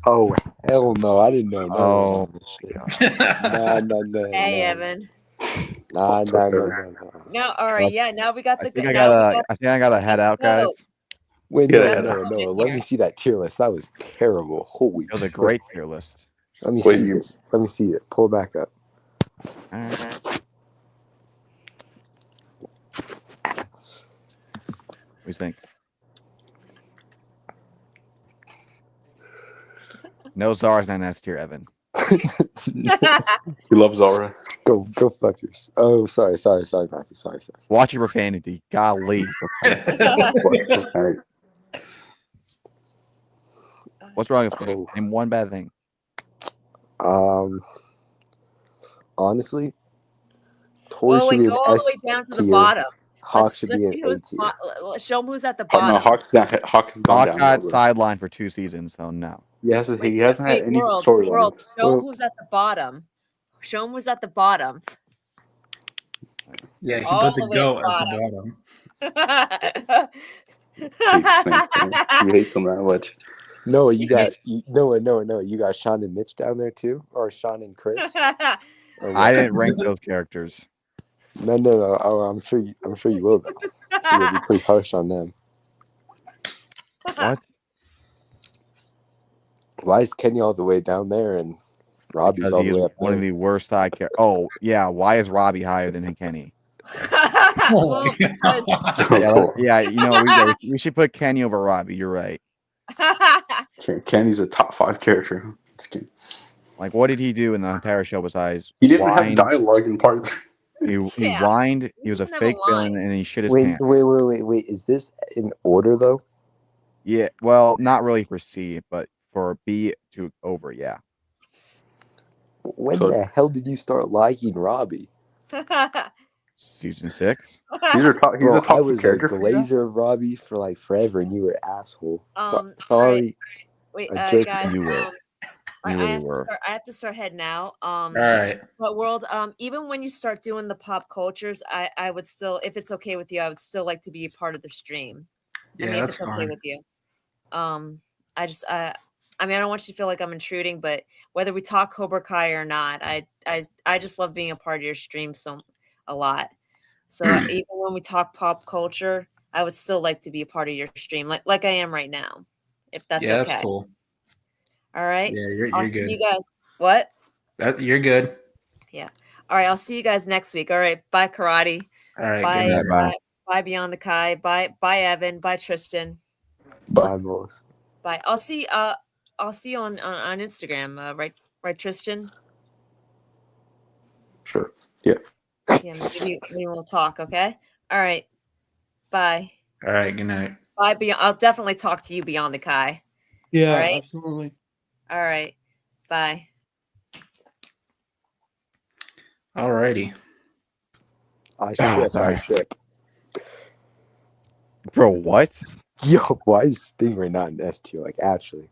Oh hell no! I didn't know. Oh, This shit. Nah. Hey, nah. Evan. Nah. No, all right, yeah. Now we got I the. think now I we gotta. got- I think I gotta head out, guys. Goat. Wait, Yeah, no. Let me see that tier list. That was terrible. Holy. It was a shit. great tier list. Let me Wait, see you- this. Let me see it. Pull it back up. All right. What do you think? No, Zara's not in S tier, Evan. He loves Zara. Go fuckers. Oh, sorry, Matthew. Sorry. Watch your profanity. Golly. Alright. What's wrong with you? Oh. Name one bad thing. Honestly, Tori Well, should we be go an all S the way down to the tier. bottom. Hawk should be see an A who's tier. show him who's at the Oh, bottom. no, Hawk's gone Hawk down. got a little sidelined for 2 seasons, so no. bit. He hasn't had Wait, any world, storyline. show him Well- who's at the bottom. Show him who's at the bottom. Yeah, he All put the the way goat at at the bottom. He hates him that much. No, you got no. You got Sean and Mitch down there too, or Sean and Chris. Or I what? didn't rank those characters. No. Oh, I'm sure you will though. So you'll be pretty harsh on them. What? Why is Kenny all the way down there and Robbie's Because all he the way is up one there? of the worst side characters. Oh yeah, why is Robbie higher than Kenny? Well, because- Yeah, we should put Kenny over Robbie. You're right. Kenny's a top 5 character. Just kidding. Like, what did he do in the entire show besides He didn't even have whine? dialogue in part 3. He Yeah. whined. He was a Didn't have a fake villain, line. and he shit his Wait, pants. wait. Is this in order though? Yeah, well, not really for C, but for B to over. Yeah, When So- the hell did you start liking Robbie? season 6. He's a top Bro, I 2 was a character. for you? glazer of Robbie for like forever, and you were an asshole. All Sorry. Wait, I jerked guys. you were. You really were. I have to start heading out. All right. But World, even when you start doing the pop cultures, I would still, if it's okay with you, I would still like to be a part of the stream. Yeah, I mean, if that's it's okay fine. with you. I mean, I don't want you to feel like I'm intruding, but whether we talk Cobra Kai or not, I just love being a part of your stream a lot. So even when we talk pop culture, I would still like to be a part of your stream, like I am right now, if that's Yeah, okay. that's cool. All right. Yeah, you're I'll see good. you guys. What? You're good. All right. I'll see you guys next week. All right. Bye, Karate. All right. Bye. Good night. Bye. Bye, Beyond the Kai. Bye, Evan. Bye, Tristan. Bye, Melissa. Bye. I'll see you on Instagram. Right, Tristan. Sure. Yeah. Yeah, maybe we'll talk. Okay. All right. Bye. All right. Good night. Bye. I'll definitely talk to you Beyond the Kai. Yeah, All right. absolutely. All right. Bye. All righty. Sorry. I ship. Bro, what? Yo, why is Stingray not an S tier? Like, actually.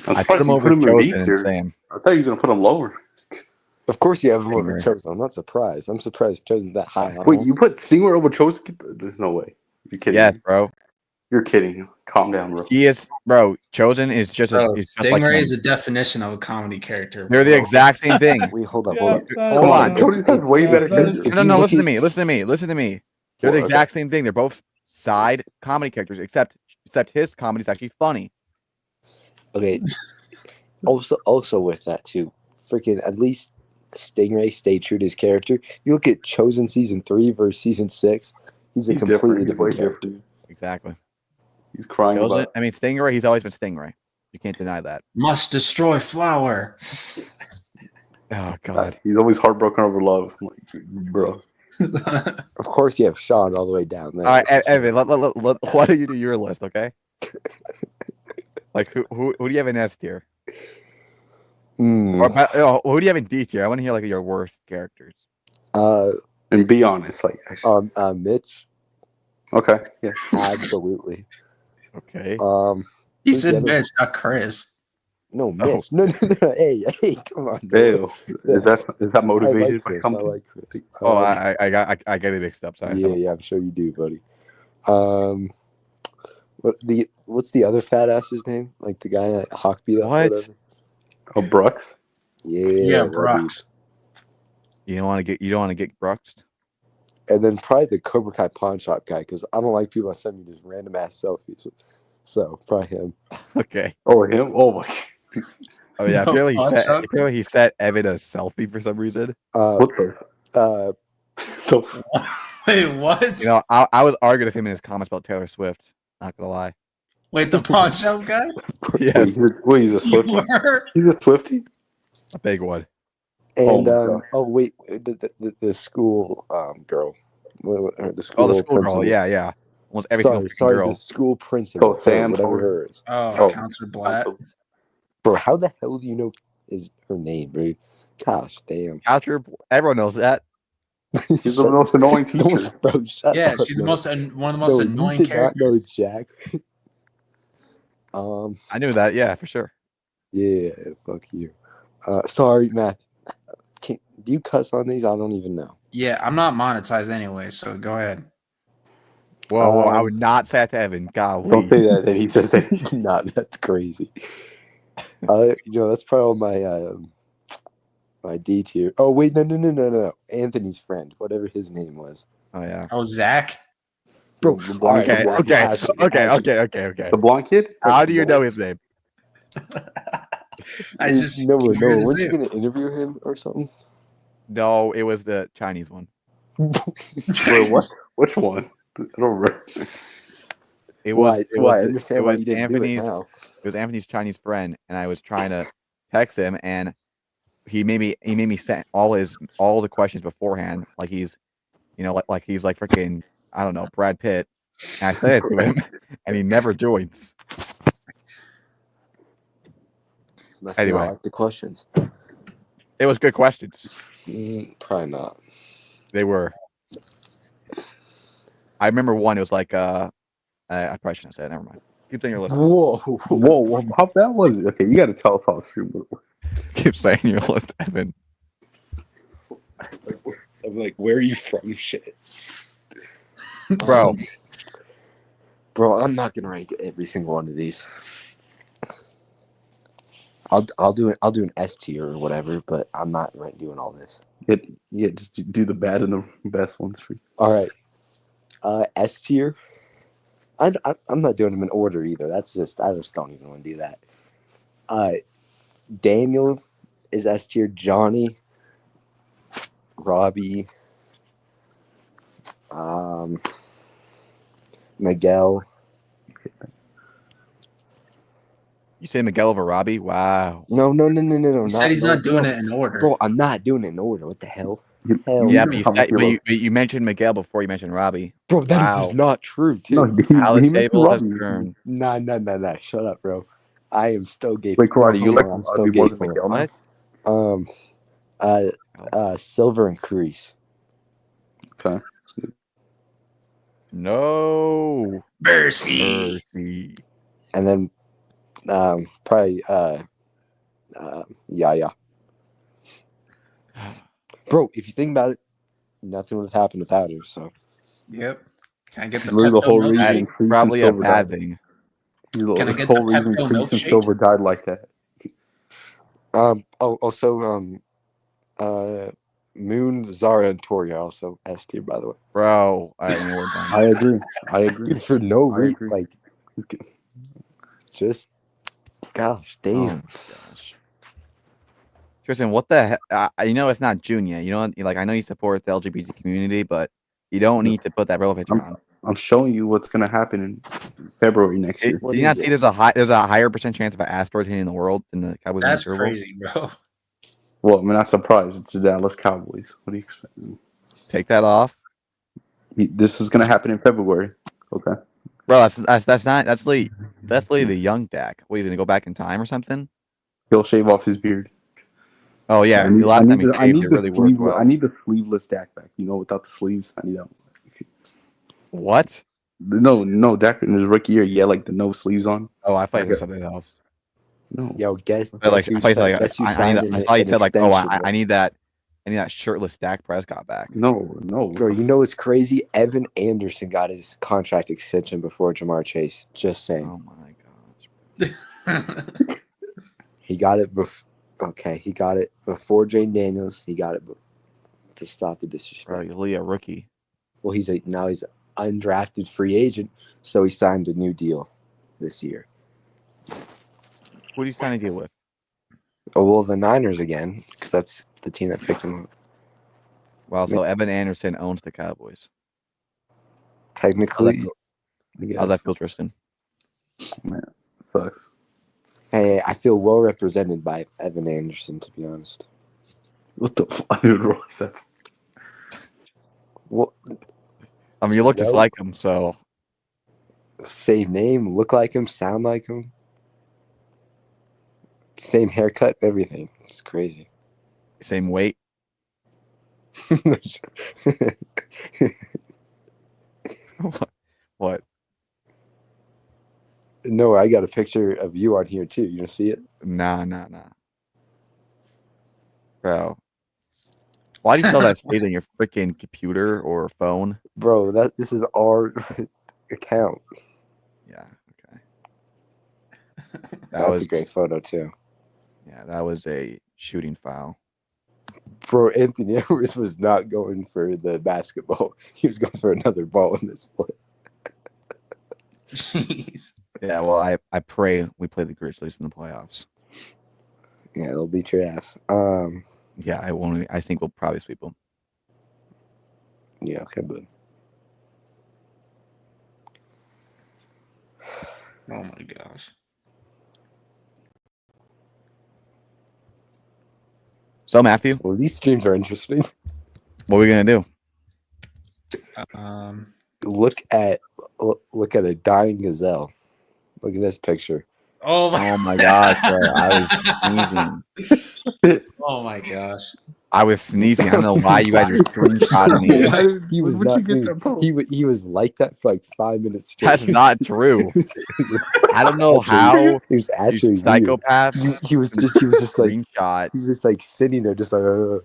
I put him over in Chosen B and tier. Sam. I thought he was gonna put him lower. Of course you have him over Stingray. Chosen. I'm not surprised. I'm surprised Chosen's that high. on Wait, him. you put Stingray over Chosen? There's no way. You're kidding. Yes, me. bro. You're kidding. Calm down, bro. He is, bro. Chosen is just Bro, is just like Stingray him. is the definition of a comedy character. They're the bro. exact same thing. Wait, hold up. Yeah, Hold on. Chosen has way better characters. No, listen to me. Listen to me. They're the Well, exact same thing. They're both side comedy characters, except his comedy is actually funny. Okay. Also with that too, freaking at least Stingray stayed true to his character. You look at Chosen season 3 versus season 6. He's a He's completely different. different He's way character. different. Exactly. He's crying Chosen, about. I mean, Stingray. He's always been Stingray. You can't deny that. Must destroy flower. Oh God. He's always heartbroken over love. I'm like, bro. Of course, you have Sean all the way down there. All right, Evan. Why don't you do your list, okay? Like who do you have in S tier? Hmm. Or who do you have in D tier? I want to hear like your worst characters. And be honest, like, actually. Mitch, Okay, yeah. absolutely. Okay. He Who's the said other- bitch, not Chris. No, Mitch. No. Hey, come on. Ew. Is that I motivated like by Chris. I something? like Chris. Oh, I get it mixed up. Sorry. Yeah, I'm sure you do, buddy. What's the other fat ass's name? Like the guy at Hawkby? What? Oh, Brooks. Yeah, buddy. Brooks. You don't want to get Brooks. And then probably the Cobra Kai pawn shop guy, because I don't like people that send me just random ass selfies. So probably him. Okay. Oh, him. Oh my. Oh yeah. No, Apparently he set Evan a selfie for some reason. What Uh, the? Wait, what? You know, I was arguing with him in his comments about Taylor Swift. Not gonna lie. Wait, the pawn shop guy? Yes, Wait, he's a You Swiftie. were? He's a Swiftie. a big one. and my God. wait, the school girl, the Oh, school the school girl. principal. Yeah. Almost every Sorry, single girl. the school principal. Oh, Sam whatever Ford. hers. Oh, Oh. Counselor Blatt. Bro, how the hell do you know is her name, bro? Gosh damn. Coucher, everyone knows that. He's the most annoying teacher. Bro, shut Yeah, up, she's the man. one of the most No, annoying you did not know characters. Jack. I knew that. Yeah, for sure. Yeah, fuck you. Sorry, Matt. Do you cuss on these? I don't even know. Yeah, I'm not monetized anyway, so go ahead. Whoa, I would not say that to Evan. Don't Golly. say that. That he says that. Nah, that's crazy. That's probably all my My D tier. Oh wait, no. Anthony's friend, whatever his name was. Oh yeah. Oh, Zach. Bro, The all blonde, right, Okay. the blonde, Okay. Ashley, Okay. Ashley. Okay. the blonde kid. How do you know his name? I just Noah, keep hearing his weren't you name. gonna interview him or something? No, it was the Chinese one. Wait, what? Which one? I don't remember. It was. Why? It Why? I was. understand It why was you didn't do it Anthony's. now. It was Anthony's Chinese friend, and I was trying to text him, and he made me send all the questions beforehand, like he's, like he's like freaking, I don't know, Brad Pitt. And I said it to him, and he never joins. Must Anyway. not like the questions. It was good questions. Probably not. They were. I remember one. It was like, I probably shouldn't have said it. Never mind. Keep saying your list. Whoa, how bad was it? Okay, you got to tell us how stream was. Keep saying your list, Evan. So I'm like, where are you from? Shit. Bro. Bro, I'm not gonna rank every single one of these. I'll do an S tier or whatever, but I'm not doing all this. Yeah, just do the bad and the best ones for you. All right. S tier. I'm not doing them in order either. I just don't even want to do that. Daniel is S tier. Johnny, Robbie, Miguel. You say Miguel over Robbie? Wow. No. He said he's not doing it in order. Bro, I'm not doing it in order. What the hell? Hell Yeah, no. but you mentioned Miguel before you mentioned Robbie. Bro, that is Wow. just not true, too. No, Alex he mentioned Table has Robbie. turned. Nah. Shut up, bro. I am still gay. Wait, Karate, you like I'm still Robbie gay more than for Miguel now? What? Silver and Crease. Okay. No. Mercy. Mercy. And then probably yeah. Bro, if you think about it, nothing would have happened without her, so Yep. Can I get the Literally the Pepto whole milkshake? reason. That's Crease probably and a Silver bad died. thing. Can I The get whole the reason Pepto Crease and milkshake? Silver died like that. Moon, Zara, and Tori are also S tier, by the way. Bro. All right, you know we're done. I agree. For no I reason, agree. like, just, gosh, Oh damn. my gosh. Tristan, what the heck? It's not June yet. I know you support the LGBT community, but you don't need to put that profile picture on. I'm showing you what's gonna happen in February next year. What Do you is not it? see there's a higher percent chance of an asteroid hitting the world than the Cowboys? That's Super Bowl? crazy, bro. Well, I'm not surprised. It's the Dallas Cowboys. What do you expect? Take that off, This is gonna happen in February. Okay. bro. That's literally the young Dak. What, he's gonna go back in time or something? He'll shave off his beard. Oh yeah, the last time he shaved, it really worked well. I need the sleeveless Dak back. Without the sleeves. I need that one. What? No, Dak in his rookie year, yeah, like the no sleeves on. Oh, I thought it was something else. No. Yo, guess But like, who I thought signed- you guess who said, signed I thought you an said like, oh, extension, I need that shirtless Dak Prescott back. No. Bro, you know what's crazy? Evan Anderson got his contract extension before Jamar Chase. Just saying. Oh my gosh. He got it before. Okay, he got it before Jane Daniels. He got it to stop the disrespect. Bro, he's literally a rookie. Well, now he's an undrafted free agent, so he signed a new deal this year. Who do you sign a deal with? Oh well, the Niners again, because that's the team that picked him up. Well, so Evan Anderson owns the Cowboys. Technically, How's that feel, Tristan? Sucks. hey, I feel well represented by Evan Anderson, to be honest. What the fuck, dude? Roy said. Well, I mean, you look just Well- like him, so same name, look like him, sound like him, same haircut, everything. It's crazy. same weight. What? No, I got a picture of you on here too. You gonna see it? Nah. Bro. Why do you still that saved on your freaking computer or phone? Bro, this is our account. Yeah, okay. That's a great photo too. Yeah, that was a shooting foul. Bro, Anthony Edwards was not going for the basketball. He was going for another ball in this play. Jeez. Yeah, well, I pray we play the Grizzlies in the playoffs. Yeah, they'll beat your ass. Yeah, I won't. I think we'll probably sweep them. Yeah, okay, but Oh my gosh. So Matthew, well, these streams are interesting. what are we gonna do? Look at a dying gazelle. Look at this picture. Oh my, Oh my gosh, bro! I was sneezing. oh my gosh. I was sneezing. I don't know why you guys are screenshotting me. He was not sneezing. He was like that for like 5 minutes straight. That's not true. I don't know how He was you actually weird. psychopaths. He was just like Screenshot. he was just like sitting there, just like.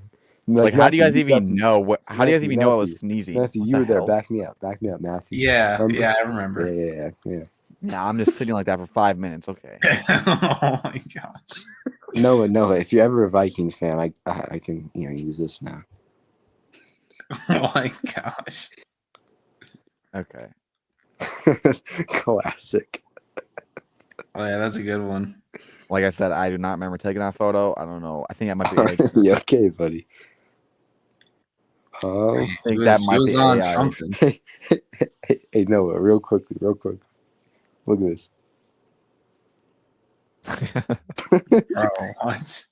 Like, how do you guys Matthew, even know? What? How do you guys Matthew, even know I was Matthew, sneezing? Matthew, What you the were there. hell? Back me up, Matthew. Yeah, Remember? yeah, I remember. Yeah. Nah, I'm just sitting like that for 5 minutes. Okay. Oh my gosh. No. If you're ever a Vikings fan, I can use this now. Oh my gosh. Okay. Classic. Oh yeah, that's a good one. Like I said, I do not remember taking that photo. I don't know. I think that might be. Yeah, okay, buddy. I He think was, that he might was be on AI. something. Hey, Noah, real quick. Look at this. Oh, what?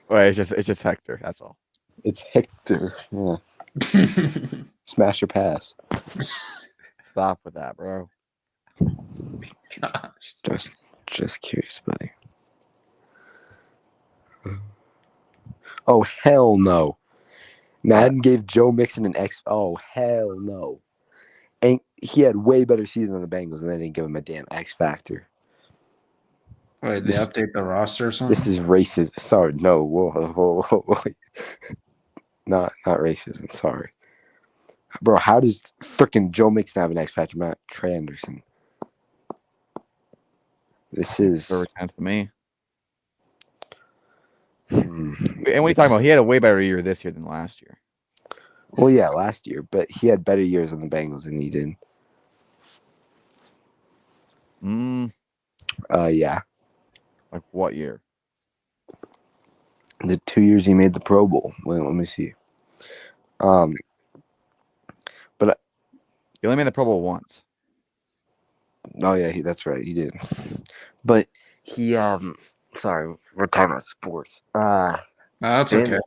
Wait, it's just Hector. That's all. It's Hector. Yeah. Smash or pass. Stop with that, bro. Gosh. Just curious, buddy. Oh hell no! Madden gave Joe Mixon an X. Oh hell no! And he had way better season than the Bengals, and they didn't give him a damn X factor. Wait, they update the roster or something? This is racist. Sorry, no. Whoa. Not racism. Sorry, bro. How does freaking Joe Mixon have an X factor? Not Trey Anderson. This is. For return to me. Hmm. And what are you talking about? He had a way better year this year than last year. Well, yeah, last year, but he had better years on the Bengals than he did. Yeah, Like what year? the 2 years he made the Pro Bowl. Wait, let me see. He only made the Pro Bowl once. Oh yeah, that's right, he did. But he sorry, we're talking about sports. No, that's Damn okay.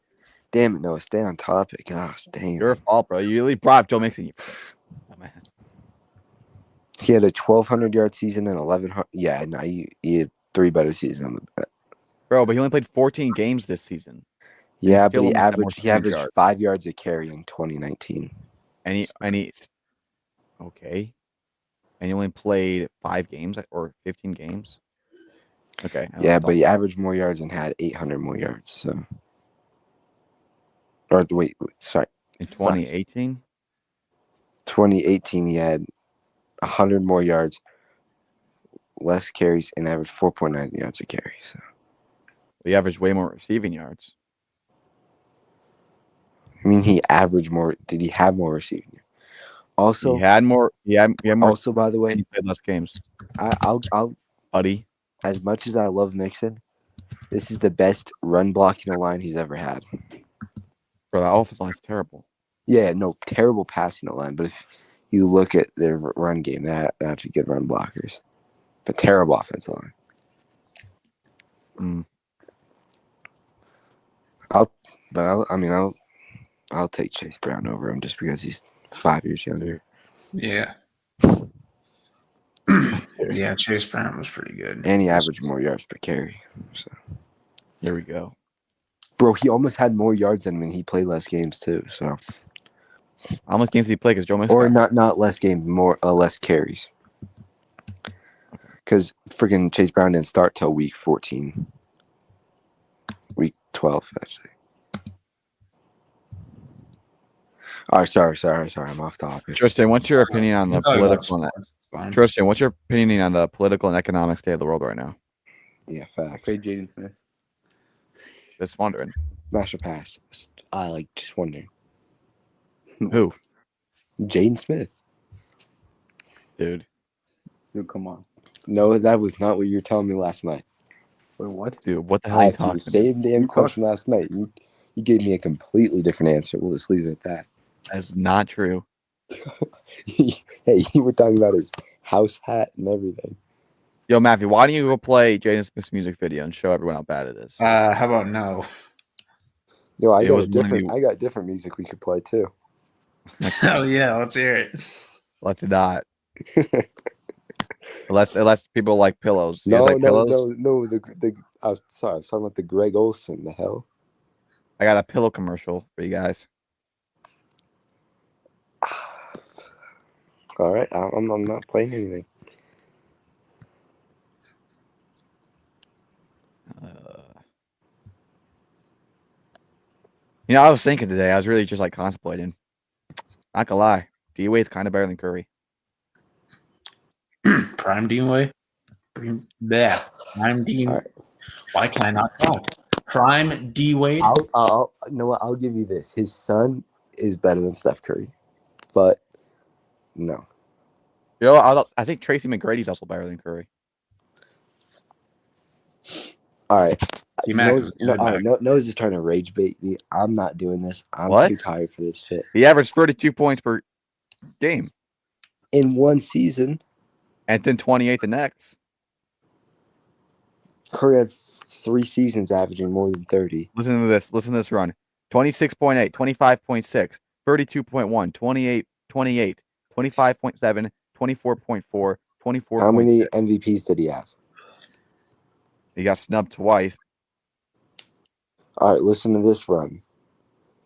Damn it, Noah, stay on topic. Gosh, damn. Your fault, bro. You really brought up Joe Mixon. Oh, man. He had a 1,200-yard season and 1,100. Yeah, no, he had 3 better seasons. Bro, but he only played 14 games this season. Yeah, still but he only had more averaged yards. 5 yards a carry in 2019. And he okay. And he only played 5 games or 15 games. Okay. I don't Yeah, know. but he averaged more yards and had 800 more yards. So, or wait, sorry. In 2018, 2018, he had 100 more yards, less carries, and averaged 4.9 yards a carry. So, he averaged way more receiving yards. I mean, he averaged more. Did he have more receiving? Also, He had more. He had more. also, by the And way, he played less games. I'll Buddy. as much as I love Mixon, this is the best run blocking line he's ever had. Bro, that offensive line's terrible. Yeah, no, terrible passing line, but if you look at their run game, they're actually good run blockers, but terrible offensive line. I'll take Chase Brown over him just because he's 5 years younger. Yeah. Yeah, Chase Brown was pretty good. And he averaged more yards per carry. So, Here we go. bro, he almost had more yards than him, and he played less games too. So, How much games did he play? Because Joe Mixon. or not less games, more less carries. Because freaking Chase Brown didn't start till week 14, week 12 actually. All right, sorry. I'm off topic. Tristan, what's your opinion on the Talk about political? sports, it's fine. Tristan, what's your opinion on the political and economic state of the world right now? Yeah, facts. Play Jaden Smith. Just wondering. Smash or pass? I like just wondering. Who, Jaden Smith. dude? Dude, come on. No, that was not what you were telling me last night. Wait, what? Dude, what the hell are I you asked you the talking about? same damn You question last night. You gave me a completely different answer. We'll just leave it at that. That's not true. Hey, you were talking about his house hat and everything. Yo, Matthew, why don't you go play Jaden Smith's music video and show everyone how bad it is? How about no? Yo, It was one of you- I got different music we could play too. Oh yeah, let's hear it. Let's not. Unless people like pillows. You guys like pillows? no. I was sorry. I was talking about the Greg Olson. The hell. I got a pillow commercial for you guys. All right, I'm not playing anything. I was thinking today. I was really just like contemplating. Not gonna lie, D-Wade's kind of better than Curry. Prime Dean Way. Yeah, Prime Dean. All right. Why can I not talk? Prime D Wade. I'll you know what? I'll give you this. His son is better than Steph Curry, but no. I think Tracy McGrady's also better than Curry. All right. T-Mac is good back. Nose is trying to rage bait me. I'm not doing this. I'm What? too tired for this shit. He averaged 32 points per game, In one season, and then 28 the next. Curry had 3 seasons averaging more than 30. Listen to this. Listen to this run. 26.8, 25.6, 32.1, 28, 25.7, 24.4, 24. How many MVPs did he have? He got snubbed twice. All right, listen to this run.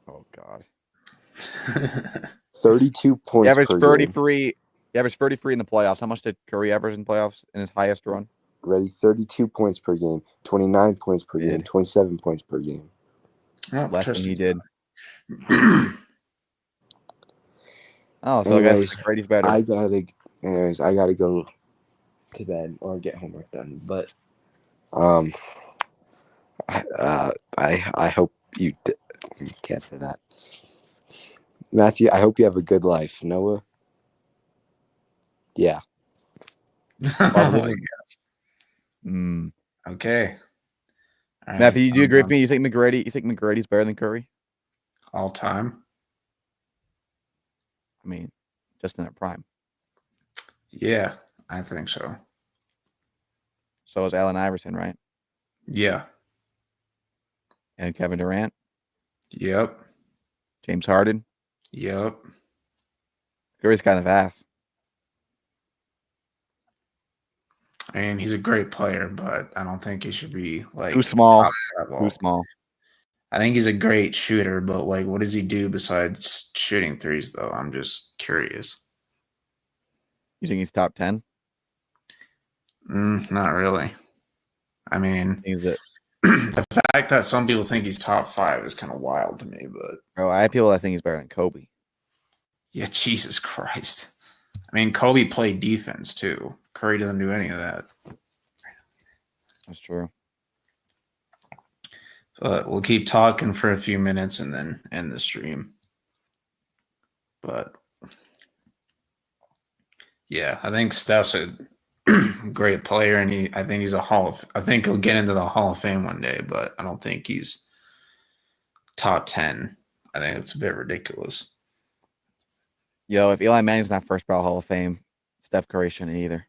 Oh God. 32 points He averaged per 33. game. He averaged 33 in the playoffs. How much did Curry average in playoffs in his highest run? Ready? 32 points per game, 29 points per game, Did. 27 points per game. Oh, Less than he Tristan. did. Oh, so Anyways, I guess McGrady's better. I gotta go to bed or get homework done. But I hope you can't say that, Matthew. I hope you have a good life. Noah. Yeah. Oh Oh, my this is- Mm. God. Okay. All right, Matthew, do you I'm agree with done. me? You think McGrady's better than Curry? All time? I mean, just in their prime. Yeah, I think so. So is Allen Iverson, right? Yeah. And Kevin Durant, Yep. James Harden. Yep. Curry's kind of ass. I mean, he's a great player, but I don't think he should be like Too small. top level. Too small. I think he's a great shooter, but like, what does he do besides shooting threes? Though I'm just curious. You think he's top 10? Not really. I mean, He's it. the fact that some people think he's top 5 is kind of wild to me. But Bro, I have people that think he's better than Kobe. yeah, Jesus Christ. I mean, Kobe played defense too. Curry doesn't do any of that. That's true. But we'll keep talking for a few minutes and then end the stream. But yeah, I think Steph's a great player, and I think he's I think he'll get into the Hall of Fame one day, but I don't think he's top 10. I think it's a bit ridiculous. Yo, if Eli Manning's not first ballot Hall of Fame, Steph Curry shouldn't either.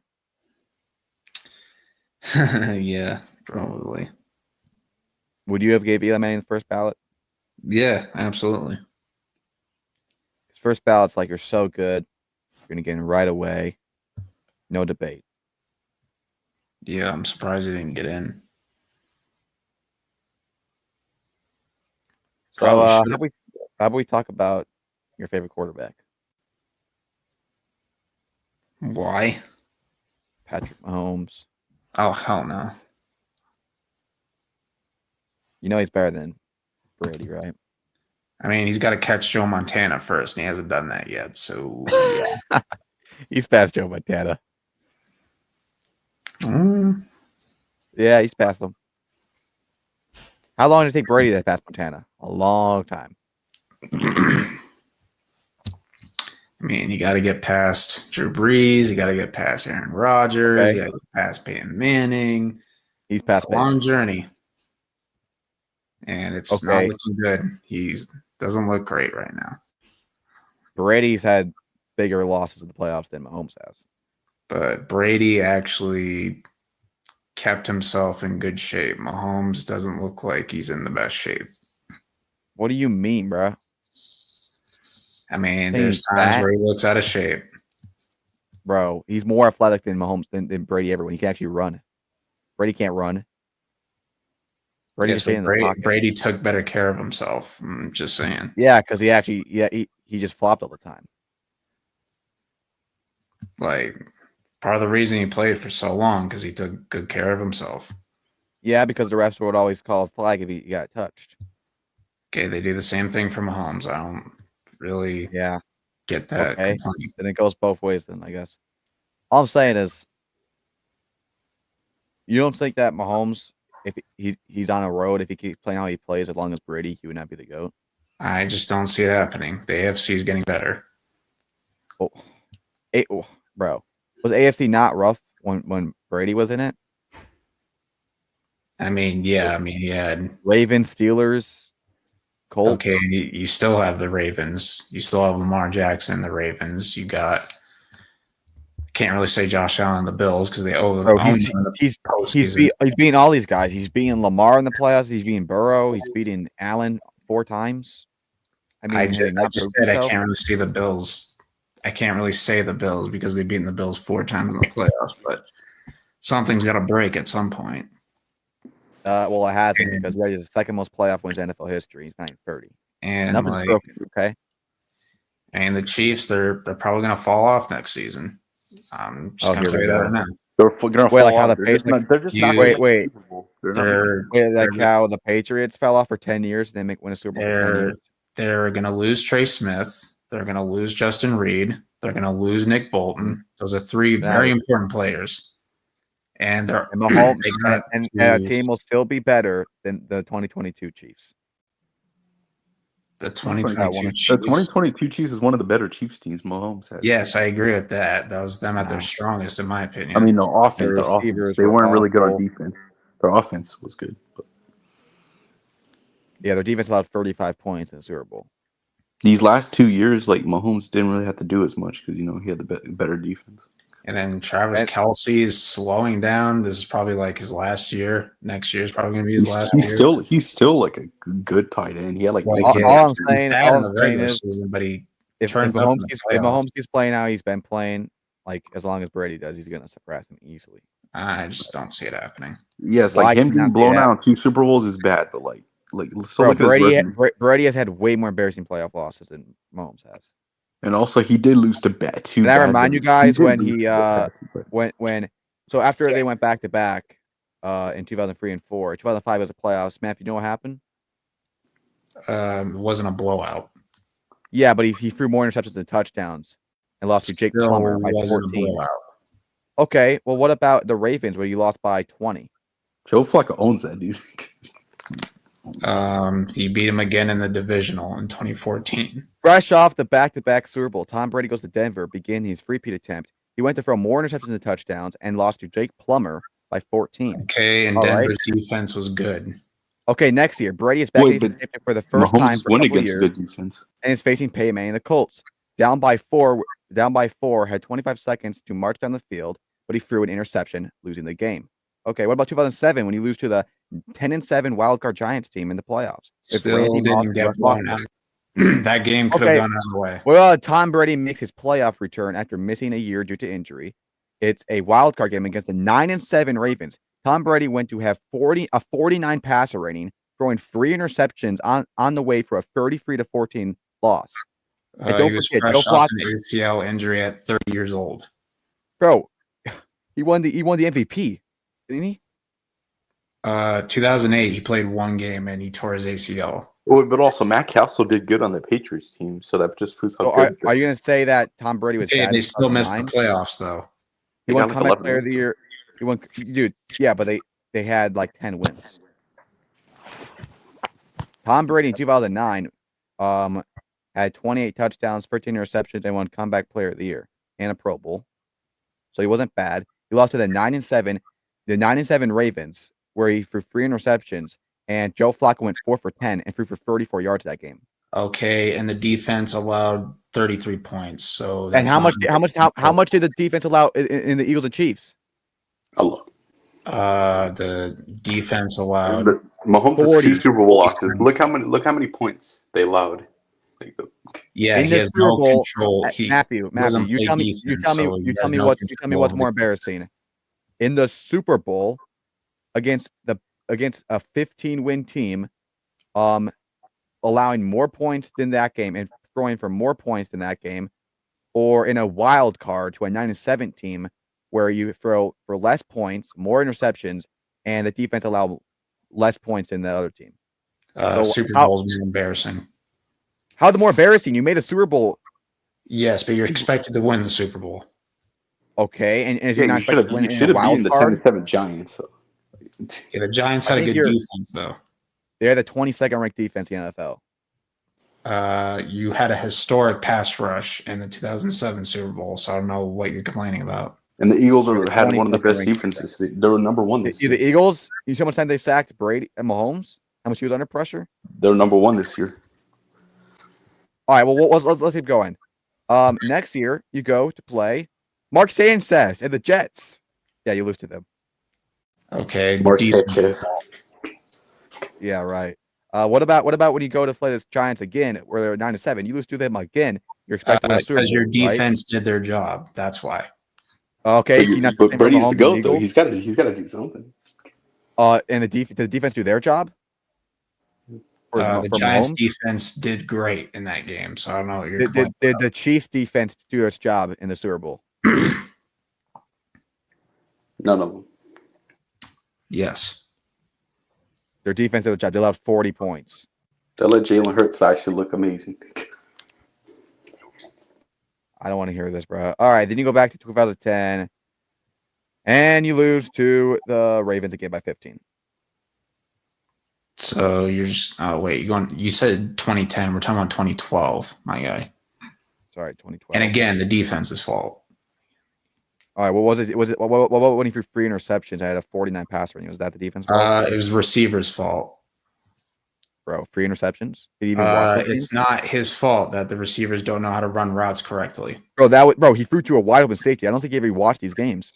Yeah, probably. Would you have gave Eli Manning the first ballot? Yeah, absolutely. His first ballot's like, you're so good. You're going to get in right away. No debate. Yeah, I'm surprised he didn't get in. So Probably how should. about we talk about your favorite quarterback, Why? Patrick Mahomes? Oh, hell no. You know he's better than Brady, right? I mean, he's got to catch Joe Montana first, and he hasn't done that yet. So, yeah. He's past Joe Montana. Mm, Yeah, he's past him. How long did it take Brady to pass Montana? A long time. I mean, you got to get past Drew Brees. You got to get past Aaron Rodgers. Okay. You got to get past Peyton Manning. He's It's past a long Peyton. journey, and it's not Okay. looking good. He's doesn't look great right now. Brady's had bigger losses in the playoffs than Mahomes has. But Brady actually kept himself in good shape. Mahomes doesn't look like he's in the best shape. What do you mean, bro? I mean, Saying there's he's times fat? where he looks out of shape. Bro, he's more athletic than Mahomes than Brady ever when he can actually run. Brady can't run. Brady Yes, can stay but in the pocket. Brady took better care of himself. I'm just saying. Yeah, because he just flopped all the time. Like, part of the reason he played for so long because he took good care of himself. Yeah, because the refs would always call a flag if he got touched. Okay, they do the same thing for Mahomes. I don't really Yeah. get that Okay. complaint. Then it goes both ways then, I guess. All I'm saying is you don't think that Mahomes, if he's on a road, if he keeps playing how he plays as long as Brady, he would not be the GOAT? I just don't see it happening. The AFC is getting better. Bro. Was AFC not rough when Brady was in it? I mean, yeah. I mean, he had Ravens, Steelers, Colts. okay. You still have the Ravens. You still have Lamar Jackson, the Ravens. You got. Can't really say Josh Allen, the Bills, because they own Bro, them in he's the postseason. he's beating all these guys. He's beating Lamar in the playoffs. He's beating Burrow. He's beating Allen 4 times. I mean, I has he just not proved said I himself? can't really see the Bills. I can't really say the Bills because they've beaten the Bills 4 times in the playoffs, but something's got to break at some point. Well, it hasn't because he has the second most playoff wins in NFL history. He's 930. And Nothing's like, broken. Okay. and the Chiefs, they're probably going to fall off next season. I'm just Oh, going to here tell we you that go. right now. They're gonna Wait, fall like how off. the They're just Patriots- not. They're just not. You- gonna make the wait. Super Bowl. They're not making They're Wait, like They're- how the Patriots fell off for 10 years, then win a Super Bowl for 10 years. they're going to lose Trey Smith. They're going to lose Justin Reed. They're going to lose Nick Bolton. Those are 3 very important players. And they're And Mahomes they got and to- a team will still be better than the 2022 Chiefs. the 2022 The Chiefs. The 2022 Chiefs is one of the better Chiefs teams Mahomes had. Yes, I agree with that. That was them at their Wow. strongest, in my opinion. I mean, the offense. Their Their offense. receivers They were weren't really good on awful. defense. Their offense was good. But Yeah, their defense allowed 35 points in the Super Bowl. these last 2 years, like Mahomes didn't really have to do as much because he had the better defense. And then Travis And- Kelce is slowing down. This is probably like his last year. Next year is probably going to be his last year. He's still like a good tight end. He had like Like, big yeah, all I'm he's saying, bad all in I'm the saying regular is season, but he if turns up in the Mahomes playoffs. keeps playing how he's been playing, like as long as Brady does, he's going to surpass him easily. I just don't see it happening. yes, Why like him can you not being say blown that? out in 2 Super Bowls is bad, but like so Bro, look at his resume. Brady has had way more embarrassing playoff losses than Mahomes has. And also he did lose to bet too. Can I bad remind teams. you guys did when lose he to bad teams, but- So after they went back to back in 2003 and 4, 2005 was the playoffs. Matt, you know what happened? It wasn't a blowout. Yeah, but he threw more interceptions than touchdowns and lost to Jake Still Plummer by wasn't a 14. blowout. Okay, well, what about the Ravens where you lost by 20? Joe Flacco owns that dude. He beat him again in the divisional in 2014. Fresh off the back-to-back Super Bowl, Tom Brady goes to Denver, begin his three-peat attempt. He went to throw more interceptions than touchdowns and lost to Jake Plummer by 14. Okay, and All right. Denver's defense was good. Okay, next year, Brady is back Wait, in but for the first time Mahomes for a went couple against years, good defense. and is facing Peyton Manning and the Colts. Down by four, had 25 seconds to march down the field, but he threw an interception, losing the game. Okay, what about 2007 when you lose to the 10-7 wildcard Giants team in the playoffs? With Still Randy Moss didn't and get Russ blown Loftus? out. That game could have Okay. gone either way. Well, Tom Brady makes his playoff return after missing a year due to injury. It's a wild card game against the 9-7 Ravens. Tom Brady went to have 49 passer rating, throwing 3 interceptions on the way for a 33-14 loss. And don't He was forget, fresh Joe off an Flacco. ACL injury at 30 years old. Bro, he won the MVP, didn't he? 2008, he played one game and he tore his ACL. Well, but also Matt Castle did good on the Patriots team, so that just proves how So good. are you going to say that Tom Brady was Okay, bad they in still missed the 2009? playoffs though. He They won got like comeback 11 player of the year. He won, dude. Yeah, but they had like 10 wins. Tom Brady in 2009 had 28 touchdowns, 13 interceptions, and won Comeback Player of the Year and a Pro Bowl. So he wasn't bad. He lost to the 9-7 Ravens, where he threw 3 interceptions, and Joe Flacco went 4 for 10 and threw for 34 yards that game. Okay, and the defense allowed 33 points. So And that's how much did the defense allow in the Eagles and Chiefs? I love. The defense allowed. But Mahomes has 40. 2 Super Bowl losses. Look how many points they allowed. Like, Yeah, in he the has Super no Bowl, control. Matthew, doesn't you play tell me, defense, so he has no what's control of more the- embarrassing. In the Super Bowl against a 15-win team, allowing more points than that game and throwing for more points than that game, or in a wild card to a 9-7 team where you throw for less points, more interceptions, and the defense allow less points than the other team. So Super how- Bowl is more embarrassing. How's it more embarrassing? You made a Super Bowl, Yes, but you're expected to win the Super Bowl. okay, and is yeah, he not you should expected have to win in a beaten wild the card? 10-7 Giants. So. Yeah, the Giants I had a think good you're- defense, though. They're the 22nd ranked defense in the NFL. You had a historic pass rush in the 2007 Super Bowl, so I don't know what you're complaining about. And the Eagles They're had one of the 22nd best ranked defenses. They were number 1 this The year. Eagles, you see how much time they sacked Brady and Mahomes? How much he was under pressure? They were number 1 this year. All right, well, let's keep going. Next year, you go to play Mark Sanchez and the Jets. Yeah, you lose to them. Okay, Mark defense. Sanchez. Yeah, right. What about when you go to play the Giants again, where they're 9-7? You lose to them again. You're expected to win a Super Because Bowl, your right? defense did their job. That's why. Okay, But, you not but Brady's the Mahomes and GOAT, though. Eagles? He's got to do something. And did the defense do their job? The For Giants Mahomes? defense did great in that game, so I don't know what you're Did complaining the Chiefs defense do its job in the Super Bowl? None of them. Yes. Their defense did the job. They allowed 40 points. They let Jalen Hurts actually look amazing. I don't want to hear this, bro. All right, then you go back to 2010, and you lose to the Ravens again by 15. So you're just wait, you said 2010, we're talking about 2012, my guy. Sorry, 2012. And again, the defense's fault. All right, what was it? What when he threw 3 interceptions? I had a 49 passer rating. Was that the defense? It was receiver's fault. Bro, 3 interceptions? Did he even watch the It's game? not his fault that the receivers don't know how to run routes correctly. Bro, he threw to a wide open safety. I don't think he ever watched these games.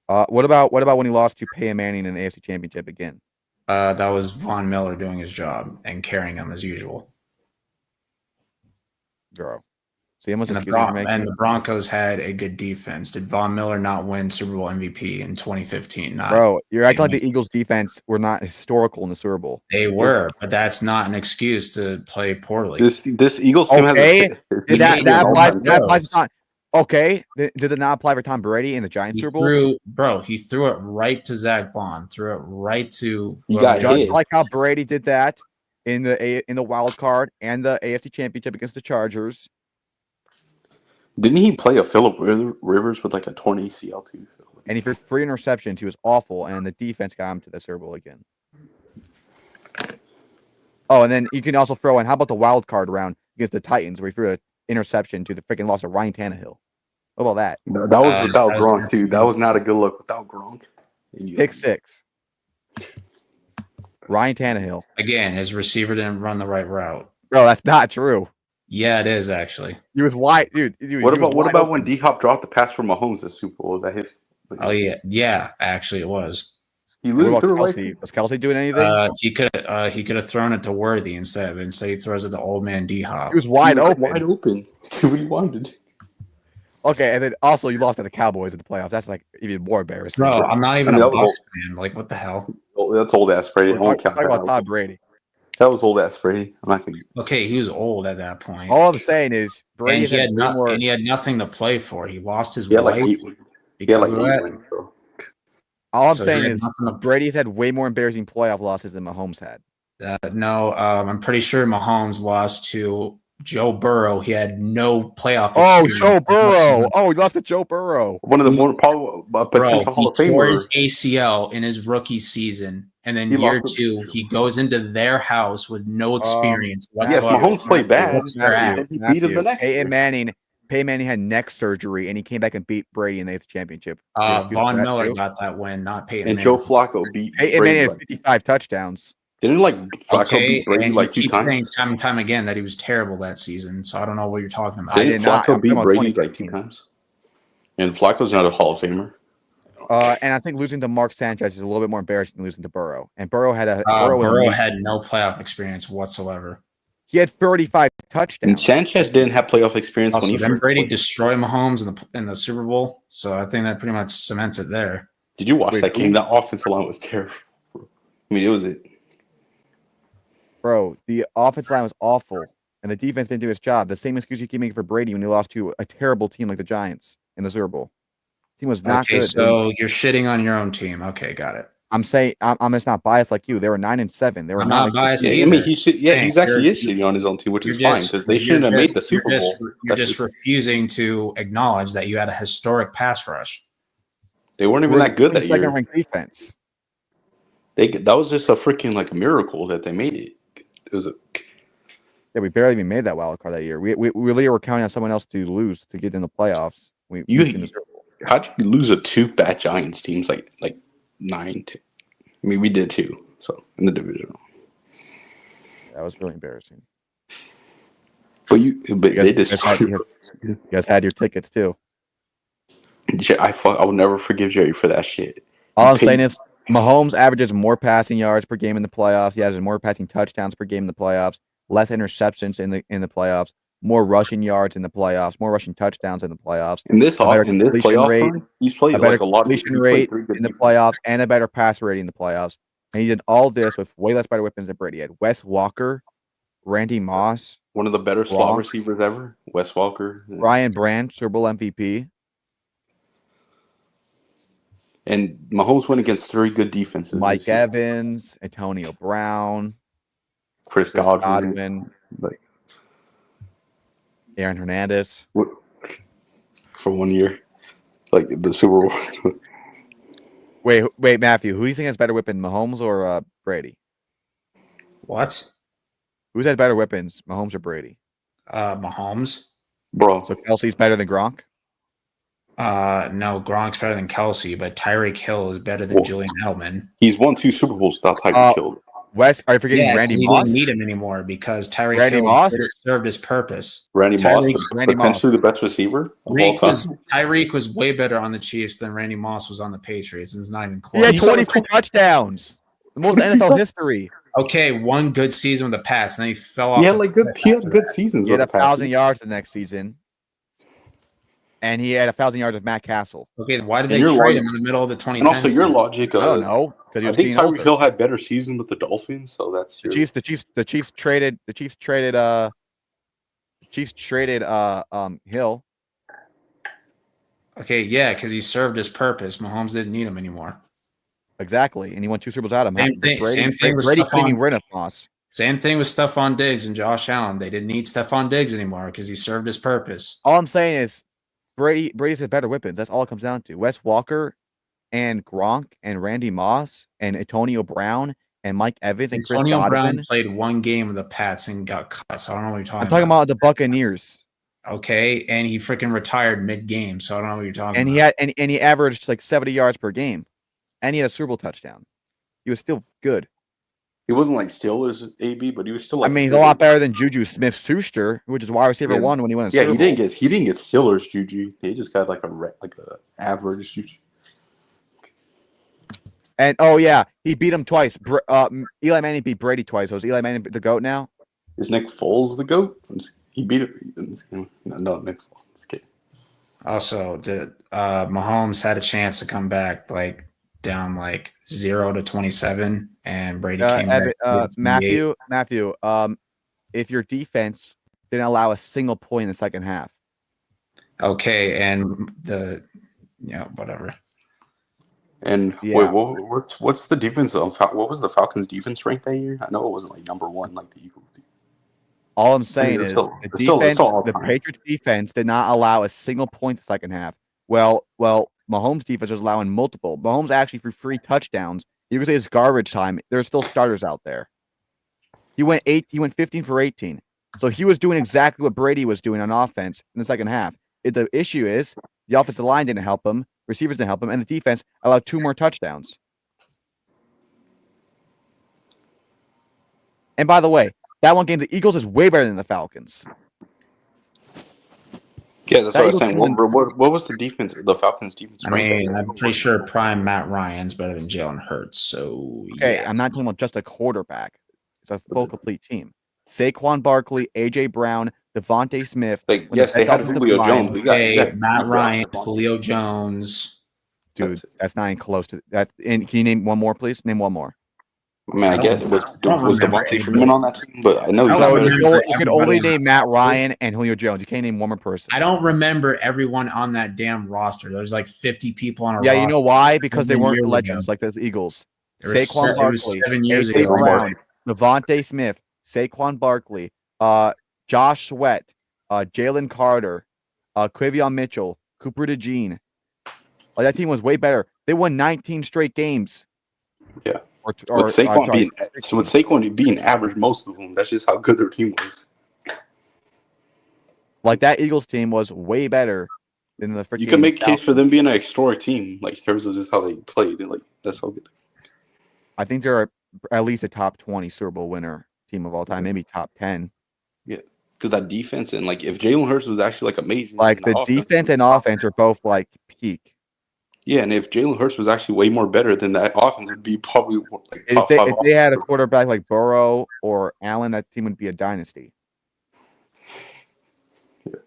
What about when he lost to Peyton Manning in the AFC Championship again? That was Von Miller doing his job and carrying him as usual. Bro. See how much And excuses you're making? the Broncos had a good defense. Did Von Miller not win Super Bowl MVP in 2015? Not. Bro, you're acting like the Eagles defense were not historical in the Super Bowl. They were, but that's not an excuse to play poorly. This Eagles team Okay. has He That made it applies. all That applies those. to Tom. Okay. Does it not apply for Tom Brady in the Giants He Super Bowl? he threw it right to Zach Bond, threw it right to You got Just hit. like how Brady did that in the wild card and the AFC Championship against the Chargers. Didn't he play a Phillip Rivers with like a torn ACL too? And he threw 3 interceptions. He was awful, and the defense got him to the Super Bowl again. Oh, and then you can also throw in, how about the wild card round against the Titans, where he threw an interception to the freaking loss of Ryan Tannehill? What about that? No, that was without that was- Gronk too. That was not a good look without Gronk. And you- Pick 6. Ryan Tannehill. again. His receiver didn't run the right route. Bro, that's not true. Yeah, it is actually. He was wide, dude. What about when D Hop dropped the pass for Mahomes at Super Bowl? Was that his? Oh yeah. Actually, it was. He What literally about threw it Kelsey? like Was Kelsey doing anything? He could have thrown it to Worthy instead he throws it to old man D Hop. He was wide he was open. Wide open. What he wanted. Okay, and then also you lost to the Cowboys in the playoffs. That's like even more embarrassing. Bro, I'm not even I mean, a that was Bucks fan. Like, what the hell? Oh, that's old ass Brady. I won't count Talk about that. Todd Brady. That was old ass Brady. I'm not gonna. Okay, he was old at that point. All I'm saying is Brady and he had had nothing to play for. He lost his He had like wife 8 wins. He had because like of 8 that. wins, bro. all I'm So he saying had is nothing to- Brady's had way more embarrassing playoff losses than Mahomes had. No, I'm pretty sure Mahomes lost to Joe Burrow. He had no playoff. Oh, experience Joe Burrow. whatsoever. Oh, he lost to Joe Burrow. One of the more probably Bro, potential Hall he of tore Famers. his ACL in his rookie season and then He year lost the- 2 he goes into their house with no experience Yes, whatsoever. Mahomes played bad. What's their ass? He beat him the next year. Peyton Manning had neck surgery, and he came back and beat Brady in the AFC Championship. Your excuse for Von that, Miller too? got that win, not Peyton And Manning. Joe Flacco beat Peyton Brady. Manning had 55 touchdowns. Didn't like Flacco Okay, beat Brady and like he 2 keeps saying times? time and time again that he was terrible that season. So I don't know what you're talking about. I Didn't did not. Flacco I'm beat talking about Brady like 2 2015. times? And Flacco's not a Hall of Famer. And I think losing to Mark Sanchez is a little bit more embarrassing than losing to Burrow. And Burrow had a Burrow had no playoff experience whatsoever. he had 35 And touchdowns. Sanchez didn't have playoff experience when Also, he didn't first Brady played. destroy Mahomes in the Super Bowl? So I think that pretty much cements it there. Did you watch Wait, that game? who? That offensive line was terrible. I mean, it was it. Bro, the offensive line was awful, and the defense didn't do its job. The same excuse you keep making for Brady when he lost to a terrible team like the Giants in the Super Bowl. Team was not Okay, good. so you're shitting on your own team. Okay, got it. I'm saying I'm just not biased like you. They were 9-7. They were I'm not not like this biased Yeah, team. I mean, either. he should. Yeah, Thanks. he's actually You're- is shitting on his own team, which You're is fine just because they you're shouldn't have made just- the Super you're Bowl. just, You're That's just just- refusing to acknowledge that you had a historic pass rush. They weren't even that good that Second year. ranked defense. That was just a freaking like a miracle that they made it. It was a Yeah, we barely even made that wild card that year. We really were counting on someone else to lose to get in the playoffs. We You- reached in the Super Bowl. how'd you lose a 2 bad Giants teams like 9-2? I mean, we did too. So in the division, That was really embarrassing. but You guys, they just. you guys had your tickets too. I will never forgive Jerry for that shit. All I'm Peyton- saying is Mahomes averages more passing yards per game in the playoffs. He has more passing touchdowns per game in the playoffs, less interceptions in the playoffs, more rushing yards in the playoffs, more rushing touchdowns in the playoffs, In this better playoff completion rate, run, he's played a better like a lot of completion he played rate 3 good in the teams. playoffs, and a better pass rating in the playoffs. And he did all this with way less better weapons than Brady had. Wes Walker, Randy Moss, One of the better slot Gronk. receivers ever, Wes Walker. Ryan Branch, Super Bowl MVP. And Mahomes went against 3 good defenses. Mike this year. Evans, Antonio Brown, Chris Chris Godwin. Godwin, Like, Aaron Hernandez. for 1 year. Like the Super Bowl. Wait, Matthew, who do you think has better weapon, Mahomes or Brady? What? Who's had better weapons, Mahomes or Brady? Mahomes? Bro. So Kelsey's better than Gronk? No, Gronk's better than Kelsey, but Tyreek Hill is better than Well, Julian Edelman. He's won 2 Super Bowls without Tyreek Hill. Wes, are you forgetting Yeah, 'cause Randy he Moss? didn't need him anymore because Tyreek Randy Hill Moss? served his purpose. Randy Moss, Randy potentially the best receiver of all Tyreek time. was way better on the Chiefs than Randy Moss was on the Patriots. And it's not even He had close. 23 touchdowns. The most in NFL history. Okay, one good season with the Pats, and then he fell off. He had a like cliff good. He had after good that. seasons. He had with the 1,000 Packers. yards the next season. And he had 1,000 yards with Matt Castle. Okay, why did And they your trade logic- him in the middle of the And 2010 also your season? logic. I don't know. Because he I was think getting Tyreek older. Hill had better season with the Dolphins, so that's The your. Chiefs traded Hill. Okay, yeah, because he served his purpose. Mahomes didn't need him anymore. Exactly. And he won 2 Super Bowls out of him. Same thing with Brady Stephon- couldn't even win a Moss. Same thing with Stephon Diggs and Josh Allen. They didn't need Stephon Diggs anymore because he served his purpose. All I'm saying is Brady's had better weapons. That's all it comes down to. Wes Walker and Gronk and Randy Moss and Antonio Brown and Mike Evans and Chris Antonio Brown Godwin. played one game with the Pats and got cut. So I don't know what you're talking I'm talking about the Buccaneers. Okay, and he freaking retired mid-game, so I don't know what you're talking And about. he had and he averaged like 70 yards per game. And he had a Super Bowl touchdown. He was still good. He wasn't like Steelers AB, but he was still. I Like, mean, he's a lot better than Juju Smith-Schuster, which is wide receiver Yeah. 1 when he won a Yeah, Super he Bowl. didn't get Steelers Juju. He just got like a average Juju. And oh yeah, he beat him twice. Eli Manning beat Brady twice. So is Eli Manning the GOAT now? Is Nick Foles the GOAT? He beat it. No, Nick Foles. Just kidding. Also, Mahomes had a chance to come back like down like 0-27, and Brady came back. with 28. Matthew, if your defense didn't allow a single point in the second half, Okay, and whatever. And Yeah. wait, what's the defense of what was the Falcons' defense rank that year? I know it wasn't like number 1 like the Eagles. all I'm saying it's is still- the it's still defense, all the time. Patriots defense did not allow a single point in the second half. Well, Mahomes' defense was allowing multiple. Mahomes actually threw 3 touchdowns You could say it's garbage time. There's still starters out there. He went 15 for 18. So he was doing exactly what Brady was doing on offense in the second half. The issue is the offensive line didn't help him, receivers didn't help him, and the defense allowed 2 more touchdowns. And by the way, that one game, the Eagles is way better than the Falcons. Yeah, that's That what I was Eagles saying. team- What was the defense? The Falcons defense. I mean, I'm pretty sure prime Matt Ryan's better than Jalen Hurts. So Okay, yeah. I'm not talking about just a quarterback. It's a full complete team. Saquon Barkley, AJ Brown, Devontae Smith. Like, when yes, the they had offensive Julio line- Jones. We got, Hey, we got Matt we Ryan, got- Julio Jones. Dude, that's not even close to that. And can you name one more, please? Name one more. I mean, I guess don't was remember Devontae anybody. Freeman on that team, but I know he's I So don't not you remember can only everybody. name Matt Ryan and Julio Jones. You can't name one more person. I don't remember everyone on that damn roster. There's like 50 people on a Yeah, roster. you know why? Because they 7 weren't years legends ago. like the Eagles. It was Saquon it was Barkley, 7 years AJ ago. Brown, Devontae Smith, Saquon Barkley, Josh Sweat, Jalen Carter, Quavion Mitchell, Cooper DeJean. Like that team was way better. They won 19 straight games. Yeah. Or with Saquon being average most of them. That's just how good their team was. like that Eagles team was way better than the freaking. You can make a case for them being an historic team, like in terms of just how they played. And, like that's how good. I think they're at least a top 20 Super Bowl winner team of all time, maybe top 10. Because that defense and like if Jalen Hurts was actually like amazing, Like in the offense, defense and offense are both like peak. yeah, and if Jalen Hurts was actually way more better, then that offense would be probably like If top they, five. if they had a offense. quarterback like Burrow or Allen, that team would be a dynasty.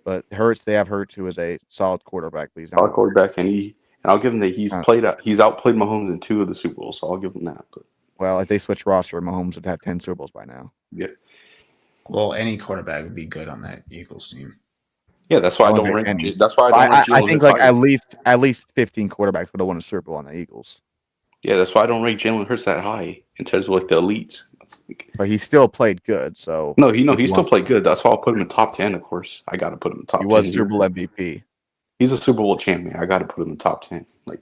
But Hurts, they have Hurts, who is a solid quarterback. But he's Solid not. quarterback, and I'll give him that he's outplayed Mahomes in 2 of the Super Bowls, so I'll give him that. But Well, if they switch roster, Mahomes would have 10 Super Bowls by now. yeah, Well, any quarterback would be good on that Eagles team. yeah, that's why I I don't wasn't rank. any. That's why I don't rank. I Jalen think Hurts like high. at least 15 quarterbacks would have won a Super Bowl on the Eagles. Yeah, that's why I don't rank Jalen Hurts that high in terms of like the elites. But he still played good, so No, he still played good. That's why I'll put him in top 10. Of course, I got to put him in top. he was 10. Super Bowl MVP. He's a Super Bowl champion. I got to put him in top 10. Like,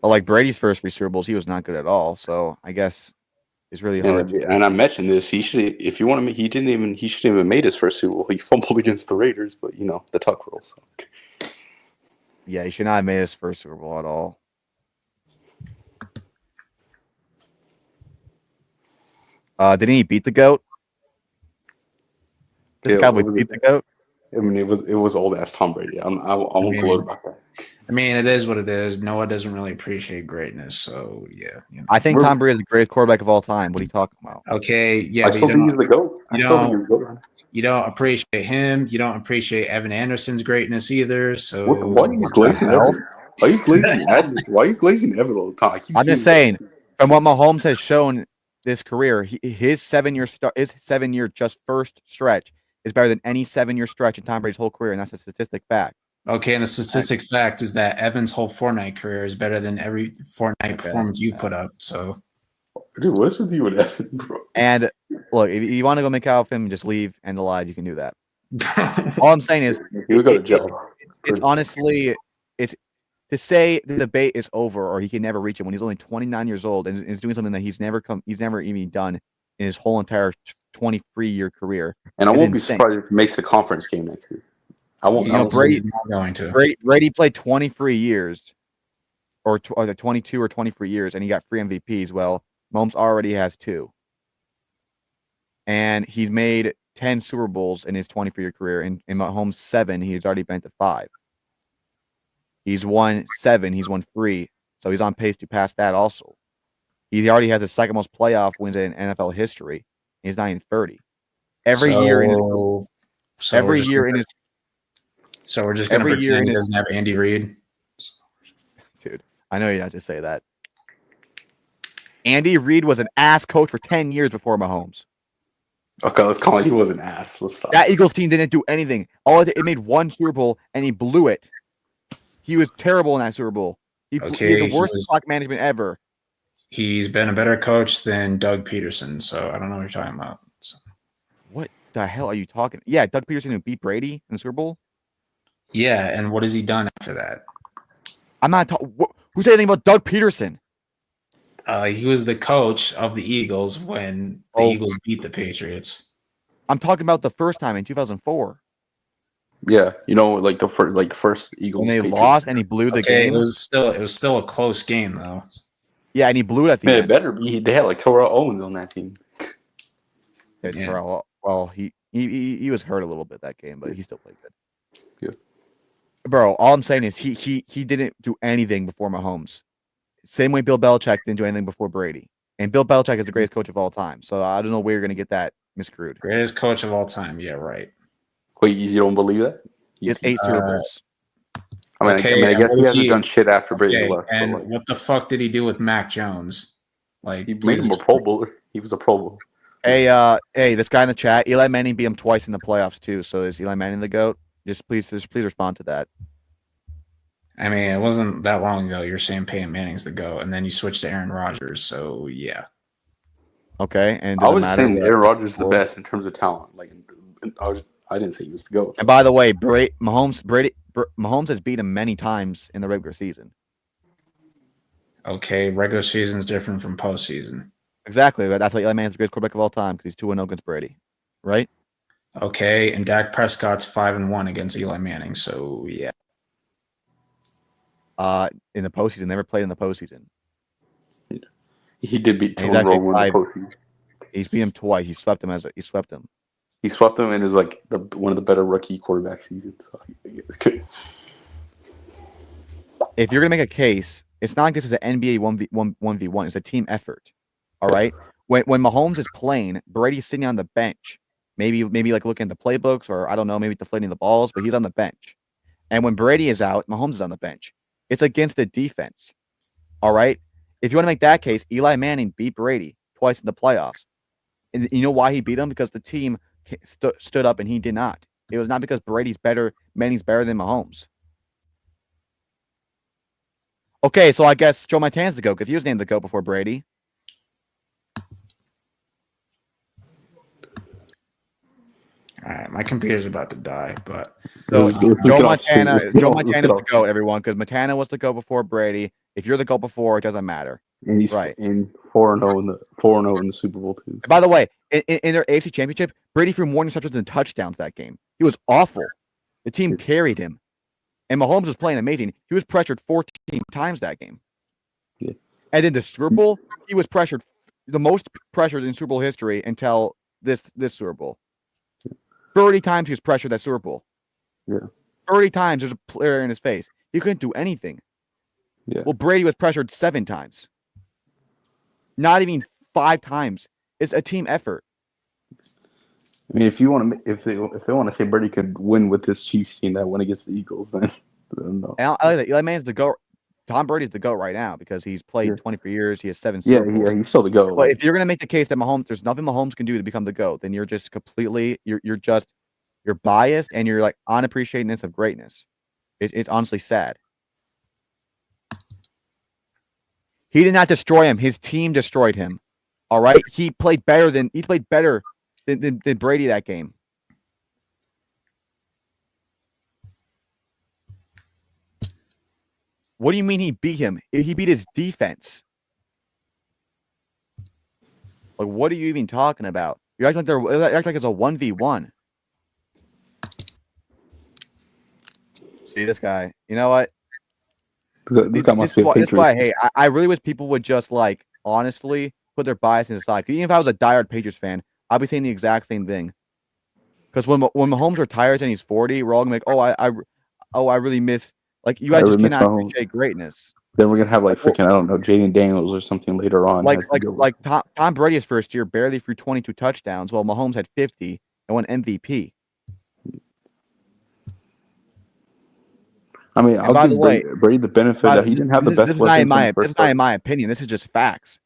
But like Brady's first 3 Super Bowls, he was not good at all. So I guess it's really hard. and I mentioned this. He should, if you want to, he shouldn't even made his first Super Bowl. He fumbled against the Raiders, but the Tuck rule. So. Yeah, he should not have made his first Super Bowl at all. Didn't he beat the GOAT? Did the Cowboys beat the GOAT? I mean, it was old ass Tom Brady. I won't gloat about that. I mean, it is what it is. Noah doesn't really appreciate greatness, so yeah. I think Tom Brady is the greatest quarterback of all time. What are you talking about? Okay, yeah. I but still think he's the GOAT. You don't appreciate him. You don't appreciate Evan Anderson's greatness either. So Why are you glazing Evan? Why are you glazing Evan? Why are you glazing Evan all the time? I'm just saying, from what Mahomes has shown this career, his 7-year just first stretch is better than any 7-year stretch in Tom Brady's whole career, and that's a statistic fact. Okay, and the statistic fact is that Evan's whole Fortnite career is better than every Fortnite performance you've put up. So, dude, what's with you and Evan, bro? And look, if you want to go make out of him and just leave and alive, you can do that. All I'm saying is, You go to jail. it's honestly, it's to say the debate is over or he can never reach it when he's only 29 years old and is doing something that he's never even done in his whole entire 23-year career. And I is won't be insane. surprised if he makes the conference game next year. I won't. You know, Brady's not going to. Brady played 23 years, or 22 or 23 years, and he got 3 MVPs. Well, Mahomes already has 2, and he's made 10 Super Bowls in his 23-year career. In Mahomes' 7, he's already been to 5. He's won 7. He's won 3, so he's on pace to pass that. Also, he already has the second most playoff wins in NFL history. He's not even 30. Every year in his So we're just going to pretend he doesn't have Andy Reid? Dude, I know you have to say that. Andy Reid was an ass coach for 10 years before Mahomes. Okay, let's call it. He was an ass. Let's stop. That Eagles team didn't do anything. It made 1 Super Bowl, and he blew it. He was terrible in that Super Bowl. He had the worst clock management ever. He's been a better coach than Doug Peterson, so I don't know what you're talking about. So. What the hell are you talking? Yeah, Doug Peterson who beat Brady in the Super Bowl? Yeah, and what has he done after that? I'm not talking. Who said anything about Doug Peterson? He was the coach of the Eagles when the Oh. Eagles beat the Patriots. I'm talking about the first time in 2004 Yeah, you know, like the first Eagles when they Patriots. lost and he blew the Okay, game. it was still a close game though. Yeah, and he blew it at the Man, it end. better be. They had like Terrell Owens on that team. Yeah, Yeah. Terrell, well, he was hurt a little bit that game, but he still played good. Yeah. Bro, all I'm saying is he didn't do anything before Mahomes. Same way Bill Belichick didn't do anything before Brady. And Bill Belichick is the greatest coach of all time. So I don't know where you're going to get that miscrewed. Greatest coach of all time. Yeah, right. Wait, you don't believe that? He has 8 Super Bowls. I mean, Okay, I and guess what he is hasn't he- done shit after Brady Okay, left. and But like, what the fuck did he do with Mac Jones? Like, he made please him a Pro Bowler. He was a Pro Bowler. Hey, this guy in the chat, Eli Manning beat him twice in the playoffs too. So is Eli Manning the GOAT? Just please respond to that. I mean, it wasn't that long ago. You're saying Peyton Manning's the GOAT, and then you switched to Aaron Rodgers. So yeah. Okay, and I does it was matter saying what- Aaron Rodgers is the or- best in terms of talent. Like, I didn't say he was the GOAT. And by the way, Mahomes has beat him many times in the regular season. Okay, regular season is different from postseason. Exactly. That's why Eli Manning's the greatest quarterback of all time because he's 2-0 against Brady, right? Okay, and Dak Prescott's 5-1 against Eli Manning. So yeah. In the postseason, never played in the postseason. He did beat And he's Tony actually Romo in the postseason. He's beat him twice. He swept him. He swept him and is like one of the better rookie quarterback seasons. So it's good. If you're gonna make a case, it's not like this is an NBA 1v1. It's a team effort. All right. When Mahomes is playing, Brady's sitting on the bench. Maybe like looking at the playbooks, or I don't know, maybe deflating the balls, but he's on the bench. And when Brady is out, Mahomes is on the bench. It's against the defense. All right. If you want to make that case, Eli Manning beat Brady twice in the playoffs. And you know why he beat him? Because the team stood up and he did not. It was not because Manning's better than Mahomes. Okay, so I guess Joe Montana's the GOAT because he was named the GOAT before Brady. All right, my computer's about to die, but So Look Joe at Montana us. is Look at the us. GOAT, everyone, because Montana was the GOAT before Brady. If you're the GOAT before, it doesn't matter. And he's Right. in 4-0 in the Super Bowl too. And by the way, in their AFC Championship, Brady threw more interceptions than touchdowns that game. He was awful. The team carried him. And Mahomes was playing amazing. He was pressured 14 times that game. Yeah. And in the Super Bowl, he was pressured the most pressured in Super Bowl history until this Super Bowl. 30 times he was pressured that Super Bowl. Yeah. 30 times there's a player in his face. He couldn't do anything. Yeah. Well, Brady was pressured 7 times. Not even 5 times. It's a team effort. I mean, if they want to say Brady could win with this Chiefs team that went against the Eagles, then no. And I like that. Eli Manning's the GOAT. Tom Brady's the GOAT right now because he's played Yeah. 24 years. He has 7 Yeah, Super Bowls. he's still the GOAT. But if you're gonna make the case that there's nothing Mahomes can do to become the GOAT, then you're just completely you're biased and you're like unappreciatingness of greatness. It's honestly sad. He did not destroy him. His team destroyed him. All right. He played better than Brady that game. What do you mean he beat him? He beat his defense. Like, what are you even talking about? You act like it's a 1v1. See this guy. You know what? This guy must be a This is Patriot. why I hate. I really wish people would just like honestly put their biases aside. 'Cause even if I was a diehard Patriots fan, I'd be saying the exact same thing. Because when Mahomes retires and he's 40, we're all gonna be like, I really miss. Like, you guys I just really miss cannot Mahomes. appreciate greatness. Then we're gonna have like freaking, I don't know, Jaden Daniels or something later on. Like as the GOAT. Tom Brady's first year barely threw 22 touchdowns, while Mahomes had 50 and won MVP. I mean, And I'll by give the way- Brady the benefit that he didn't have the best This is not in weapons. my opinion. This is just facts.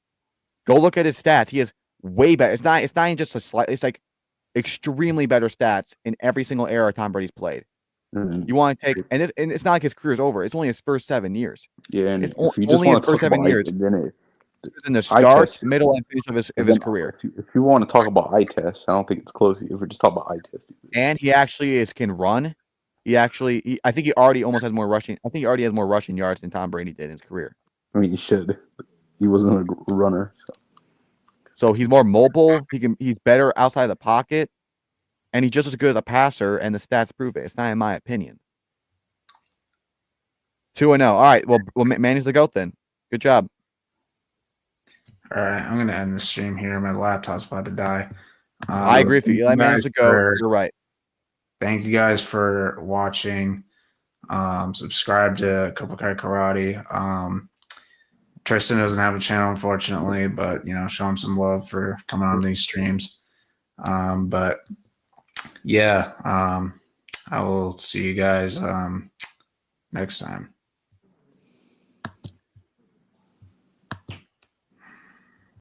Go look at his stats. He is way better. It's not even just a slight. It's like extremely better stats in every single era Tom Brady's played. Mhm. You want to take and it's not like his career's over. It's only his first 7 years. Yeah, and It's if you just only want his to talk first 7 about years. then In the eye start, test. middle, and finish of his career. If you want to talk about eye test, I don't think it's close. If we're just talking about eye test, And he actually can run. I think he already almost has more rushing. I think he already has more rushing yards than Tom Brady did in his career. I mean, you should. he wasn't a runner. So he's more mobile. He's better outside the pocket, and he's just as good as a passer. And the stats prove it. It's not in my opinion. 2-0. All right. Well, Manny's the GOAT then. Good job. All right, I'm gonna end the stream here. My laptop's about to die. I agree with you. Eli Manning's the GOAT. You're right. Thank you guys for watching. Subscribe to Cobra Kai Karate. Tristan doesn't have a channel, unfortunately, but show him some love for coming on these streams. But yeah, I will see you guys next time.